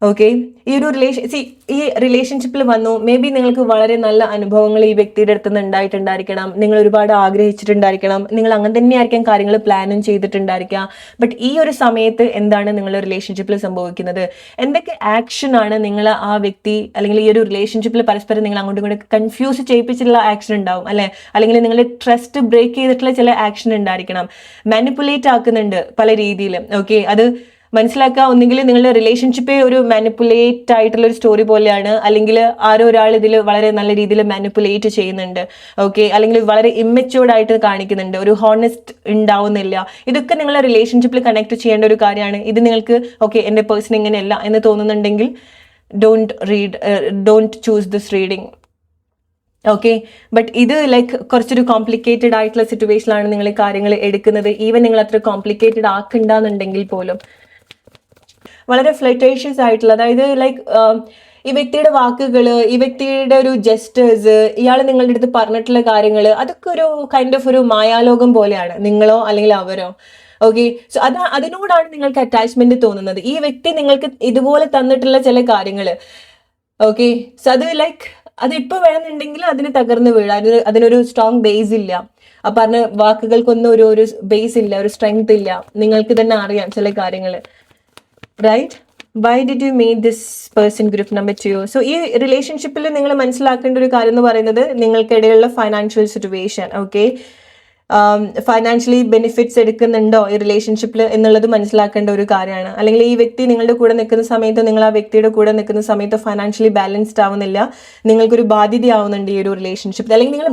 ഓക്കെ, ഈ ഒരു ഈ റിലേഷൻഷിപ്പിൽ വന്നു, മേ ബി നിങ്ങൾക്ക് വളരെ നല്ല അനുഭവങ്ങൾ ഈ വ്യക്തിയുടെ അടുത്ത് നിന്ന് ഉണ്ടായിട്ടുണ്ടായിരിക്കണം, നിങ്ങൾ ഒരുപാട് ആഗ്രഹിച്ചിട്ടുണ്ടായിരിക്കണം, നിങ്ങൾ അങ്ങനെ തന്നെയായിരിക്കാം കാര്യങ്ങൾ പ്ലാനും ചെയ്തിട്ടുണ്ടായിരിക്കാം. ബട്ട് ഈ ഒരു സമയത്ത് എന്താണ് നിങ്ങളുടെ റിലേഷൻഷിപ്പിൽ സംഭവിക്കുന്നത്, എന്തൊക്കെ ആക്ഷൻ ആണ് നിങ്ങൾ ആ വ്യക്തി അല്ലെങ്കിൽ ഈ ഒരു റിലേഷൻഷിപ്പിൽ പരസ്പരം നിങ്ങൾ അങ്ങോട്ടും ഇങ്ങോട്ട് കൺഫ്യൂസ് ചെയ്യിപ്പിച്ചിട്ടുള്ള ആക്ഷൻ ഉണ്ടാവും അല്ലെ, അല്ലെങ്കിൽ നിങ്ങളുടെ ട്രസ്റ്റ് ബ്രേക്ക് ചെയ്തിട്ടുള്ള ചില ആക്ഷൻ ഉണ്ടായിരിക്കണം, മാനിപ്പുലേറ്റ് ആക്കുന്നുണ്ട് പല രീതിയിലും. ഓക്കെ, അത് മനസ്സിലാക്കുക. ഒന്നെങ്കിൽ നിങ്ങളുടെ റിലേഷൻഷിപ്പേ ഒരു മാനിപ്പുലേറ്റ് ആയിട്ടുള്ള ഒരു സ്റ്റോറി പോലെയാണ്, അല്ലെങ്കിൽ ആരോ ഒരാൾ ഇതിൽ വളരെ നല്ല രീതിയിൽ മാനിപ്പുലേറ്റ് ചെയ്യുന്നുണ്ട്. ഓക്കെ, അല്ലെങ്കിൽ വളരെ ഇമ്മച്യൂർഡ് ആയിട്ട് കാണിക്കുന്നുണ്ട്, ഒരു ഹോണസ്റ്റ് ഉണ്ടാവുന്നില്ല. ഇതൊക്കെ നിങ്ങളുടെ റിലേഷൻഷിപ്പിൽ കണക്ട് ചെയ്യേണ്ട ഒരു കാര്യമാണ്. ഇത് നിങ്ങൾക്ക് ഓക്കെ എൻ്റെ പേഴ്സൺ ഇങ്ങനെയല്ല എന്ന് തോന്നുന്നുണ്ടെങ്കിൽ don't choose this reading. Okay, but ഇത് ലൈക്ക് കുറച്ചൊരു കോംപ്ലിക്കേറ്റഡ് ആയിട്ടുള്ള സിറ്റുവേഷനിലാണ് നിങ്ങൾ കാര്യങ്ങൾ എടുക്കുന്നത്. ഈവൻ നിങ്ങൾ അത്ര കോംപ്ലിക്കേറ്റഡ് ആക്കണ്ടെന്നുണ്ടെങ്കിൽ പോലും വളരെ ഫ്ലറ്റേഷ്യസ് ആയിട്ടുള്ള, അതായത് ലൈക്ക് ഈ വ്യക്തിയുടെ വാക്കുകൾ, ഈ വ്യക്തിയുടെ ഒരു ജസ്റ്റേഴ്സ്, ഇയാൾ നിങ്ങളുടെ അടുത്ത് പറഞ്ഞിട്ടുള്ള കാര്യങ്ങൾ, അതൊക്കെ ഒരു കൈൻഡ് ഓഫ് ഒരു മായാലോകം പോലെയാണ്, നിങ്ങളോ അല്ലെങ്കിൽ അവരോ. ഓക്കെ, സോ അതിനോടാണ് നിങ്ങൾക്ക് അറ്റാച്ച്മെന്റ് തോന്നുന്നത്. ഈ വ്യക്തി നിങ്ങൾക്ക് ഇതുപോലെ തന്നിട്ടുള്ള ചില കാര്യങ്ങൾ. ഓക്കെ, സോ അത് ലൈക്ക് അതിപ്പോൾ വേണമെന്നുണ്ടെങ്കിൽ അതിന് തകർന്ന് വീഴാം, അതിനൊരു സ്ട്രോങ് ബേസ് ഇല്ല. ആ പറഞ്ഞ വാക്കുകൾക്കൊന്നും ഒരു ബേസ് ഇല്ല, ഒരു സ്ട്രെങ്ത് ഇല്ല. നിങ്ങൾക്ക് തന്നെ അറിയാം ചില കാര്യങ്ങൾ. Right, why did you meet this person group number 2? So ഈ റിലേഷൻഷിപ്പിൽ നിങ്ങൾ മനസ്സിലാക്കേണ്ട ഒരു കാര്യം എന്ന് പറയുന്നത് നിങ്ങൾക്കിടയിലുള്ള financial situation. Okay, financially benefits എടുക്കുന്നുണ്ടോ ഈ റിലേഷൻഷിപ്പിൽ എന്നുള്ളത് മനസ്സിലാക്കേണ്ട ഒരു കാര്യമാണ്. അല്ലെങ്കിൽ ഈ വ്യക്തി നിങ്ങളുടെ കൂടെ നിൽക്കുന്ന സമയത്ത്, നിങ്ങൾ ആ വ്യക്തിയുടെ കൂടെ നിൽക്കുന്ന സമയത്ത് ഫൈനാൻഷ്യലി ബാലൻസ്ഡ് ആവുന്നില്ല, നിങ്ങൾക്കൊരു ബാധ്യതയാവുന്നുണ്ട് ഈ ഒരു റിലേഷൻഷിപ്പിൽ, അല്ലെങ്കിൽ നിങ്ങൾ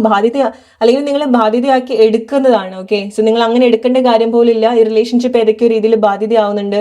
ബാധ്യതയാക്കി എടുക്കുന്നതാണ്. ഓക്കെ, സോ നിങ്ങൾ അങ്ങനെ എടുക്കേണ്ട കാര്യം പോലും ഇല്ല. ഈ റിലേഷൻഷിപ്പ് ഏതൊക്കെയോ രീതിയിൽ ബാധ്യതയാവുന്നുണ്ട്.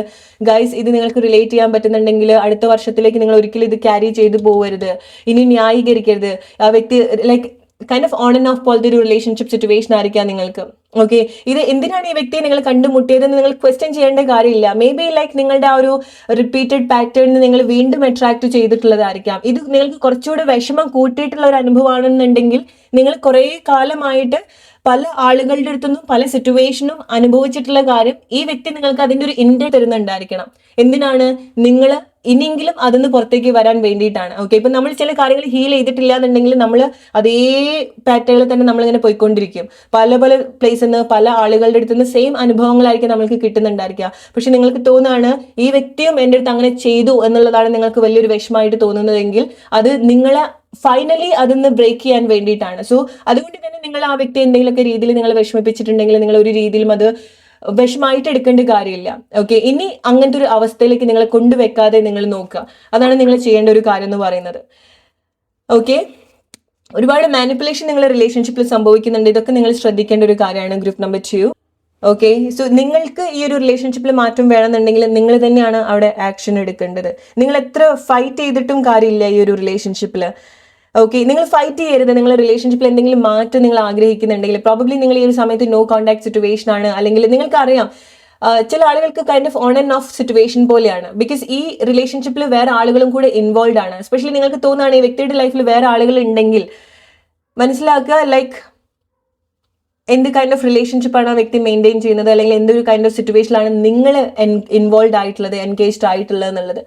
ഗൈസ്, ഇത് നിങ്ങൾക്ക് റിലേറ്റ് ചെയ്യാൻ പറ്റുന്നുണ്ടെങ്കിൽ അടുത്ത വർഷത്തിലേക്ക് നിങ്ങൾ ഒരിക്കലും ഇത് ക്യാരി ചെയ്ത് പോകരുത്, ഇനി ന്യായീകരിക്കരുത്. ആ വ്യക്തി like kind of on and of പോലത്തെ ഒരു റിലേഷൻഷിപ്പ് സിറ്റുവേഷൻ ആയിരിക്കാം നിങ്ങൾക്ക്. ഓക്കെ, ഇത് എന്തിനാണ് ഈ വ്യക്തിയെ നിങ്ങൾ കണ്ടുമുട്ടിയതെന്ന് നിങ്ങൾ ക്വസ്റ്റ്യൻ ചെയ്യേണ്ട കാര്യമില്ല. മേ ബി ലൈക്ക് നിങ്ങളുടെ ആ ഒരു റിപ്പീറ്റഡ് പാറ്റേണിന് നിങ്ങൾ വീണ്ടും അട്രാക്ട് ചെയ്തിട്ടുള്ളതായിരിക്കാം. ഇത് നിങ്ങൾക്ക് കുറച്ചുകൂടെ വിഷമം കൂട്ടിയിട്ടുള്ള ഒരു അനുഭവമാണെന്നുണ്ടെങ്കിൽ നിങ്ങൾ കുറേ കാലമായിട്ട് പല ആളുകളുടെ അടുത്തുനിന്നും പല സിറ്റുവേഷനും അനുഭവിച്ചിട്ടുള്ള കാര്യം ഈ വ്യക്തി നിങ്ങൾക്ക് അതിൻ്റെ ഒരു ഇൻഡെക്സ് തരുന്നുണ്ടായിരിക്കണം. എന്തിനാണ്? നിങ്ങൾ ഇനിയെങ്കിലും അതിന്ന് പുറത്തേക്ക് വരാൻ വേണ്ടിയിട്ടാണ്. ഓക്കെ, ഇപ്പം നമ്മൾ ചില കാര്യങ്ങൾ ഹീൽ ചെയ്തിട്ടില്ല എന്നുണ്ടെങ്കിൽ നമ്മൾ അതേ പാറ്റേണിൽ തന്നെ നമ്മളിങ്ങനെ പോയിക്കൊണ്ടിരിക്കും. പല പല പ്ലേസിൽ നിന്ന് പല ആളുകളുടെ അടുത്ത് നിന്ന് സെയിം അനുഭവങ്ങളായിരിക്കും നമ്മൾക്ക് കിട്ടുന്നുണ്ടായിരിക്കുക. പക്ഷെ നിങ്ങൾക്ക് തോന്നുകയാണ് ഈ വ്യക്തിയും എൻ്റെ അടുത്ത് അങ്ങനെ ചെയ്തു എന്നുള്ളതാണ് നിങ്ങൾക്ക് വലിയൊരു വിഷമമായിട്ട് തോന്നുന്നതെങ്കിൽ അത് നിങ്ങളെ ഫൈനലി അതിന്ന് ബ്രേക്ക് ചെയ്യാൻ വേണ്ടിയിട്ടാണ്. സോ അതുകൊണ്ട് തന്നെ നിങ്ങൾ ആ വ്യക്തി എന്തെങ്കിലുമൊക്കെ രീതിയിൽ നിങ്ങൾ വിഷമിപ്പിച്ചിട്ടുണ്ടെങ്കിൽ നിങ്ങൾ ഒരു രീതിയിലും അത് വിഷമായിട്ട് എടുക്കേണ്ട കാര്യമില്ല. ഓക്കെ, ഇനി അങ്ങനത്തെ ഒരു അവസ്ഥയിലേക്ക് നിങ്ങളെ കൊണ്ടുവെക്കാതെ നിങ്ങൾ നോക്കുക. അതാണ് നിങ്ങൾ ചെയ്യേണ്ട ഒരു കാര്യം എന്ന് പറയുന്നത്. ഓക്കെ, ഒരുപാട് മാനിപ്പുലേഷൻ നിങ്ങളുടെ റിലേഷൻഷിപ്പിൽ സംഭവിക്കുന്നുണ്ട്. ഇതൊക്കെ നിങ്ങൾ ശ്രദ്ധിക്കേണ്ട ഒരു കാര്യമാണ് ഗ്രൂപ്പ് നമ്പർ 2. ഓക്കെ, സോ നിങ്ങൾക്ക് ഈ ഒരു റിലേഷൻഷിപ്പിൽ മാറ്റം വേണമെന്നുണ്ടെങ്കിൽ നിങ്ങൾ തന്നെയാണ് അവിടെ ആക്ഷൻ എടുക്കേണ്ടത്. നിങ്ങൾ എത്ര ഫൈറ്റ് ചെയ്തിട്ടും കാര്യമില്ല ഈ ഒരു റിലേഷൻഷിപ്പിൽ. ഓക്കെ, നിങ്ങൾ ഫൈറ്റ് ചെയ്യരുത്. നിങ്ങളുടെ റിലേഷൻഷിപ്പിൽ എന്തെങ്കിലും മാറ്റം നിങ്ങൾ ആഗ്രഹിക്കുന്നുണ്ടെങ്കിൽ പ്രോബബ്ലി നിങ്ങൾ ഈ ഒരു സമയത്ത് നോ കോൺടാക്ട് സിറ്റുവേഷൻ ആണ്, അല്ലെങ്കിൽ നിങ്ങൾക്കറിയാം ചില ആളുകൾക്ക് kind of on and of situation പോലെയാണ്. ബിക്കോസ് ഈ റിലേഷൻഷിപ്പിൽ വേറെ ആളുകളും കൂടെ ഇൻവോൾവ് ആണ്. എസ്പെഷ്യലി നിങ്ങൾക്ക് തോന്നുകയാണ് ഈ വ്യക്തിയുടെ ലൈഫിൽ വേറെ ആളുകൾ ഉണ്ടെങ്കിൽ മനസ്സിലാക്കുക ലൈക്ക് എന്ത് കൈൻഡ് ഓഫ് റിലേഷൻഷിപ്പാണ് ആ വ്യക്തി മെയിൻറ്റെയിൻ ചെയ്യുന്നത്, അല്ലെങ്കിൽ എന്തൊരു കൈൻഡ് ഓഫ് സിറ്റുവേഷനിലാണ് നിങ്ങൾ ഇൻവോൾവ് ആയിട്ടുള്ളത്, എൻഗേജ്ഡ് ആയിട്ടുള്ളത് എന്നുള്ളത്.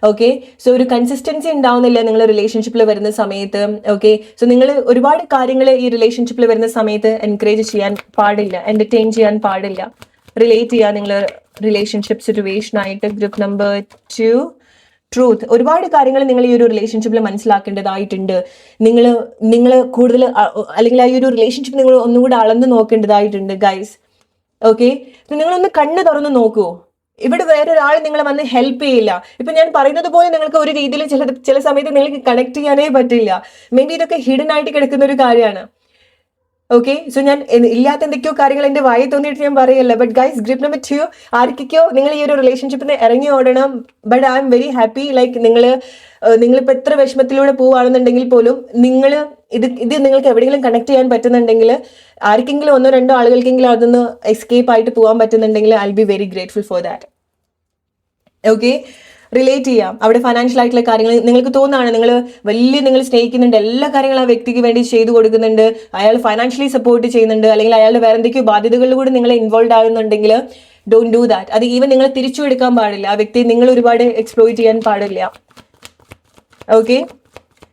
ഓക്കെ, സോ ഒരു കൺസിസ്റ്റൻസി ഉണ്ടാവുന്നില്ല നിങ്ങൾ റിലേഷൻഷിപ്പിൽ വരുന്ന സമയത്ത്. ഓക്കെ, സോ നിങ്ങൾ ഒരുപാട് കാര്യങ്ങൾ ഈ റിലേഷൻഷിപ്പിൽ വരുന്ന സമയത്ത് എൻകറേജ് ചെയ്യാൻ പാടില്ല, എന്റർടൈൻ ചെയ്യാൻ പാടില്ല, റിലേറ്റ് ചെയ്യാൻ നിങ്ങൾ റിലേഷൻഷിപ്പ് സിറ്റുവേഷനായിട്ട്. Group number 2, truth. ഒരുപാട് കാര്യങ്ങൾ നിങ്ങൾ ഈ ഒരു റിലേഷൻഷിപ്പിൽ മനസ്സിലാക്കേണ്ടതായിട്ടുണ്ട്. നിങ്ങൾ കൂടുതൽ അല്ലെങ്കിൽ ആ ഈ ഒരു റിലേഷൻഷിപ്പ് നിങ്ങൾ ഒന്നും കൂടെ അളന്ന് നോക്കേണ്ടതായിട്ടുണ്ട് ഗൈസ്. ഓക്കെ, നിങ്ങളൊന്ന് കണ്ണ് തുറന്ന് നോക്കൂ. ഇവിടെ വേറൊരാൾ നിങ്ങളെ വന്ന് ഹെൽപ്പ് ചെയ്യില്ല. ഇപ്പൊ ഞാൻ പറയുന്നത് പോലെ നിങ്ങൾക്ക് ഒരു രീതിയിൽ ചില സമയത്ത് നിങ്ങൾക്ക് കണക്ട് ചെയ്യാനേ പറ്റില്ല. മേ ബി ഇതൊക്കെ ഹിഡൻ ആയിട്ട് കിടക്കുന്ന ഒരു കാര്യമാണ്. ഓക്കെ, സോ ഞാൻ ഇല്ലാത്ത എന്തൊക്കെയോ കാര്യങ്ങൾ എൻ്റെ വായി തോന്നിയിട്ട് ഞാൻ പറയല്ല. ബട്ട് ഗൈസ്, ഗ്രൂപ്പ് നമ്പർ 2 ആർക്കൊക്കെയോ നിങ്ങൾ ഈ ഒരു റിലേഷൻഷിപ്പിൽ നിന്ന് ഇറങ്ങി ഓടണം. But I am very happy. Like നിങ്ങളിപ്പോൾ എത്ര വിഷമത്തിലൂടെ പോവുകയാണെന്നുണ്ടെങ്കിൽ പോലും ഇത് നിങ്ങൾക്ക് എവിടെയെങ്കിലും കണക്ട് ചെയ്യാൻ പറ്റുന്നുണ്ടെങ്കിൽ, ആർക്കെങ്കിലും 1-2 ആളുകൾക്കെങ്കിലും അതൊന്ന് എസ്കേപ്പ് ആയിട്ട് പോകാൻ പറ്റുന്നുണ്ടെങ്കിൽ I will be very grateful for that. Okay, relate ചെയ്യാം. അവിടെ ഫൈനാൻഷ്യൽ ആയിട്ടുള്ള കാര്യങ്ങൾ നിങ്ങൾക്ക് തോന്നുകയാണ് നിങ്ങൾ സ്നേഹിക്കുന്നുണ്ട്, എല്ലാ കാര്യങ്ങളും ആ വ്യക്തിക്ക് വേണ്ടി ചെയ്തു കൊടുക്കുന്നുണ്ട്, അയാൾ ഫൈനാൻഷ്യലി സപ്പോർട്ട് ചെയ്യുന്നുണ്ട്, അല്ലെങ്കിൽ അയാളുടെ വേറെ എന്തൊക്കെയോ ബാധ്യതകളിൽ കൂടി നിങ്ങൾ ഇൻവോൾവ് ആകുന്നുണ്ടെങ്കിൽ ഡോണ്ട് ഡു ദാറ്റ്. അത് ഈവൻ നിങ്ങൾ തിരിച്ചു എടുക്കാൻ പാടില്ല. ആ വ്യക്തി നിങ്ങൾ ഒരുപാട് എക്സ്പ്ലോയിറ്റ് ചെയ്യാൻ പാടില്ല. ഓക്കെ,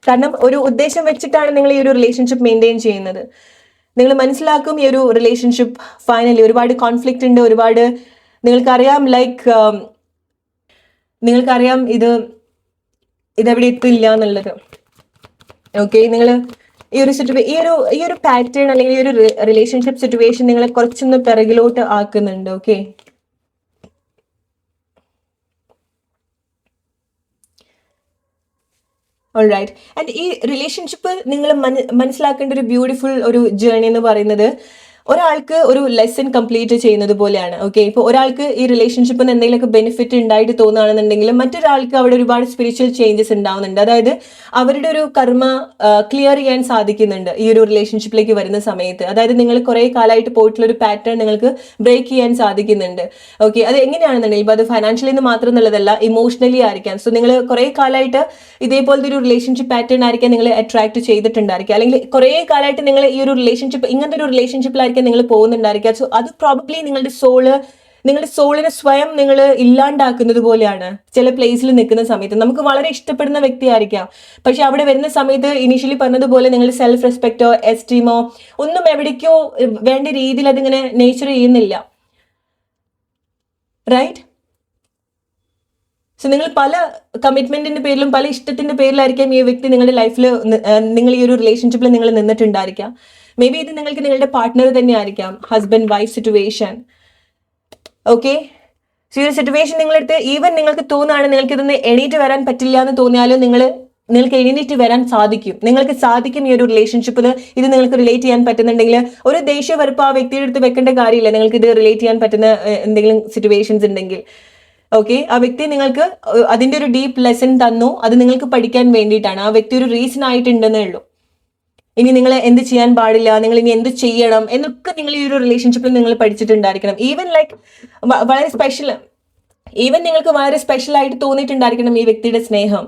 കാരണം ഒരു ഉദ്ദേശം വെച്ചിട്ടാണ് നിങ്ങൾ ഈ ഒരു റിലേഷൻഷിപ്പ് മെയിൻറ്റെയിൻ ചെയ്യുന്നത്. നിങ്ങൾ മനസ്സിലാക്കും ഈ ഒരു റിലേഷൻഷിപ്പ് ഫൈനലി ഒരുപാട് കോൺഫ്ലിക്റ്റ് ഉണ്ട്, ഒരുപാട് നിങ്ങൾക്കറിയാം നിങ്ങൾക്കറിയാം ഇതെവിടെ എത്തില്ല എന്നുള്ളത്. ഓക്കെ, നിങ്ങൾ ഈ ഒരു പാറ്റേൺ അല്ലെങ്കിൽ ഈ ഒരു റിലേഷൻഷിപ്പ് സിറ്റുവേഷൻ നിങ്ങളെ കുറച്ചൊന്ന് പിറകിലോട്ട് ആക്കുന്നുണ്ട്. Okay, alright. ആൻഡ് ഈ റിലേഷൻഷിപ്പ് നിങ്ങൾ മനസ്സിലാക്കേണ്ട ഒരു ബ്യൂട്ടിഫുൾ ഒരു ജേർണി എന്ന് പറയുന്നത് ഒരാൾക്ക് ഒരു ലെസൺ കംപ്ലീറ്റ് ചെയ്യുന്നത് പോലെയാണ്. ഓക്കെ, ഇപ്പോൾ ഒരാൾക്ക് ഈ റിലേഷൻഷിപ്പിന് എന്തെങ്കിലുമൊക്കെ ബെനിഫിറ്റ് ഉണ്ടായിട്ട് തോന്നുകയാണെന്നുണ്ടെങ്കിൽ മറ്റൊരാൾക്ക് അവിടെ ഒരുപാട് സ്പിരിച്വൽ ചേഞ്ചസ് ഉണ്ടാവുന്നുണ്ട്. അതായത് അവരുടെ ഒരു കർമ്മ ക്ലിയർ ചെയ്യാൻ സാധിക്കുന്നുണ്ട് ഈ ഒരു റിലേഷൻഷിപ്പിലേക്ക് വരുന്ന സമയത്ത്. അതായത് നിങ്ങൾ കുറേ കാലമായിട്ട് പോയിട്ടുള്ള ഒരു പാറ്റേൺ നിങ്ങൾക്ക് ബ്രേക്ക് ചെയ്യാൻ സാധിക്കുന്നുണ്ട്. ഓക്കെ, അത് എങ്ങനെയാണെന്നുണ്ടെങ്കിൽ ഇപ്പോൾ അത് ഫൈനാൻഷ്യലി എന്ന് മാത്രം എന്നുള്ളതല്ല, ഇമോഷണലി ആയിരിക്കാം. സോ നിങ്ങൾ കുറേ കാലമായിട്ട് ഇതേപോലത്തെ ഒരു റിലേഷൻഷിപ്പ് പാറ്റേൺ ആയിരിക്കാം നിങ്ങൾ അട്രാക്ട് ചെയ്തിട്ടുണ്ടായിരിക്കും, അല്ലെങ്കിൽ കുറേ കാലമായിട്ട് നിങ്ങൾ ഈ ഒരു റിലേഷൻഷിപ്പ് ഇങ്ങനത്തെ ഒരു റിലേഷൻഷിപ്പിലായിരിക്കും നിങ്ങൾ പോകുന്നുണ്ടായിരിക്കുക. സോ അത് പ്രോബബ്ലി നിങ്ങളുടെ സോളിനെ സ്വയം നിങ്ങൾ ഇല്ലാണ്ടാക്കുന്നത് പോലെയാണ്. ചില പ്ലേസിൽ നിൽക്കുന്ന സമയത്ത് നമുക്ക് വളരെ ഇഷ്ടപ്പെടുന്ന വ്യക്തിയായിരിക്കാം, പക്ഷെ അവിടെ വരുന്ന സമയത്ത് ഇനീഷ്യലി പറഞ്ഞതുപോലെ നിങ്ങൾ സെൽഫ് റെസ്പെക്റ്റോ എസ്റ്റീമോ ഒന്നും എവിടേക്കോ വേണ്ട രീതിയിൽ അതിങ്ങനെ നേച്ചർ ചെയ്യുന്നില്ല. റൈറ്റ്? സോ നിങ്ങൾ പല കമ്മിറ്റ്മെന്റിന്റെ പേരിലും പല ഇഷ്ടത്തിന്റെ പേരിലായിരിക്കാം ഈ വ്യക്തി നിങ്ങളുടെ ലൈഫിൽ, നിങ്ങൾ ഈ ഒരു റിലേഷൻഷിപ്പിൽ നിങ്ങൾ നിന്നിട്ടുണ്ടായിരിക്കാം. മേ ബി ഇത് നിങ്ങൾക്ക് നിങ്ങളുടെ പാർട്ട്ണർ തന്നെ ആയിരിക്കാം, husband wife situation. Okay, so ഈ ഒരു സിറ്റുവേഷൻ നിങ്ങളെടുത്ത് ഈവൻ നിങ്ങൾക്ക് തോന്നുകയാണ് നിങ്ങൾക്ക് ഇതൊന്ന് എണീറ്റ് വരാൻ പറ്റില്ല എന്ന് തോന്നിയാലും നിങ്ങൾക്ക് എണീറ്റ് വരാൻ സാധിക്കും ഈ ഒരു റിലേഷൻഷിപ്പിൽ. ഇത് നിങ്ങൾക്ക് റിലേറ്റ് ചെയ്യാൻ പറ്റുന്നുണ്ടെങ്കിൽ ഒരു ദേഷ്യ വെറുപ്പ് ആ വ്യക്തിയുടെ അടുത്ത് വെക്കേണ്ട കാര്യമില്ല. നിങ്ങൾക്ക് ഇത് റിലേറ്റ് ചെയ്യാൻ പറ്റുന്ന എന്തെങ്കിലും സിറ്റുവേഷൻസ് ഉണ്ടെങ്കിൽ ഓക്കെ, ആ വ്യക്തി നിങ്ങൾക്ക് അതിന്റെ ഒരു ഡീപ്പ് ലെസൺ തന്നു, അത് നിങ്ങൾക്ക് പഠിക്കാൻ വേണ്ടിയിട്ടാണ്. ആ വ്യക്തി ഒരു റീസൺ ആയിട്ടുണ്ടെന്നേ ഉള്ളൂ. ഇനി നിങ്ങൾ എന്ത് ചെയ്യാൻ പാടില്ല, നിങ്ങൾ ഇനി എന്ത് ചെയ്യണം എന്നൊക്കെ നിങ്ങൾ ഈ ഒരു റിലേഷൻഷിപ്പിൽ നിങ്ങൾ പഠിച്ചിട്ടുണ്ടായിരിക്കണം. ഈവൻ നിങ്ങൾക്ക് വളരെ സ്പെഷ്യൽ ആയിട്ട് തോന്നിയിട്ടുണ്ടായിരിക്കണം ഈ വ്യക്തിയുടെ സ്നേഹം.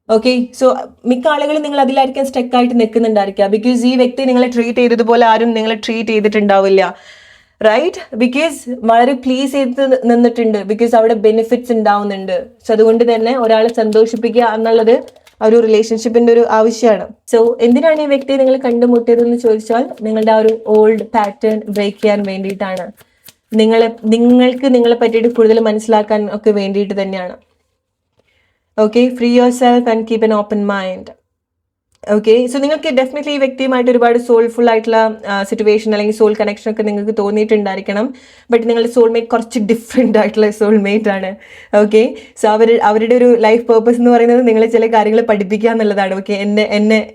ഓക്കെ, സോ മിക്ക ആളുകളും നിങ്ങൾ അതിലായിരിക്കും സ്റ്റക്ക് ആയിട്ട് നിൽക്കുന്നുണ്ടായിരിക്കുക. ബിക്കോസ് ഈ വ്യക്തി നിങ്ങളെ ട്രീറ്റ് ചെയ്തതുപോലെ ആരും നിങ്ങളെ ട്രീറ്റ് ചെയ്തിട്ടുണ്ടാവില്ല. റൈറ്റ്? ബിക്കോസ് വളരെ പ്ലീസ് ചെയ്ത് നിന്നിട്ടുണ്ട്, ബിക്കോസ് അവിടെ ബെനിഫിറ്റ്സ് ഉണ്ടാവുന്നുണ്ട്. സോ അതുകൊണ്ട് തന്നെ ഒരാളെ സന്തോഷിപ്പിക്കുക എന്നുള്ളത് ഒരു റിലേഷൻഷിപ്പിന്റെ ഒരു ആവശ്യമാണ്. സോ എന്തിനാണ് ഈ വ്യക്തിയെ നിങ്ങൾ കണ്ടുമുട്ടിയതെന്ന് ചോദിച്ചാൽ നിങ്ങളുടെ ആ ഒരു ഓൾഡ് പാറ്റേൺ ബ്രേക്ക് ചെയ്യാൻ വേണ്ടിയിട്ടാണ്. നിങ്ങൾക്ക് നിങ്ങളെ പറ്റിയിട്ട് കൂടുതൽ മനസ്സിലാക്കാൻ ഒക്കെ വേണ്ടിയിട്ട് തന്നെയാണ്. Okay, free your self and keep N open mind. Okay, so നിങ്ങൾക്ക് ഡെഫിനറ്റ്ലി ഈ വ്യക്തിയുമായിട്ട് ഒരുപാട് സോൾഫുൾ ആയിട്ടുള്ള സിറ്റുവേഷൻ അല്ലെങ്കിൽ സോൾ കണക്ഷൻ ഒക്കെ നിങ്ങൾക്ക് തോന്നിയിട്ടുണ്ടായിരിക്കണം. ബട്ട് നിങ്ങളുടെ സോൾമേറ്റ് കുറച്ച് ഡിഫറെൻ്റ് ആയിട്ടുള്ള സോൾമേറ്റ് ആണ്. ഓക്കെ, സോ അവരുടെ ഒരു ലൈഫ് പേർപ്പസ് എന്ന് പറയുന്നത് നിങ്ങളെ ചില കാര്യങ്ങൾ പഠിപ്പിക്കുക എന്നുള്ളതാണ്. ഓക്കെ,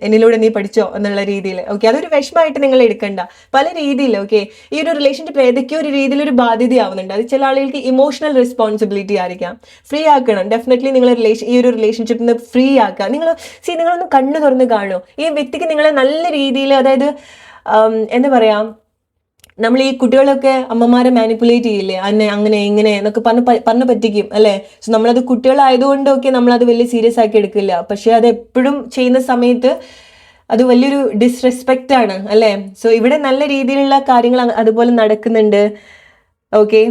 എന്നിലൂടെ നീ പഠിച്ചോ എന്നുള്ള രീതിയിൽ. ഓക്കെ, അതൊരു വിഷമമായിട്ട് നിങ്ങൾ എടുക്കണ്ട. പല രീതിയിൽ ഓക്കെ, ഈ ഒരു റിലേഷൻഷിപ്പ് ഏതൊക്കെയോ ഒരു രീതിയിൽ ഒരു ബാധ്യതയാവുന്നുണ്ട്. അത് ചില ആളുകൾക്ക് ഇമോഷണൽ റെസ്പോൺസിബിലിറ്റി ആയിരിക്കാം. ഫ്രീ ആക്കണം ഡെഫിനറ്റ്ലി. നിങ്ങൾ ഈ ഒരു റിലേഷൻഷിപ്പിൽ നിന്ന് ഫ്രീ ആക്കുക. നിങ്ങളൊന്ന് കണ്ണു തുറന്ന് കാണും ഈ വ്യക്തിക്ക് നിങ്ങളെ നല്ല രീതിയിൽ. അതായത് എന്താ പറയാ, നമ്മൾ ഈ കുട്ടികളൊക്കെ അമ്മമാരെ മാനിപ്പുലേറ്റ് ചെയ്യില്ലേ, അങ്ങനെ ഇങ്ങനെ എന്നൊക്കെ പറഞ്ഞ് പറ്റിക്കും അല്ലേ. സോ നമ്മളത് കുട്ടികളായതുകൊണ്ടൊക്കെ നമ്മളത് വലിയ സീരിയസ് ആക്കി എടുക്കില്ല. പക്ഷെ അത് എപ്പോഴും ചെയ്യുന്ന സമയത്ത് അത് വലിയൊരു ഡിസ്റെസ്പെക്റ്റ് ആണ് അല്ലേ. സോ ഇവിടെ നല്ല രീതിയിലുള്ള കാര്യങ്ങൾ അതുപോലെ നടക്കുന്നുണ്ട്. ഓക്കെ,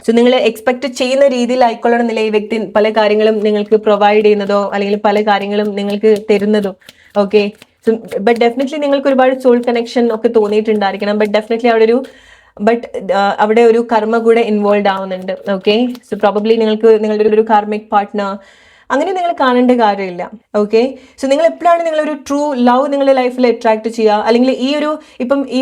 സോ നിങ്ങൾ എക്സ്പെക്ട് ചെയ്യുന്ന രീതിയിൽ ആയിക്കൊള്ളണമെന്നില്ല ഈ വ്യക്തി പല കാര്യങ്ങളും നിങ്ങൾക്ക് പ്രൊവൈഡ് ചെയ്യുന്നതോ അല്ലെങ്കിൽ പല കാര്യങ്ങളും നിങ്ങൾക്ക് തരുന്നതോ. ഓക്കെ, സോ ബട്ട് ഡെഫിനറ്റ്ലി നിങ്ങൾക്ക് ഒരുപാട് സോൾ കണക്ഷൻ ഒക്കെ തോന്നിയിട്ടുണ്ടായിരിക്കണം. ബട്ട് ഡെഫിനറ്റ്ലി അവിടെ ഒരു കർമ്മ കൂടെ ഇൻവോൾവ് ആവുന്നുണ്ട്. ഓക്കെ, സോ പ്രോബബ്ലി നിങ്ങളുടെ ഒരു കാർമിക് പാർട്ട്ണർ അങ്ങനെ നിങ്ങൾ കാണേണ്ട കാര്യമില്ല. ഓക്കെ, സോ നിങ്ങൾ എപ്പോഴാണ് നിങ്ങളൊരു ട്രൂ ലവ് നിങ്ങളുടെ ലൈഫിൽ അട്രാക്ട് ചെയ്യുക, അല്ലെങ്കിൽ ഈ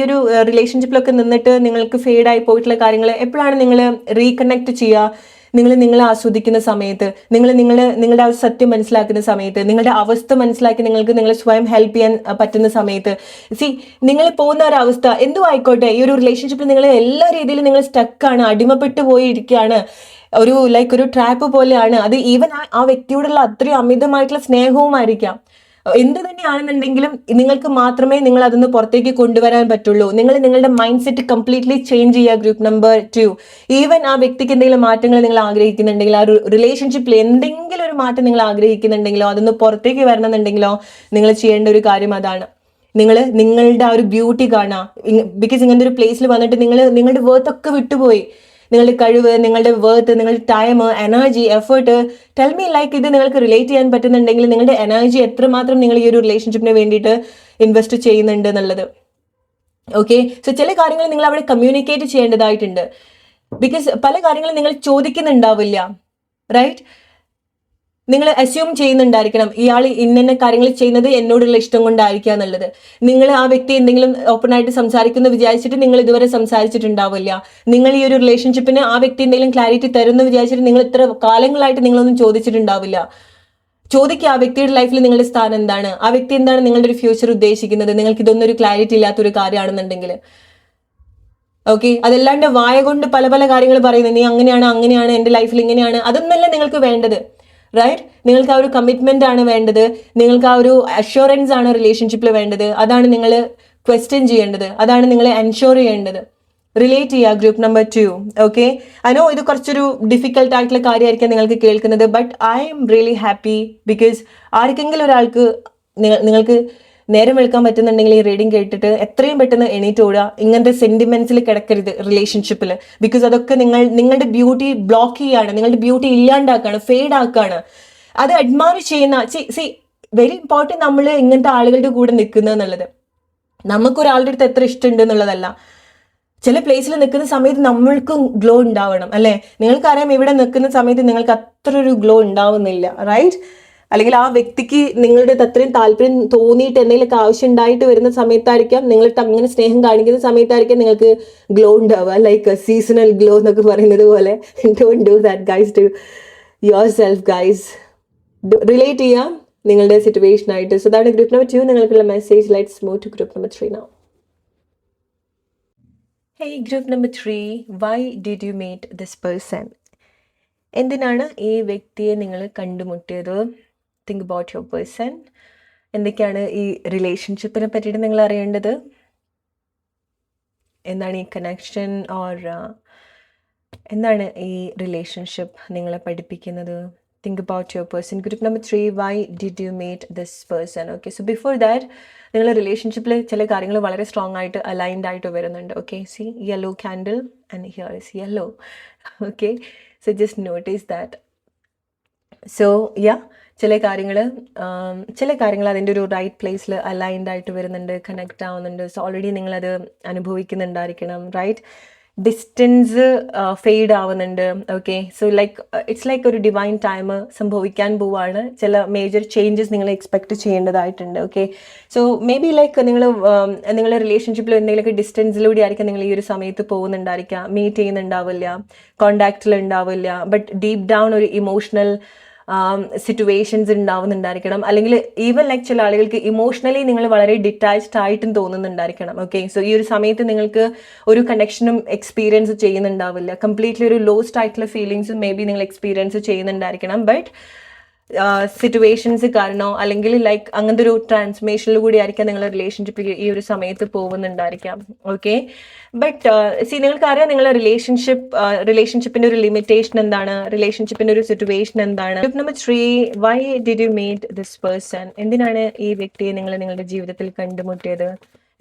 ഒരു റിലേഷൻഷിപ്പിലൊക്കെ നിന്നിട്ട് നിങ്ങൾക്ക് ഫെയ്ഡായി പോയിട്ടുള്ള കാര്യങ്ങൾ എപ്പോഴാണ് നിങ്ങൾ റീകണക്ട് ചെയ്യുക? നിങ്ങളെ ആസ്വദിക്കുന്ന സമയത്ത്, നിങ്ങളുടെ ആ സത്യം മനസ്സിലാക്കുന്ന സമയത്ത്, നിങ്ങളുടെ അവസ്ഥ മനസ്സിലാക്കി നിങ്ങളെ സ്വയം ഹെൽപ്പ് ചെയ്യാൻ പറ്റുന്ന സമയത്ത്. നിങ്ങൾ പോകുന്ന ഒരു അവസ്ഥ എന്തോ ആയിക്കോട്ടെ, ഈ ഒരു റിലേഷൻഷിപ്പിൽ നിങ്ങൾ എല്ലാ രീതിയിലും നിങ്ങൾ സ്റ്റക്കാണ്, അടിമപ്പെട്ടു പോയിരിക്കുകയാണ്, ഒരു ട്രാപ്പ് പോലെയാണ്. അത് ഈവൻ ആ വ്യക്തിയോടുള്ള അത്രയും അമിതമായിട്ടുള്ള സ്നേഹവുമായിരിക്കാം. എന്ത് തന്നെയാണെന്നുണ്ടെങ്കിലും നിങ്ങൾക്ക് മാത്രമേ നിങ്ങൾ അതൊന്ന് പുറത്തേക്ക് കൊണ്ടുവരാൻ പറ്റുള്ളൂ. നിങ്ങൾ നിങ്ങളുടെ മൈൻഡ് സെറ്റ് കംപ്ലീറ്റ്ലി ചേഞ്ച് ചെയ്യുക. ഗ്രൂപ്പ് നമ്പർ 2, ഈവൻ ആ വ്യക്തിക്ക് എന്തെങ്കിലും മാറ്റങ്ങൾ നിങ്ങൾ ആഗ്രഹിക്കുന്നുണ്ടെങ്കിൽ, ആ ഒരു റിലേഷൻഷിപ്പിൽ എന്തെങ്കിലും ഒരു മാറ്റം നിങ്ങൾ ആഗ്രഹിക്കുന്നുണ്ടെങ്കിലോ അതൊന്ന് പുറത്തേക്ക് വരണമെന്നുണ്ടെങ്കിലോ നിങ്ങൾ ചെയ്യേണ്ട ഒരു കാര്യം അതാണ്. നിങ്ങൾ നിങ്ങളുടെ ആ ഒരു ബ്യൂട്ടി കാണാം. ബിക്കോസ് ഇങ്ങനത്തെ ഒരു പ്ലേസിൽ വന്നിട്ട് നിങ്ങളുടെ വേർത്ത് ഒക്കെ വിട്ടുപോയി. നിങ്ങളുടെ കഴിവ്, നിങ്ങളുടെ വേർത്ത്, നിങ്ങളുടെ time, energy, effort, tell me like ഇത് നിങ്ങൾക്ക് റിലേറ്റ് ചെയ്യാൻ പറ്റുന്നുണ്ടെങ്കിൽ നിങ്ങളുടെ എനർജി എത്രമാത്രം നിങ്ങൾ ഈ ഒരു റിലേഷൻഷിപ്പിന് വേണ്ടിയിട്ട് ഇൻവെസ്റ്റ് ചെയ്യുന്നുണ്ട് എന്നുള്ളത്. ഓക്കെ, സോ ചില കാര്യങ്ങൾ നിങ്ങൾ അവിടെ കമ്മ്യൂണിക്കേറ്റ് ചെയ്യേണ്ടതായിട്ടുണ്ട്. ബിക്കോസ് പല കാര്യങ്ങളും നിങ്ങൾ ചോദിക്കുന്നുണ്ടാവില്ല, റൈറ്റ്? നിങ്ങൾ അസ്യൂം ചെയ്യുന്നുണ്ടായിരിക്കണം ഇയാൾ ഇന്ന കാര്യങ്ങൾ ചെയ്യുന്നത് എന്നോടുള്ള ഇഷ്ടം കൊണ്ടായിരിക്കുക എന്നുള്ളത്. നിങ്ങൾ ആ വ്യക്തി എന്തെങ്കിലും ഓപ്പൺ ആയിട്ട് സംസാരിക്കുന്നു വിചാരിച്ചിട്ട് നിങ്ങൾ ഇതുവരെ സംസാരിച്ചിട്ടുണ്ടാവില്ല. നിങ്ങൾ ഈ ഒരു റിലേഷൻഷിപ്പിന് ആ വ്യക്തി എന്തെങ്കിലും ക്ലാരിറ്റി തരുമെന്ന് വിചാരിച്ചിട്ട് നിങ്ങൾ ഇത്ര കാലങ്ങളായിട്ട് നിങ്ങളൊന്നും ചോദിച്ചിട്ടുണ്ടാവില്ല. ചോദിക്കുക ആ വ്യക്തിയുടെ ലൈഫിൽ നിങ്ങളുടെ സ്ഥാനം എന്താണ്, ആ വ്യക്തി എന്താണ് നിങ്ങളുടെ ഒരു ഫ്യൂച്ചർ ഉദ്ദേശിക്കുന്നത്. നിങ്ങൾക്ക് ഇതൊന്നും ഒരു ക്ലാരിറ്റി ഇല്ലാത്തൊരു കാര്യമാണെന്നുണ്ടെങ്കിൽ, ഓക്കെ, അതല്ലാണ്ട് വായ കൊണ്ട് പല പല കാര്യങ്ങൾ പറയുന്നത്, നീ അങ്ങനെയാണ് എൻ്റെ ലൈഫിൽ ഇങ്ങനെയാണ്, അതൊന്നല്ല നിങ്ങൾക്ക് വേണ്ടത്, റൈറ്റ്? നിങ്ങൾക്ക് ആ ഒരു കമ്മിറ്റ്മെന്റ് ആണ് വേണ്ടത്. നിങ്ങൾക്ക് ആ ഒരു അഷ്യൂറൻസ് ആണ് റിലേഷൻഷിപ്പിൽ വേണ്ടത്. അതാണ് നിങ്ങൾ ക്വസ്റ്റ്യൻ ചെയ്യേണ്ടത്. അതാണ് നിങ്ങൾ എൻഷുർ ചെയ്യേണ്ടത്. റിലേറ്റ് ചെയ്യുക. Group number 2. Okay, I know ഇത് കുറച്ചൊരു ഡിഫിക്കൽട്ട് ആയിട്ടുള്ള കാര്യമായിരിക്കും നിങ്ങൾക്ക് കേൾക്കുന്നത്, but I am really happy because ആർക്കെങ്കിലും ഒരാൾക്ക് നിങ്ങൾക്ക് നേരം വെളുക്കാൻ പറ്റുന്നുണ്ടെങ്കിൽ ഈ റീഡിങ് കേട്ടിട്ട് എത്രയും പെട്ടെന്ന് എണീറ്റ് ഓടുക. ഇങ്ങനത്തെ സെന്റിമെന്റ്സിൽ കിടക്കരുത് റിലേഷൻഷിപ്പിൽ. ബിക്കോസ് അതൊക്കെ നിങ്ങളുടെ ബ്യൂട്ടി ബ്ലോക്ക് ചെയ്യാണ്, നിങ്ങളുടെ ബ്യൂട്ടി ഇല്ലാണ്ടാക്കാണ്, ഫെയ്ഡ് ആക്കാണ്. അത് അഡ്മയർ ചെയ്യുന്ന സി വെരി ഇമ്പോർട്ടൻറ്റ് നമ്മൾ ഇങ്ങനത്തെ ആളുകളുടെ കൂടെ നിൽക്കുന്നത് എന്നുള്ളത്. നമുക്കൊരാളുടെ അടുത്ത് എത്ര ഇഷ്ടമുണ്ട് എന്നുള്ളതല്ല, ചില പ്ലേസിൽ നിൽക്കുന്ന സമയത്ത് നമ്മൾക്കും ഗ്ലോ ഉണ്ടാവണം, അല്ലേ? നിങ്ങൾക്കറിയാം ഇവിടെ നിൽക്കുന്ന സമയത്ത് നിങ്ങൾക്ക് അത്ര ഒരു ഗ്ലോ ഉണ്ടാവുന്നില്ല, റൈറ്റ്? അല്ലെങ്കിൽ ആ വ്യക്തിക്ക് നിങ്ങളുടെ അത്രയും താല്പര്യം തോന്നിയിട്ട് എന്തെങ്കിലുമൊക്കെ ആവശ്യം ഉണ്ടായിട്ട് വരുന്ന സമയത്തായിരിക്കാം, നിങ്ങൾ അങ്ങനെ സ്നേഹം കാണിക്കുന്ന സമയത്തായിരിക്കാം നിങ്ങൾക്ക് ഗ്ലോ ഉണ്ടാവുക, ലൈക്ക് സീസണൽ ഗ്ലോ എന്നൊക്കെ പറയുന്നത് പോലെ. Don't do that guys to yourself guys. Relate ചെയ്യാം നിങ്ങളുടെ സിറ്റുവേഷനായിട്ട്. സോ അതാണ് ഗ്രൂപ്പ് നമ്പർ 2 നിങ്ങൾക്കുള്ള message. Let's move to group number 3 now. Hey, group number 3, why did you meet this person? എന്തിനാണ് ഈ വ്യക്തിയെ നിങ്ങൾ കണ്ടുമുട്ടിയത്? Think about your person. എന്തൊക്കെയാണ് ഈ റിലേഷൻഷിപ്പിനെ പറ്റിയിട്ട് നിങ്ങൾ അറിയേണ്ടത്? എന്താണ് ഈ കണക്ഷൻ ഓർ എന്താണ് ഈ റിലേഷൻഷിപ്പ് നിങ്ങളെ പഠിപ്പിക്കുന്നത്? Think about your person. Group number 3, why did you meet this person? Okay, so before that നിങ്ങൾ റിലേഷൻഷിപ്പിൽ ചില കാര്യങ്ങൾ വളരെ സ്ട്രോങ് ആയിട്ട് അലൈൻഡ് ആയിട്ട് വരുന്നുണ്ട്. Okay, C yellow candle and here is yellow. Okay, so just notice that. So yeah, ചില കാര്യങ്ങൾ അതിൻ്റെ ഒരു റൈറ്റ് പ്ലേസിൽ അലൈൻഡ് ആയിട്ട് വരുന്നുണ്ട്, കണക്റ്റ് ആവുന്നുണ്ട്. സോ ഓൾറെഡി നിങ്ങളത് അനുഭവിക്കുന്നുണ്ടായിരിക്കണം, റൈറ്റ്? ഡിസ്റ്റൻസ് ഫെയ്ഡ് ആവുന്നുണ്ട്. Okay, so like it's like ഒരു ഡിവൈൻ ടൈം സംഭവിക്കാൻ പോവാണ്. ചില മേജർ ചേഞ്ചസ് നിങ്ങൾ എക്സ്പെക്ട് ചെയ്യേണ്ടതായിട്ടുണ്ട്. Okay, so may be like നിങ്ങളുടെ റിലേഷൻഷിപ്പിൽ എന്തെങ്കിലുമൊക്കെ ഡിസ്റ്റൻസിലൂടെ ആയിരിക്കും നിങ്ങൾ ഈ ഒരു സമയത്ത് പോകുന്നുണ്ടായിരിക്കുക, മീറ്റ് ചെയ്യുന്നുണ്ടാവില്ല, കോണ്ടാക്റ്റിൽ ഉണ്ടാവില്ല, ബട്ട് ഡീപ്പ് ഡൗൺ ഒരു ഇമോഷണൽ സിറ്റുവേഷൻസ് ഉണ്ടാവുന്നുണ്ടായിരിക്കണം. അല്ലെങ്കിൽ ഈവൻ ലൈക്ക് ചില ആളുകൾക്ക് ഇമോഷണലി നിങ്ങൾ വളരെ ഡിറ്റാച്ച്ഡ് ആയിട്ടും തോന്നുന്നുണ്ടായിരിക്കണം. ഓക്കെ, സോ ഈ ഒരു സമയത്ത് നിങ്ങൾക്ക് ഒരു കണക്ഷനും എക്സ്പീരിയൻസ് ചെയ്യുന്നുണ്ടാവില്ല. കംപ്ലീറ്റ്ലി ഒരു ലോസ്റ്റ് ആയിട്ടുള്ള ഫീലിങ്സും മേ ബി നിങ്ങൾ എക്സ്പീരിയൻസ് ചെയ്യുന്നുണ്ടായിരിക്കണം. ബട്ട് സിറ്റുവേഷൻസ് കാരണോ അല്ലെങ്കിൽ ലൈക്ക് അങ്ങനത്തെ ഒരു ട്രാൻസ്ഫോർമേഷനിൽ കൂടി ആയിരിക്കാം നിങ്ങളുടെ റിലേഷൻഷിപ്പിൽ ഈ ഒരു സമയത്ത് പോകുന്നുണ്ടായിരിക്കാം. ഓക്കെ, ബട്ട് നിങ്ങൾക്കറിയാം നിങ്ങളുടെ റിലേഷൻഷിപ്പിന്റെ ഒരു ലിമിറ്റേഷൻ എന്താണ്, റിലേഷൻഷിപ്പിന്റെ ഒരു സിറ്റുവേഷൻ എന്താണ്. Group number 3, why did you meet this person? എന്തിനാണ് ഈ വ്യക്തിയെ നിങ്ങൾ നിങ്ങളുടെ ജീവിതത്തിൽ കണ്ടുമുട്ടിയത്?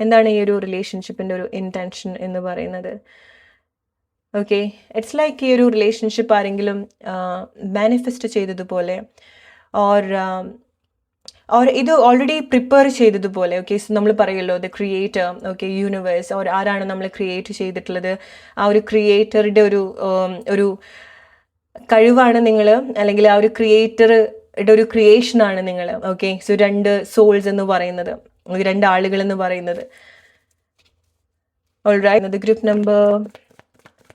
എന്താണ് ഈ ഒരു റിലേഷൻഷിപ്പിന്റെ ഒരു ഇന്റൻഷൻ എന്ന് പറയുന്നത്? ഓക്കെ, ഇറ്റ്സ് ലൈക്ക് ഈ ഒരു റിലേഷൻഷിപ്പ് ആരെങ്കിലും മാനിഫെസ്റ്റ് ചെയ്തതുപോലെ ഓർ ഇത് ഓൾറെഡി പ്രിപ്പയർ ചെയ്തതുപോലെ. ഓക്കെ, സോ നമ്മൾ പറയുമല്ലോ the creator, okay, universe, or ആരാണ് നമ്മൾ ക്രിയേറ്റ് ചെയ്തിട്ടുള്ളത്, ആ ഒരു ക്രിയേറ്ററുടെ ഒരു കഴിവാണ് നിങ്ങൾ, അല്ലെങ്കിൽ ആ ഒരു ക്രിയേറ്ററുടെ ഒരു ക്രിയേഷനാണ് നിങ്ങൾ. ഓക്കെ, സോ 2 സോൾസ് എന്ന് പറയുന്നത്, 2 ആളുകൾ എന്ന് പറയുന്നത്. Alright, group number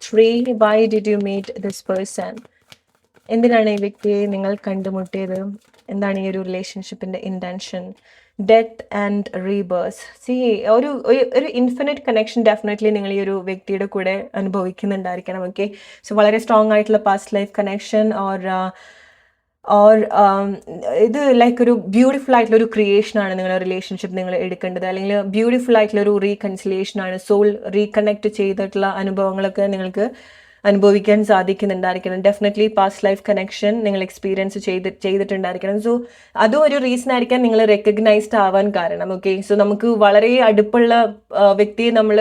3, why did you meet this person? എന്തിനാണ് ഈ വ്യക്തിയെ നിങ്ങൾ കണ്ടുമുട്ടിയത്? എന്താണ് ഈ ഒരു റിലേഷൻഷിപ്പിന്റെ intention? Death and rebirth. See ഒരു ഇൻഫിനിറ്റ് കണക്ഷൻ ഡെഫിനറ്റ്ലി നിങ്ങൾ ഈ ഒരു വ്യക്തിയുടെ കൂടെ അനുഭവിക്കുന്നുണ്ടായിരിക്കണം. ഓക്കെ, സോ വളരെ സ്ട്രോങ് ആയിട്ടുള്ള past life connection or or ഇത് ലൈക്ക് ഒരു ബ്യൂട്ടിഫുൾ ആയിട്ടുള്ള ഒരു ക്രിയേഷനാണ് നിങ്ങളുടെ റിലേഷൻഷിപ്പ് നിങ്ങൾ എടുക്കേണ്ടത്, അല്ലെങ്കിൽ ബ്യൂട്ടിഫുൾ ആയിട്ടുള്ള ഒരു റീകൺസിലിയേഷനാണ്, സോൾ റീകണക്ട് ചെയ്തിട്ടുള്ള അനുഭവങ്ങളൊക്കെ നിങ്ങൾക്ക് അനുഭവിക്കാൻ സാധിക്കുന്നുണ്ടായിരിക്കണം. ഡെഫിനറ്റ്ലി പാസ്റ്റ് ലൈഫ് കണക്ഷൻ നിങ്ങൾ എക്സ്പീരിയൻസ് ചെയ്തിട്ടുണ്ടായിരിക്കണം. സോ അതും ഒരു റീസൺ ആയിരിക്കാം നിങ്ങൾ റെക്കഗ്നൈസ്ഡ് ആവാൻ കാരണം. ഓക്കെ, സോ നമുക്ക് വളരെ അടുപ്പുള്ള വ്യക്തിയെ നമ്മൾ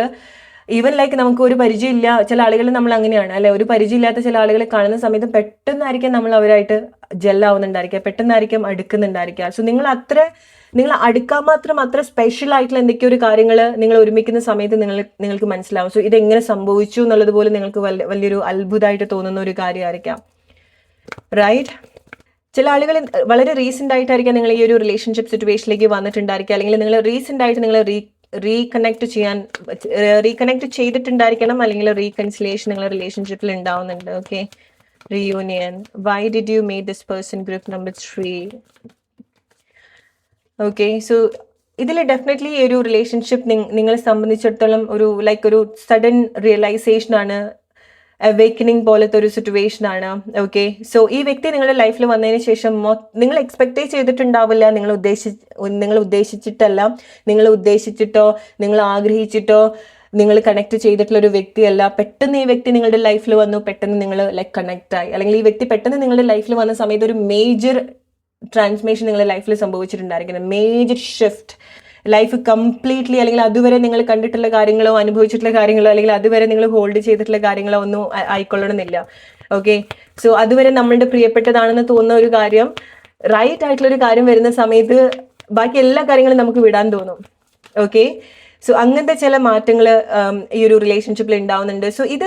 ഈവൻ ലൈക്ക് നമുക്ക് ഒരു പരിചയമില്ല, ചില ആളുകൾ നമ്മൾ അങ്ങനെയാണ് അല്ലെ, ഒരു പരിചയമില്ലാത്ത ചില ആളുകളെ കാണുന്ന സമയത്ത് പെട്ടെന്നായിരിക്കും നമ്മൾ അവരായിട്ട് ജെല്ലാവുന്നുണ്ടായിരിക്കുക, പെട്ടെന്നായിരിക്കും അടുക്കുന്നുണ്ടായിരിക്കുക. സോ നിങ്ങൾ അടുക്കാൻ മാത്രം അത്ര സ്പെഷ്യൽ ആയിട്ടുള്ള എന്തൊക്കെയോ ഒരു കാര്യങ്ങൾ നിങ്ങൾ ഒരുമിക്കുന്ന സമയത്ത് നിങ്ങൾക്ക് മനസ്സിലാവും. സോ ഇതെങ്ങനെ സംഭവിച്ചു എന്നുള്ളത് പോലും നിങ്ങൾക്ക് വലിയൊരു അത്ഭുതമായിട്ട് തോന്നുന്ന ഒരു കാര്യമായിരിക്കാം, റൈറ്റ്? ചില ആളുകൾ വളരെ റീസെന്റ് ആയിട്ടായിരിക്കാം നിങ്ങൾ ഈ ഒരു റിലേഷൻഷിപ്പ് സിറ്റുവേഷനിലേക്ക് വന്നിട്ടുണ്ടായിരിക്കുക, അല്ലെങ്കിൽ നിങ്ങൾ റീസെന്റ് ആയിട്ട് നിങ്ങൾ റീകണക്ട് ചെയ്തിട്ടുണ്ടായിരിക്കണം, അല്ലെങ്കിൽ റീകൺസിലിയേഷൻ നിങ്ങളുടെ റിലേഷൻഷിപ്പിൽ ഉണ്ടാവുന്നുണ്ട്. Okay, reunion. Why did you meet this person? Group number 3. Okay, so ഇതിൽ ഡെഫിനറ്റ്ലി ഈ ഒരു റിലേഷൻഷിപ്പ് നിങ്ങളെ സംബന്ധിച്ചിടത്തോളം ഒരു സഡൻ റിയലൈസേഷൻ ആണ്, അവേക്കനിങ് പോലത്തെ ഒരു സിറ്റുവേഷൻ ആണ്. ഓക്കെ, സോ ഈ വ്യക്തി നിങ്ങളുടെ ലൈഫിൽ വന്നതിന് ശേഷം നിങ്ങൾ എക്സ്പെക്ടേ ചെയ്തിട്ടുണ്ടാവില്ല, നിങ്ങൾ ഉദ്ദേശിച്ചിട്ടല്ല, നിങ്ങൾ ഉദ്ദേശിച്ചിട്ടോ നിങ്ങൾ ആഗ്രഹിച്ചിട്ടോ നിങ്ങൾ കണക്ട് ചെയ്തിട്ടുള്ള ഒരു വ്യക്തിയല്ല. പെട്ടെന്ന് ഈ വ്യക്തി നിങ്ങളുടെ ലൈഫിൽ വന്നു, പെട്ടെന്ന് നിങ്ങൾ ലൈക്ക് കണക്ട് ആയി, അല്ലെങ്കിൽ ഈ വ്യക്തി പെട്ടെന്ന് നിങ്ങളുടെ ലൈഫിൽ വന്ന സമയത്ത് ഒരു മേജർ ട്രാൻസ്ഫോർമേഷൻ നിങ്ങളുടെ ലൈഫിൽ സംഭവിച്ചിട്ടുണ്ടായിരിക്കണം, മേജർ ഷിഫ്റ്റ്. ലൈഫ് കംപ്ലീറ്റ്ലി, അല്ലെങ്കിൽ അതുവരെ നിങ്ങൾ കണ്ടിട്ടുള്ള കാര്യങ്ങളോ അനുഭവിച്ചിട്ടുള്ള കാര്യങ്ങളോ, അല്ലെങ്കിൽ അതുവരെ നിങ്ങൾ ഹോൾഡ് ചെയ്തിട്ടുള്ള കാര്യങ്ങളോ ഒന്നും ആയിക്കൊള്ളണമെന്നില്ല. ഓക്കെ, സോ അതുവരെ നമ്മളുടെ പ്രിയപ്പെട്ടതാണെന്ന് തോന്നുന്ന ഒരു കാര്യം, റൈറ്റ് ആയിട്ടുള്ള ഒരു കാര്യം വരുന്ന സമയത്ത് ബാക്കി എല്ലാ കാര്യങ്ങളും നമുക്ക് വിടാൻ തോന്നും. ഓക്കെ, സോ അങ്ങനത്തെ ചില മാറ്റങ്ങൾ ഈ ഒരു റിലേഷൻഷിപ്പിൽ ഉണ്ടാവുന്നുണ്ട്. സോ ഇത്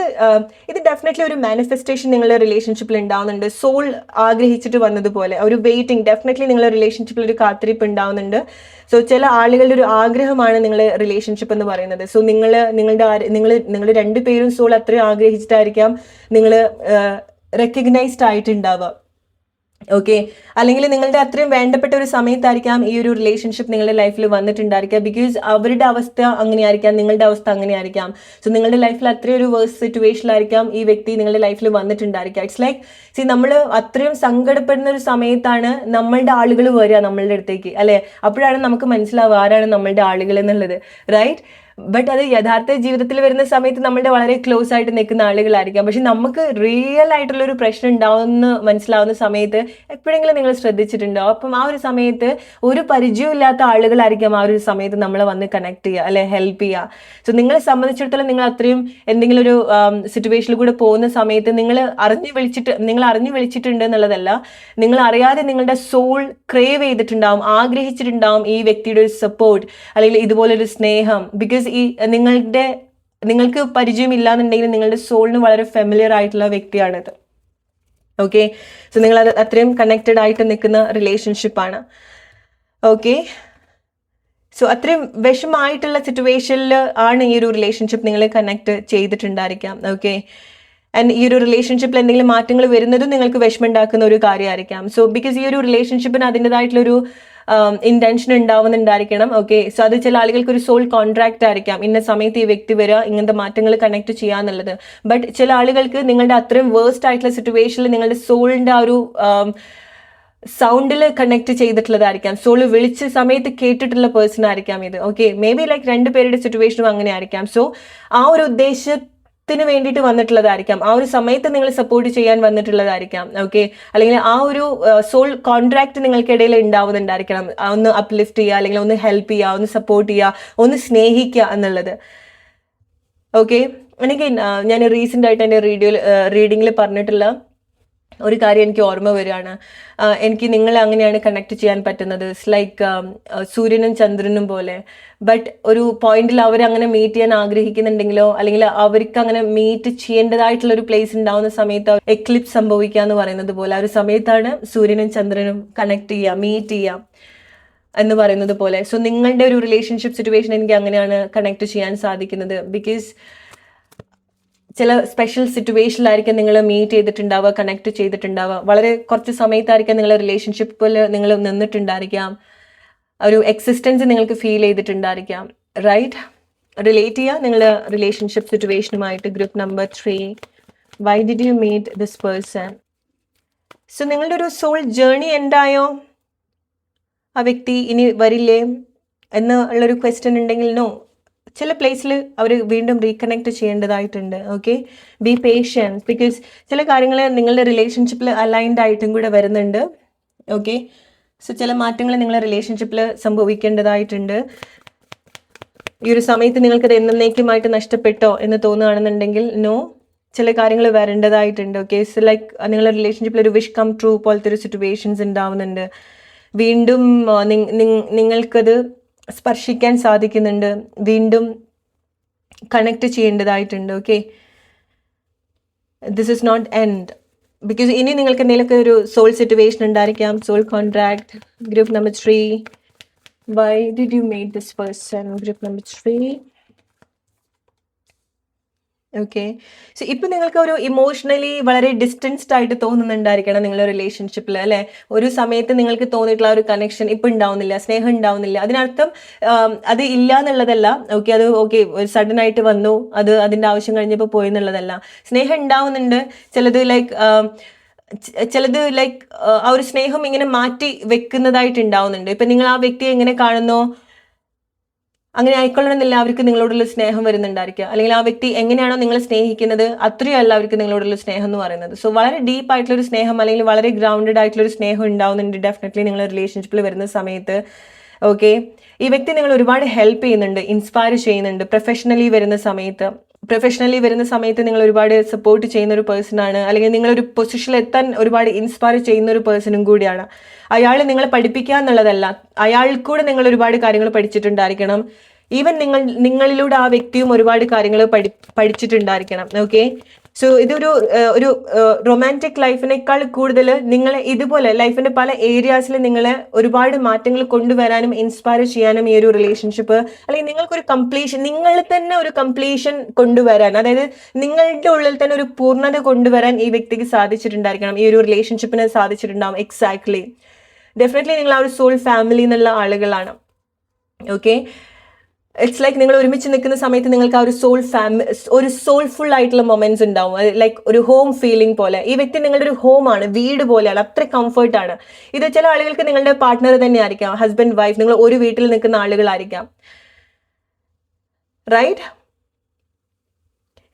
ഡെഫിനറ്റ്ലി ഒരു മാനിഫെസ്റ്റേഷൻ നിങ്ങളുടെ റിലേഷൻഷിപ്പിൽ ഉണ്ടാവുന്നുണ്ട്. സോൾ ആഗ്രഹിച്ചിട്ട് വന്നതുപോലെ ഒരു വെയിറ്റിംഗ്, ഡെഫിനറ്റ്ലി നിങ്ങളുടെ റിലേഷൻഷിപ്പിൽ ഒരു കാത്തിരിപ്പ് ഉണ്ടാവുന്നുണ്ട്. സോ ചില ആളുകളുടെ ഒരു ആഗ്രഹമാണ് നിങ്ങളുടെ റിലേഷൻഷിപ്പ് എന്ന് പറയുന്നത്. സോ നിങ്ങൾ രണ്ടുപേരും സോൾ അത്രയും ആഗ്രഹിച്ചിട്ടായിരിക്കാം നിങ്ങൾ റെക്കഗ്നൈസ്ഡ് ആയിട്ടുണ്ടാവുക. ഓക്കെ, അല്ലെങ്കിൽ നിങ്ങളുടെ അത്രയും വേണ്ടപ്പെട്ട ഒരു സമയത്തായിരിക്കാം ഈ ഒരു റിലേഷൻഷിപ്പ് നിങ്ങളുടെ ലൈഫിൽ വന്നിട്ടുണ്ടായിരിക്കുക. ബിക്കോസ് അവരുടെ അവസ്ഥ അങ്ങനെയായിരിക്കാം, നിങ്ങളുടെ അവസ്ഥ അങ്ങനെയായിരിക്കാം. സോ നിങ്ങളുടെ ലൈഫിൽ അത്രയും ഒരു വേഴ്സ് സിറ്റുവേഷനിലായിരിക്കാം ഈ വ്യക്തി നിങ്ങളുടെ ലൈഫിൽ വന്നിട്ടുണ്ടായിരിക്കുക. ഇറ്റ്സ് ലൈക്ക് നമ്മൾ അത്രയും സങ്കടപ്പെടുന്ന ഒരു സമയത്താണ് നമ്മളുടെ ആളുകൾ വരിക നമ്മളുടെ അടുത്തേക്ക്, അല്ലെ? അപ്പോഴാണ് നമുക്ക് മനസ്സിലാവുക ആരാണ് നമ്മളുടെ ആളുകൾ എന്നുള്ളത്, റൈറ്റ്? ബട്ട് അത് യഥാർത്ഥ ജീവിതത്തിൽ വരുന്ന സമയത്ത് നമ്മളുടെ വളരെ ക്ലോസ് ആയിട്ട് നിൽക്കുന്ന ആളുകളായിരിക്കാം. പക്ഷെ നമുക്ക് റിയൽ ആയിട്ടുള്ള ഒരു പ്രശ്നം ഉണ്ടാവുന്ന മനസ്സിലാവുന്ന സമയത്ത് എപ്പോഴെങ്കിലും നിങ്ങൾ ശ്രദ്ധിച്ചിട്ടുണ്ടോ? അപ്പം ആ ഒരു സമയത്ത് ഒരു പരിചയമില്ലാത്ത ആളുകളായിരിക്കാം ആ ഒരു സമയത്ത് നമ്മളെ വന്ന് കണക്ട് ചെയ്യുക, അല്ലെ, ഹെൽപ്പ് ചെയ്യുക. സോ നിങ്ങളെ സംബന്ധിച്ചിടത്തോളം നിങ്ങൾ അത്രയും എന്തെങ്കിലും ഒരു സിറ്റുവേഷനിൽ കൂടെ പോകുന്ന സമയത്ത് നിങ്ങൾ അറിഞ്ഞു വിളിച്ചിട്ടുണ്ട് എന്നുള്ളതല്ല, നിങ്ങൾ അറിയാതെ നിങ്ങളുടെ സോൾ ക്രേവ് ചെയ്തിട്ടുണ്ടാവും, ആഗ്രഹിച്ചിട്ടുണ്ടാവും ഈ വ്യക്തിയുടെ ഒരു സപ്പോർട്ട്, അല്ലെങ്കിൽ ഇതുപോലൊരു സ്നേഹം. ബിക്കോസ് നിങ്ങൾക്ക് പരിചയമില്ലാന്നുണ്ടെങ്കിൽ നിങ്ങളുടെ സോളിന് വളരെ ഫെമിലിയർ ആയിട്ടുള്ള വ്യക്തിയാണിത്. ഓക്കെ, സോ നിങ്ങൾ അത് അത്രയും കണക്റ്റഡ് ആയിട്ട് നിൽക്കുന്ന റിലേഷൻഷിപ്പാണ്. ഓക്കെ, സോ അത്രയും വിഷമമായിട്ടുള്ള സിറ്റുവേഷനിൽ ആണ് ഈ ഒരു റിലേഷൻഷിപ്പ് നിങ്ങൾ കണക്ട് ചെയ്തിട്ടുണ്ടായിരിക്കാം. ഓക്കെ, ആൻഡ് ഈ ഒരു റിലേഷൻഷിപ്പിൽ എന്തെങ്കിലും മാറ്റങ്ങൾ വരുന്നതും നിങ്ങൾക്ക് വിഷമമുണ്ടാക്കുന്ന ഒരു കാര്യമായിരിക്കാം. സോ ബിക്കോസ് ഈ ഒരു റിലേഷൻഷിപ്പിന് അതിൻ്റെതായിട്ടുള്ളൊരു ഇന്റൻഷൻ ഉണ്ടാവുന്നുണ്ടായിരിക്കണം. ഓക്കെ, സോ അത് ചില ആളുകൾക്ക് ഒരു സോൾ കോൺട്രാക്ട് ആയിരിക്കാം, ഇന്ന സമയത്ത് ഈ വ്യക്തി വരിക, ഇങ്ങനത്തെ മാറ്റങ്ങൾ കണക്ട് ചെയ്യാന്നുള്ളത്. ബട്ട് ചില ആളുകൾക്ക് നിങ്ങളുടെ അത്രയും വേഴ്സ്റ്റ് ആയിട്ടുള്ള സിറ്റുവേഷനിൽ നിങ്ങളുടെ സോളിന്റെ ആ ഒരു സൗണ്ടിൽ കണക്ട് ചെയ്തിട്ടുള്ളതായിരിക്കാം, സോള് വിളിച്ച സമയത്ത് കേട്ടിട്ടുള്ള പേഴ്സൺ ആയിരിക്കാം ഇത്. ഓക്കെ, മേ ബി ലൈക്ക് രണ്ടുപേരുടെ സിറ്റുവേഷനും അങ്ങനെ ആയിരിക്കാം. സോ ആ ഒരു ഉദ്ദേശത്തിന് വേണ്ടിയിട്ട് വന്നിട്ടുള്ളതായിരിക്കാം, ആ ഒരു സമയത്ത് നിങ്ങൾ സപ്പോർട്ട് ചെയ്യാൻ വന്നിട്ടുള്ളതായിരിക്കാം. ഓക്കെ, അല്ലെങ്കിൽ ആ ഒരു സോൾ കോൺട്രാക്ട് നിങ്ങൾക്കിടയിൽ ഉണ്ടാവുന്നുണ്ടായിരിക്കണം, ഒന്ന് അപ്ലിഫ്റ്റ് ചെയ്യുക, അല്ലെങ്കിൽ ഒന്ന് ഹെൽപ്പ് ചെയ്യുക, ഒന്ന് സപ്പോർട്ട് ചെയ്യുക, ഒന്ന് സ്നേഹിക്കുക എന്നുള്ളത്. ഓക്കെ, എനിക്ക് ഞാൻ റീസെൻ്റ് ആയിട്ട് എൻ്റെ റീഡിങ്ങിൽ പറഞ്ഞിട്ടുള്ള ഒരു കാര്യം എനിക്ക് ഓർമ്മ വരികയാണ്. എനിക്ക് നിങ്ങളെ അങ്ങനെയാണ് കണക്ട് ചെയ്യാൻ പറ്റുന്നത്, ഇറ്റ്സ് ലൈക്ക് സൂര്യനും ചന്ദ്രനും പോലെ. ബട്ട് ഒരു പോയിന്റിൽ അവരങ്ങനെ മീറ്റ് ചെയ്യാൻ ആഗ്രഹിക്കുന്നുണ്ടെങ്കിലോ, അല്ലെങ്കിൽ അവർക്ക് അങ്ങനെ മീറ്റ് ചെയ്യേണ്ടതായിട്ടുള്ള ഒരു പ്ലേസ് ഉണ്ടാവുന്ന സമയത്ത് എക്ലിപ്സ് സംഭവിക്കുക എന്ന് പറയുന്നത് പോലെ, ആ ഒരു സമയത്താണ് സൂര്യനും ചന്ദ്രനും കണക്ട് ചെയ്യുക, മീറ്റ് ചെയ്യാം എന്ന് പറയുന്നത് പോലെ. സോ നിങ്ങളുടെ ഒരു റിലേഷൻഷിപ്പ് സിറ്റുവേഷൻ എനിക്ക് അങ്ങനെയാണ് കണക്ട് ചെയ്യാൻ സാധിക്കുന്നത്. ബിക്കോസ് ചില സ്പെഷ്യൽ സിറ്റുവേഷനിലായിരിക്കും നിങ്ങൾ മീറ്റ് ചെയ്തിട്ടുണ്ടാവുക, കണക്ട് ചെയ്തിട്ടുണ്ടാവുക. വളരെ കുറച്ച് സമയത്തായിരിക്കാം നിങ്ങൾ റിലേഷൻഷിപ്പിൽ നിങ്ങൾ നിന്നിട്ടുണ്ടായിരിക്കാം, ഒരു എക്സിസ്റ്റൻസ് നിങ്ങൾക്ക് ഫീൽ ചെയ്തിട്ടുണ്ടായിരിക്കാം, റൈറ്റ്? റിലേറ്റ് ചെയ്യുക നിങ്ങളുടെ റിലേഷൻഷിപ്പ് സിറ്റുവേഷനുമായിട്ട്. Group number 3, why did you meet this person? So നിങ്ങളുടെ ഒരു സോൾ ജേർണി എന്തായോ? ആ വ്യക്തി ഇനി വരില്ലേ എന്ന് ഉള്ളൊരു ക്വസ്റ്റ്യൻ ഉണ്ടെങ്കിൽ നോ, ചില പ്ലേസിൽ അവർ വീണ്ടും റീകണക്ട് ചെയ്യേണ്ടതായിട്ടുണ്ട്. ഓക്കെ, ബി പേഷ്യൻസ്, ബിക്കോസ് ചില കാര്യങ്ങൾ നിങ്ങളുടെ റിലേഷൻഷിപ്പിൽ അലൈൻഡ് ആയിട്ടും കൂടെ വരുന്നുണ്ട്. ഓക്കെ, സോ ചില മാറ്റങ്ങൾ നിങ്ങളുടെ റിലേഷൻഷിപ്പിൽ സംഭവിക്കേണ്ടതായിട്ടുണ്ട്. ഈ ഒരു സമയത്ത് നിങ്ങൾക്കത് എന്നേക്കുമായിട്ട് നഷ്ടപ്പെട്ടോ എന്ന് തോന്നുകയാണെന്നുണ്ടെങ്കിൽ നോ, ചില കാര്യങ്ങൾ വരേണ്ടതായിട്ടുണ്ട്. ഓക്കെ, സോ ലൈക്ക് നിങ്ങളുടെ റിലേഷൻഷിപ്പിൽ ഒരു വിഷ് കം ട്രൂ പോലത്തെ ഒരു സിറ്റുവേഷൻസ് ഉണ്ടാവുന്നുണ്ട്. വീണ്ടും നിങ്ങൾക്കത് സ്പർശിക്കാൻ സാധിക്കുന്നുണ്ട്, വീണ്ടും കണക്ട് ചെയ്യേണ്ടതായിട്ടുണ്ട്. Okay, this is not end, because ഇനി നിങ്ങൾക്ക് എന്തെങ്കിലുമൊക്കെ ഒരു സോൾ സിറ്റുവേഷൻ ഉണ്ടായിരിക്കാം. Soul contract, group number 3. Why did you meet this person? Group number 3. Okay, so ഇപ്പം നിങ്ങൾക്ക് ഒരു ഇമോഷണലി വളരെ ഡിസ്റ്റൻസ്ഡ് ആയിട്ട് തോന്നുന്നുണ്ടായിരിക്കണം നിങ്ങളുടെ റിലേഷൻഷിപ്പിൽ, അല്ലേ? ഒരു സമയത്ത് നിങ്ങൾക്ക് തോന്നിയിട്ടുള്ള ഒരു കണക്ഷൻ ഇപ്പം ഉണ്ടാവുന്നില്ല, സ്നേഹം ഉണ്ടാവുന്നില്ല. അതിനർത്ഥം അത് ഇല്ല എന്നുള്ളതല്ല. ഓക്കെ, അത് ഓക്കെ സഡൻ ആയിട്ട് വന്നു, അത് അതിൻ്റെ ആവശ്യം കഴിഞ്ഞപ്പോൾ പോയി എന്നുള്ളതല്ല. സ്നേഹം ഉണ്ടാവുന്നുണ്ട്. ചിലത് ലൈക്ക് ആ ഒരു സ്നേഹം ഇങ്ങനെ മാറ്റി വെക്കുന്നതായിട്ട് ഉണ്ടാവുന്നുണ്ട്. ഇപ്പം നിങ്ങൾ ആ വ്യക്തിയെ എങ്ങനെ കാണുന്നോ അങ്ങനെ ആയിക്കൊള്ളണമെന്നില്ല അവർക്ക് നിങ്ങളോടുള്ള സ്നേഹം വരുന്നുണ്ടായിരിക്കുക. അല്ലെങ്കിൽ ആ വ്യക്തി എങ്ങനെയാണോ നിങ്ങളെ സ്നേഹിക്കുന്നത് അത്രയല്ല അവർക്ക് നിങ്ങളോടുള്ള സ്നേഹം എന്ന് പറയുന്നത്. സോ വളരെ ഡീപ്പ് ആയിട്ടുള്ളൊരു സ്നേഹം അല്ലെങ്കിൽ വളരെ ഗ്രൗണ്ടഡ് ആയിട്ടുള്ളൊരു സ്നേഹം ഉണ്ടാവുന്നുണ്ട് ഡെഫിനറ്റ്ലി നിങ്ങൾ റിലേഷൻഷിപ്പിൽ വരുന്ന സമയത്ത്. ഓക്കെ, ഈ വ്യക്തി നിങ്ങൾ ഒരുപാട് ഹെൽപ്പ് ചെയ്യുന്നുണ്ട്, ഇൻസ്പയർ ചെയ്യുന്നുണ്ട്. പ്രൊഫഷണലി വരുന്ന സമയത്ത് നിങ്ങൾ ഒരുപാട് സപ്പോർട്ട് ചെയ്യുന്ന ഒരു പേഴ്സൺ ആണ്, അല്ലെങ്കിൽ നിങ്ങളൊരു പൊസിഷനിൽ എത്താൻ ഒരുപാട് ഇൻസ്പയർ ചെയ്യുന്ന ഒരു പേഴ്സണും കൂടിയാണ്. അയാൾ നിങ്ങളെ പഠിപ്പിക്കുക എന്നുള്ളതല്ല, അയാൾക്കൂടെ നിങ്ങൾ ഒരുപാട് കാര്യങ്ങൾ പഠിച്ചിട്ടുണ്ടായിരിക്കണം. ഈവൻ നിങ്ങളിലൂടെ ആ വ്യക്തിയും ഒരുപാട് കാര്യങ്ങൾ പഠിച്ചിട്ടുണ്ടായിരിക്കണം. ഓക്കെ, സോ ഇതൊരു റൊമാൻറ്റിക് ലൈഫിനേക്കാൾ കൂടുതൽ നിങ്ങളെ ഇതുപോലെ ലൈഫിന്റെ പല ഏരിയാസിൽ നിങ്ങളെ ഒരുപാട് മാറ്റങ്ങൾ കൊണ്ടുവരാനും ഇൻസ്പയർ ചെയ്യാനും ഈ ഒരു റിലേഷൻഷിപ്പ്, അല്ലെങ്കിൽ നിങ്ങൾക്കൊരു കംപ്ലീഷൻ, നിങ്ങൾ തന്നെ ഒരു കംപ്ലീഷൻ കൊണ്ടുവരാൻ, അതായത് നിങ്ങളുടെ ഉള്ളിൽ തന്നെ ഒരു പൂർണ്ണത കൊണ്ടുവരാൻ ഈ വ്യക്തിക്ക് സാധിച്ചിട്ടുണ്ടായിരിക്കണം, ഈ ഒരു റിലേഷൻഷിപ്പിന് സാധിച്ചിട്ടുണ്ടാവും. എക്സാക്ട്ലി, ഡെഫിനറ്റ്ലി നിങ്ങൾ ആ ഒരു സോൾ ഫാമിലി എന്നുള്ള ആളുകളാണ്. ഓക്കെ, ഇറ്റ്സ് ലൈക്ക് നിങ്ങൾ ഒരുമിച്ച് നിൽക്കുന്ന സമയത്ത് നിങ്ങൾക്ക് ആ ഒരു സോൾഫുൾ ആയിട്ടുള്ള മൊമെന്റ്സ് ഉണ്ടാവും. ലൈക്ക് ഒരു ഹോം ഫീലിംഗ് പോലെ. ഈ വ്യക്തി നിങ്ങളുടെ ഒരു ഹോമാണ്, വീട് പോലെയാണ്, അത്ര കംഫർട്ടാണ്. ഇത് ചില ആളുകൾക്ക് നിങ്ങളുടെ പാർട്ട്ണർ തന്നെ ആയിരിക്കാം, ഹസ്ബൻഡ് വൈഫ്, നിങ്ങൾ ഒരു വീട്ടിൽ നിൽക്കുന്ന ആളുകളായിരിക്കാം, റൈറ്റ്?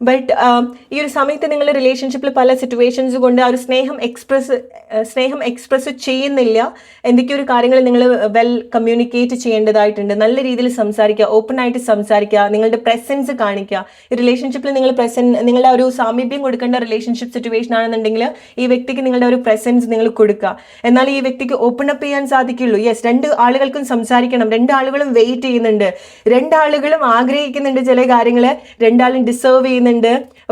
ബട്ട് ഈ ഒരു സമയത്ത് നിങ്ങളുടെ റിലേഷൻഷിപ്പിൽ പല സിറ്റുവേഷൻസ് കൊണ്ട് ആ ഒരു സ്നേഹം എക്സ്പ്രസ് ചെയ്യുന്നില്ല. എന്തൊക്കെയൊരു കാര്യങ്ങൾ നിങ്ങൾ വെൽ കമ്മ്യൂണിക്കേറ്റ് ചെയ്യേണ്ടതായിട്ടുണ്ട്. നല്ല രീതിയിൽ സംസാരിക്കുക, ഓപ്പൺ ആയിട്ട് സംസാരിക്കുക, നിങ്ങളുടെ പ്രസൻസ് കാണിക്കുക. ഈ റിലേഷൻഷിപ്പിൽ നിങ്ങളുടെ ഒരു സാമീപ്യം കൊടുക്കേണ്ട റിലേഷൻഷിപ്പ് സിറ്റുവേഷൻ ആണെന്നുണ്ടെങ്കിൽ ഈ വ്യക്തിക്ക് നിങ്ങളുടെ ഒരു പ്രസൻസ് നിങ്ങൾ കൊടുക്കുക. എന്നാൽ ഈ വ്യക്തിക്ക് ഓപ്പൺ അപ്പ് ചെയ്യാൻ സാധിക്കുള്ളൂ. യെസ്, രണ്ട് ആളുകൾക്കും സംസാരിക്കണം, രണ്ടാളുകളും വെയിറ്റ് ചെയ്യുന്നുണ്ട്, രണ്ടാളുകളും ആഗ്രഹിക്കുന്നുണ്ട് ചില കാര്യങ്ങൾ, രണ്ടാളും ഡിസേർവ് ചെയ്യുന്നുണ്ട്.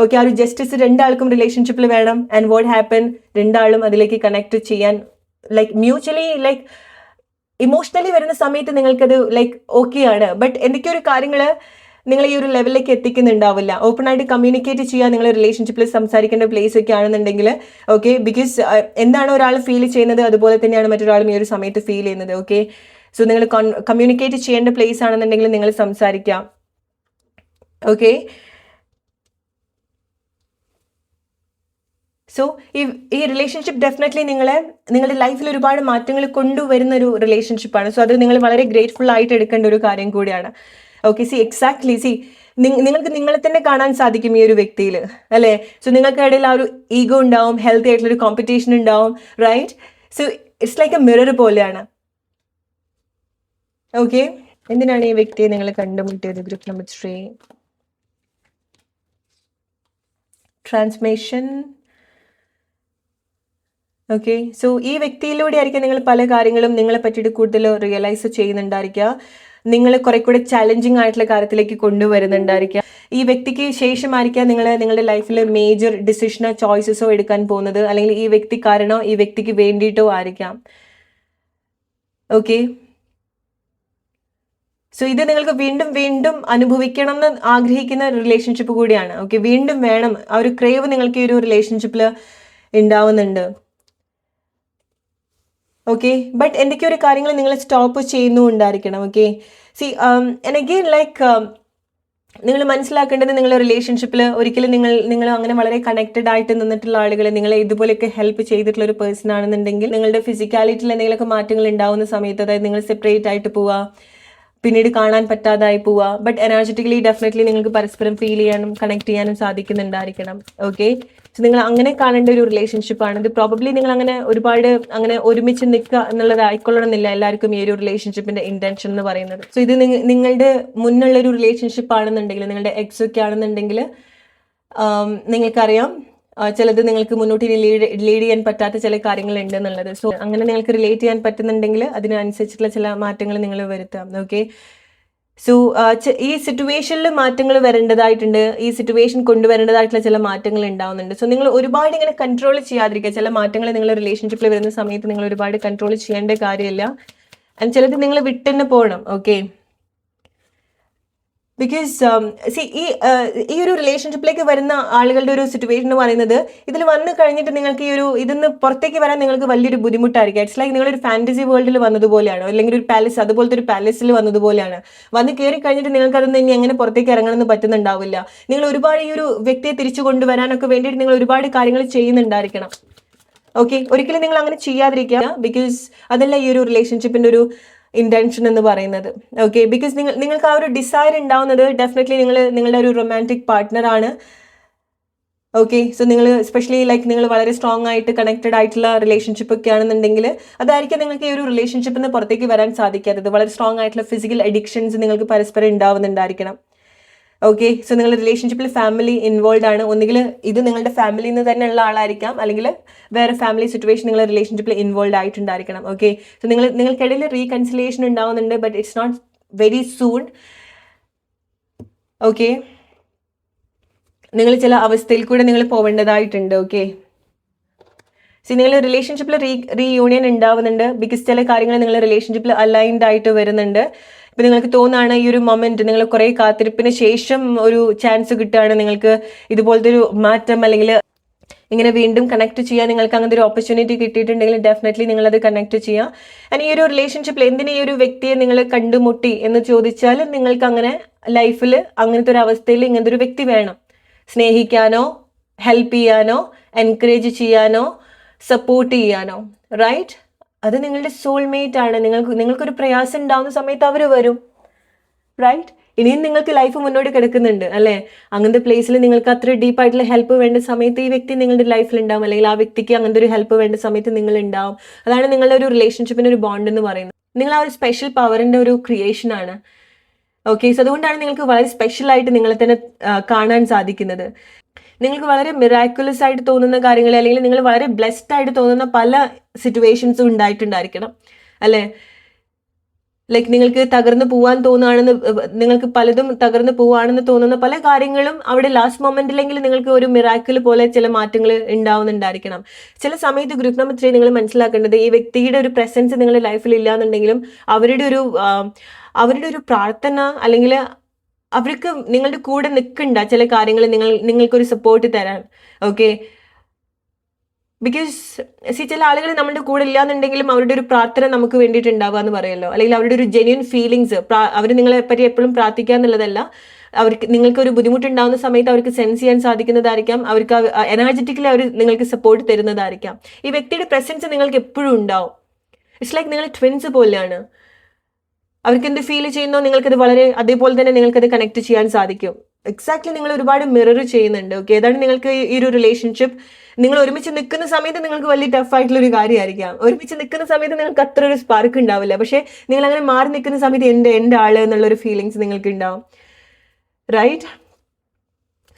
ഓക്കെ, ആ ഒരു ജസ്റ്റിസ് രണ്ടാൾക്കും റിലേഷൻഷിപ്പിൽ വേണം. ആൻഡ് വാട്ട് ഹാപ്പൻ, രണ്ടാളും അതിലേക്ക് കണക്ട് ചെയ്യാൻ ലൈക്ക് മ്യൂച്വലി ലൈക്ക് ഇമോഷണലി വരുന്ന സമയത്ത് നിങ്ങൾക്കത് ലൈക്ക് ഓക്കെ ആണ്. ബട്ട് എന്തൊക്കെയൊരു കാര്യങ്ങൾ നിങ്ങൾ ഈ ഒരു ലെവലിലേക്ക് എത്തിക്കുന്നുണ്ടാവില്ല. ഓപ്പൺ ആയിട്ട് കമ്മ്യൂണിക്കേറ്റ് ചെയ്യാൻ നിങ്ങൾ റിലേഷൻഷിപ്പിൽ സംസാരിക്കേണ്ട പ്ലേസ് ഒക്കെ ആണെന്നുണ്ടെങ്കിൽ ഓക്കെ, ബിക്കോസ് എന്താണ് ഒരാൾ ഫീൽ ചെയ്യുന്നത് അതുപോലെ തന്നെയാണ് മറ്റൊരാളും ഈ ഒരു സമയത്ത് ഫീൽ ചെയ്യുന്നത്. ഓക്കെ, സോ നിങ്ങൾ കമ്മ്യൂണിക്കേറ്റ് ചെയ്യേണ്ട പ്ലേസ് ആണെന്നുണ്ടെങ്കിൽ നിങ്ങൾ സംസാരിക്കാം. ഓക്കെ, സോ ഈ റിലേഷൻഷിപ്പ് ഡെഫിനറ്റ്ലി നിങ്ങളുടെ ലൈഫിൽ ഒരുപാട് മാറ്റങ്ങൾ കൊണ്ടുവരുന്ന ഒരു റിലേഷൻഷിപ്പാണ്. സോ അത് നിങ്ങൾ വളരെ ഗ്രേറ്റ്ഫുൾ ആയിട്ട് എടുക്കേണ്ട ഒരു കാര്യം കൂടിയാണ്. ഓക്കെ, എക്സാക്ട്ലി നിങ്ങൾക്ക് നിങ്ങളെ തന്നെ കാണാൻ സാധിക്കും ഈ ഒരു വ്യക്തിയിൽ, അല്ലേ? സോ നിങ്ങൾക്ക് ഇടയിൽ ആ ഒരു ഈഗോ ഉണ്ടാവും, ഹെൽത്തി ആയിട്ടുള്ള ഒരു കോമ്പറ്റീഷൻ ഉണ്ടാവും, right? So it's like a mirror പോലെയാണ്. ഓക്കെ, എന്തിനാണ് ഈ വ്യക്തിയെ നിങ്ങൾ കണ്ടുമുട്ടിയത്? Group number 3, transmission. Okay, so ഈ വ്യക്തിയിലൂടെ ആയിരിക്കും നിങ്ങൾ പല കാര്യങ്ങളും നിങ്ങളെ പറ്റിയിട്ട് കൂടുതൽ റിയലൈസ് ചെയ്യുന്നുണ്ടായിരിക്കുക. നിങ്ങൾ കുറെ കൂടെ ചാലഞ്ചിങ് ആയിട്ടുള്ള കാര്യത്തിലേക്ക് കൊണ്ടുവരുന്നുണ്ടായിരിക്കുക. ഈ വ്യക്തിക്ക് ശേഷമായിരിക്കാം നിങ്ങളുടെ ലൈഫിൽ മേജർ ഡിസിഷനോ ചോയ്സസോ എടുക്കാൻ പോകുന്നത്, അല്ലെങ്കിൽ ഈ വ്യക്തി കാരണോ ഈ വ്യക്തിക്ക് വേണ്ടിയിട്ടോ ആയിരിക്കാം. ഓക്കെ, സോ ഇത് നിങ്ങൾക്ക് വീണ്ടും വീണ്ടും അനുഭവിക്കണം എന്ന് ആഗ്രഹിക്കുന്ന റിലേഷൻഷിപ്പ് കൂടിയാണ്. ഓക്കെ, വീണ്ടും വേണം, ആ ഒരു ക്രേവ് നിങ്ങൾക്ക് ഈ ഒരു റിലേഷൻഷിപ്പിൽ ഉണ്ടാവുന്നുണ്ട്. ഓക്കെ, ബട്ട് എന്തൊക്കെയോ ഒരു കാര്യങ്ങൾ നിങ്ങൾ സ്റ്റോപ്പ് ചെയ്യുന്നുണ്ടായിരിക്കണം. ഓക്കെ, ആൻഡ് അഗെയിൻ ലൈക്ക് നിങ്ങൾ മനസ്സിലാക്കേണ്ടത്, നിങ്ങളുടെ റിലേഷൻഷിപ്പിൽ ഒരിക്കലും നിങ്ങൾ അങ്ങനെ വളരെ കണക്റ്റഡ് ആയിട്ട് നിന്നിട്ടുള്ള ആളുകൾ, നിങ്ങളെ ഇതുപോലെയൊക്കെ ഹെൽപ്പ് ചെയ്തിട്ടുള്ള ഒരു പേഴ്സൺ ആണെന്നുണ്ടെങ്കിൽ, നിങ്ങളുടെ ഫിസിക്കാലിറ്റിയിൽ എന്തെങ്കിലുമൊക്കെ മാറ്റങ്ങൾ ഉണ്ടാവുന്ന സമയത്ത്, അതായത് നിങ്ങൾ സെപ്പറേറ്റ് ആയിട്ട് പോവുക, പിന്നീട് കാണാൻ പറ്റാതായി പോവുക, ബട്ട് എനർജറ്റിക്കലി ഡെഫിനറ്റ്ലി നിങ്ങൾക്ക് പരസ്പരം ഫീൽ ചെയ്യാനും കണക്ട് ചെയ്യാനും സാധിക്കുന്നുണ്ടായിരിക്കണം. ഓക്കെ, സോ നിങ്ങൾ അങ്ങനെ കാണേണ്ട ഒരു റിലേഷൻഷിപ്പാണ് ഇത്. പ്രോബബ്ലി നിങ്ങൾ അങ്ങനെ ഒരുപാട് അങ്ങനെ ഒരുമിച്ച് നിൽക്കുക എന്നുള്ളത് ആയിക്കൊള്ളണമെന്നില്ല എല്ലാവർക്കും ഈ ഒരു റിലേഷൻഷിപ്പിന്റെ ഇന്റൻഷൻ എന്ന് പറയുന്നത്. സോ ഇത് നിങ്ങളുടെ മുന്നുള്ള ഒരു റിലേഷൻഷിപ്പ് ആണെന്നുണ്ടെങ്കിൽ, നിങ്ങളുടെ എക്സ് ഒക്കെ ആണെന്നുണ്ടെങ്കിൽ നിങ്ങൾക്കറിയാം ചിലത് നിങ്ങൾക്ക് മുന്നോട്ട് ലീഡ് ചെയ്യാൻ പറ്റാത്ത ചില കാര്യങ്ങൾ ഉണ്ട് എന്നുള്ളത്. സോ അങ്ങനെ നിങ്ങൾക്ക് റിലേറ്റ് ചെയ്യാൻ പറ്റുന്നുണ്ടെങ്കിൽ അതിനനുസരിച്ചിട്ടുള്ള ചില മാറ്റങ്ങൾ നിങ്ങൾ വരുത്താം. ഓക്കെ, സോ ഈ സിറ്റുവേഷനിൽ മാറ്റങ്ങൾ വരേണ്ടതായിട്ടുണ്ട്, ഈ സിറ്റുവേഷൻ കൊണ്ടുവരേണ്ടതായിട്ടുള്ള ചില മാറ്റങ്ങൾ ഉണ്ടാവുന്നുണ്ട്. സോ നിങ്ങൾ ഒരുപാട് ഇങ്ങനെ കൺട്രോൾ ചെയ്യാതിരിക്കുക. ചില മാറ്റങ്ങൾ നിങ്ങൾ റിലേഷൻഷിപ്പിൽ വരുന്ന സമയത്ത് നിങ്ങൾ ഒരുപാട് കൺട്രോൾ ചെയ്യേണ്ട കാര്യമില്ല. ആൻഡ് ചിലത് നിങ്ങൾ വിട്ടുതന്നെ പോകണം. ഓക്കെ, ബിക്കോസ് ഈ ഒരു റിലേഷൻഷിപ്പിലേക്ക് വരുന്ന ആളുകളുടെ ഒരു സിറ്റുവേഷൻ എന്ന് പറയുന്നത്, ഇതിൽ വന്നു കഴിഞ്ഞിട്ട് നിങ്ങൾക്ക് ഇതിന്ന് പുറത്തേക്ക് വരാൻ നിങ്ങൾക്ക് വലിയൊരു ബുദ്ധിമുട്ടായിരിക്കും. ഇറ്റ്സ് ലൈക്ക് നിങ്ങളൊരു ഫാന്റസി വേൾഡിൽ വന്നതുപോലെയാണ്, അല്ലെങ്കിൽ ഒരു പാലസ്, അതുപോലത്തെ ഒരു പാലസിൽ വന്നതുപോലെയാണ്. വന്ന് കയറി കഴിഞ്ഞിട്ട് നിങ്ങൾക്ക് അതൊന്നും ഇനി എങ്ങനെ പുറത്തേക്ക് ഇറങ്ങണമെന്ന് പറ്റുന്നുണ്ടാവില്ല. നിങ്ങൾ ഒരുപാട് ഈ ഒരു വ്യക്തിയെ തിരിച്ചു കൊണ്ടുവരാനൊക്കെ വേണ്ടിയിട്ട് നിങ്ങൾ ഒരുപാട് കാര്യങ്ങൾ ചെയ്യുന്നുണ്ടായിരിക്കണം. ഓക്കെ, ഒരിക്കലും നിങ്ങൾ അങ്ങനെ ചെയ്യാതിരിക്കുക. ബിക്കോസ് അതല്ല ഈ ഒരു റിലേഷൻഷിപ്പിന്റെ ഒരു ഇന്റൻഷൻ എന്ന് പറയുന്നത്. ഓക്കെ, ബിക്കോസ് നിങ്ങൾക്ക് ആ ഒരു ഡിസയർ ഉണ്ടാവുന്നത് ഡെഫിനറ്റ്ലി നിങ്ങളുടെ ഒരു റൊമാൻറ്റിക് പാർട്ട്ണർ ആണ്. ഓക്കെ, സോ നിങ്ങൾ എസ്പെഷ്യലി ലൈക്ക് നിങ്ങൾ വളരെ സ്ട്രോങ് ആയിട്ട് കണക്റ്റഡ് ആയിട്ടുള്ള റിലേഷൻഷിപ്പ് ഒക്കെ ആണെന്നുണ്ടെങ്കിൽ അതായിരിക്കും നിങ്ങൾക്ക് ഈ ഒരു റിലേഷൻഷിപ്പിൽ നിന്ന് പുറത്തേക്ക് വരാൻ സാധിക്കാത്തത്. വളരെ സ്ട്രോങ് ആയിട്ടുള്ള ഫിസിക്കൽ അഡിക്ഷൻസ് നിങ്ങൾക്ക് പരസ്പരം ഉണ്ടാവുന്നുണ്ടായിരിക്കണം. ഓക്കെ, സോ നിങ്ങൾ റിലേഷൻഷിപ്പിൽ ഫാമിലി ഇൻവോൾവ് ആണ്. ഒന്നുകിൽ ഇത് നിങ്ങളുടെ ഫാമിലിയിൽ നിന്ന് തന്നെ ഉള്ള ആളായിരിക്കാം, അല്ലെങ്കിൽ വേറെ ഫാമിലി സിറ്റുവേഷൻ നിങ്ങൾ റിലേഷൻഷിപ്പിൽ ഇൻവോൾവ് ആയിട്ടുണ്ടായിരിക്കണം. ഓക്കെ, സോ നിങ്ങൾക്കിടയിൽ റീകൺസിലിയേഷൻ ഉണ്ടാവുന്നുണ്ട്, but it's not very soon. Okay, നിങ്ങൾ ചില അവസ്ഥയിൽ കൂടെ നിങ്ങൾ പോവേണ്ടതായിട്ടുണ്ട്. ഓക്കെ, സോ നിങ്ങൾ റിലേഷൻഷിപ്പിൽ റീയൂണിയൻ ഉണ്ടാവുന്നുണ്ട്, ബിക്കോസ് ചില കാര്യങ്ങൾ നിങ്ങൾ റിലേഷൻഷിപ്പിൽ അലൈൻഡ് ആയിട്ട് വരുന്നുണ്ട്. ഇപ്പം നിങ്ങൾക്ക് തോന്നുകയാണ് ഈ ഒരു മൊമെന്റ് നിങ്ങൾ കുറേ കാത്തിരിപ്പിന് ശേഷം ഒരു ചാൻസ് കിട്ടുകയാണ്, നിങ്ങൾക്ക് ഇതുപോലത്തെ ഒരു മാറ്റം അല്ലെങ്കിൽ ഇങ്ങനെ വീണ്ടും കണക്ട് ചെയ്യാൻ നിങ്ങൾക്ക് അങ്ങനത്തെ ഒരു ഓപ്പർച്യൂണിറ്റി കിട്ടിയിട്ടുണ്ടെങ്കിൽ ഡെഫിനറ്റ്ലി നിങ്ങളത് കണക്ട് ചെയ്യുക. ആൻഡ് ഈ ഒരു റിലേഷൻഷിപ്പിൽ എന്തിനാ ഈ ഒരു വ്യക്തിയെ നിങ്ങൾ കണ്ടുമുട്ടി എന്ന് ചോദിച്ചാൽ, നിങ്ങൾക്ക് അങ്ങനെ ലൈഫിൽ അങ്ങനത്തെ ഒരു അവസ്ഥയിൽ ഇങ്ങനത്തെ ഒരു വ്യക്തി വേണം. സ്നേഹിക്കാനോ ഹെൽപ്പ് ചെയ്യാനോ എൻകറേജ് ചെയ്യാനോ സപ്പോർട്ട് ചെയ്യാനോ, റൈറ്റ്? അത് നിങ്ങളുടെ സോൾമേറ്റ് ആണ്. നിങ്ങൾക്കൊരു പ്രയാസം ഉണ്ടാവുന്ന സമയത്ത് അവർ വരും, റൈറ്റ്? ഇനിയും നിങ്ങൾക്ക് ലൈഫ് മുന്നോട്ട് കിടക്കുന്നുണ്ട് അല്ലേ? അങ്ങനത്തെ പ്ലേസിൽ നിങ്ങൾക്ക് അത്ര ഡീപ്പായിട്ടുള്ള ഹെൽപ്പ് വേണ്ട സമയത്ത് ഈ വ്യക്തി നിങ്ങളുടെ ലൈഫിൽ ഉണ്ടാവും, അല്ലെങ്കിൽ ആ വ്യക്തിക്ക് അങ്ങനത്തെ ഒരു ഹെൽപ്പ് വേണ്ട സമയത്ത് നിങ്ങൾ ഉണ്ടാവും. അതാണ് നിങ്ങളുടെ ഒരു റിലേഷൻഷിപ്പിന്റെ ഒരു ബോണ്ട് എന്ന് പറയുന്നത്. നിങ്ങൾ ആ ഒരു സ്പെഷ്യൽ പവറിന്റെ ഒരു ക്രിയേഷൻ ആണ്. ഓക്കെ, സോ അതുകൊണ്ടാണ് നിങ്ങൾക്ക് വളരെ സ്പെഷ്യൽ ആയിട്ട് നിങ്ങളെ തന്നെ കാണാൻ സാധിക്കുന്നത്. നിങ്ങൾക്ക് വളരെ മിറാക്കുലസ് ആയിട്ട് തോന്നുന്ന കാര്യങ്ങൾ, അല്ലെങ്കിൽ നിങ്ങൾ വളരെ ബ്ലെസ്ഡ് ആയിട്ട് തോന്നുന്ന പല സിറ്റുവേഷൻസും ഉണ്ടായിട്ടുണ്ടായിരിക്കണം അല്ലേ? ലൈക്ക് നിങ്ങൾക്ക് തകർന്നു പോവാൻ തോന്നുകയാണെന്ന്, നിങ്ങൾക്ക് പലതും തകർന്നു പോവുകയാണെന്ന് തോന്നുന്ന പല കാര്യങ്ങളും അവിടെ ലാസ്റ്റ് മൊമെന്റിലെങ്കിലും നിങ്ങൾക്ക് ഒരു മിറാക്കിൾ പോലെ ചില മാറ്റങ്ങൾ ഉണ്ടാവുന്നുണ്ടായിരിക്കണം. ചില സമയത്ത് ഗ്രൂപ്പ് നമ്പർ 3 നിങ്ങൾ മനസ്സിലാക്കേണ്ടത്, ഈ വ്യക്തിയുടെ ഒരു പ്രസൻസ് നിങ്ങളുടെ ലൈഫിൽ ഇല്ലാന്നുണ്ടെങ്കിലും അവരുടെ ഒരു പ്രാർത്ഥന, അല്ലെങ്കിൽ അവർക്ക് നിങ്ങളുടെ കൂടെ നിൽക്കണ്ട ചില കാര്യങ്ങൾ നിങ്ങൾക്കൊരു സപ്പോർട്ട് തരാൻ. ഓക്കെ, ബിക്കോസ് ചില ആളുകൾ നമ്മുടെ കൂടെ ഇല്ലാന്നുണ്ടെങ്കിലും അവരുടെ ഒരു പ്രാർത്ഥന നമുക്ക് വേണ്ടിയിട്ട് ഉണ്ടാവുക എന്ന് പറയുമല്ലോ, അല്ലെങ്കിൽ അവരുടെ ഒരു ജെന്യൂൻ ഫീലിങ്സ്, അവർ നിങ്ങളെ പറ്റി എപ്പോഴും പ്രാർത്ഥിക്കുക എന്നുള്ളതല്ല, നിങ്ങൾക്ക് ഒരു ബുദ്ധിമുട്ടുണ്ടാകുന്ന സമയത്ത് അവർക്ക് സെൻസ് ചെയ്യാൻ സാധിക്കുന്നതായിരിക്കാം, അവർക്ക് എനർജറ്റിക്കലി അവർ നിങ്ങൾക്ക് സപ്പോർട്ട് തരുന്നതായിരിക്കാം. ഈ വ്യക്തിയുടെ പ്രസൻസ് നിങ്ങൾക്ക് എപ്പോഴും ഉണ്ടാവും. ഇറ്റ്സ് ലൈക്ക് നിങ്ങൾ ട്വിൻസ് പോലെയാണ്. അവർക്ക് എന്ത് ഫീൽ ചെയ്യുന്നോ നിങ്ങൾക്കത് അതേപോലെ തന്നെ നിങ്ങൾക്കത് കണക്ട് ചെയ്യാൻ സാധിക്കും. എക്സാക്ട്ലി നിങ്ങൾ ഒരുപാട് മിറർ ചെയ്യുന്നുണ്ട്. ഓക്കെ, ഏതാണ് നിങ്ങൾക്ക് ഈ ഒരു റിലേഷൻഷിപ്പ്, നിങ്ങൾ ഒരുമിച്ച് നിൽക്കുന്ന സമയത്ത് നിങ്ങൾക്ക് വലിയ ടഫ് ആയിട്ടുള്ള ഒരു കാര്യമായിരിക്കാം. ഒരുമിച്ച് നിൽക്കുന്ന സമയത്ത് നിങ്ങൾക്ക് അത്ര ഒരു സ്പാർക്ക് ഉണ്ടാവില്ല. പക്ഷേ നിങ്ങൾ അങ്ങനെ മാറി നിൽക്കുന്ന സമയത്ത് എൻ്റെ ആള് എന്നുള്ളൊരു ഫീലിങ്സ് നിങ്ങൾക്ക് ഉണ്ടാവും, റൈറ്റ്?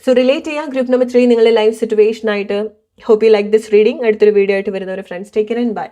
സോ റിലേറ്റ് ചെയ്യാം ഗ്രൂപ്പ് നമ്പർ 3 നിങ്ങളുടെ ലൈഫ് സിറ്റുവേഷൻ ആയിട്ട്. Hope you like this reading. അടുത്തൊരു വീഡിയോ ആയിട്ട് വരുന്നവരെ friends, take care and by.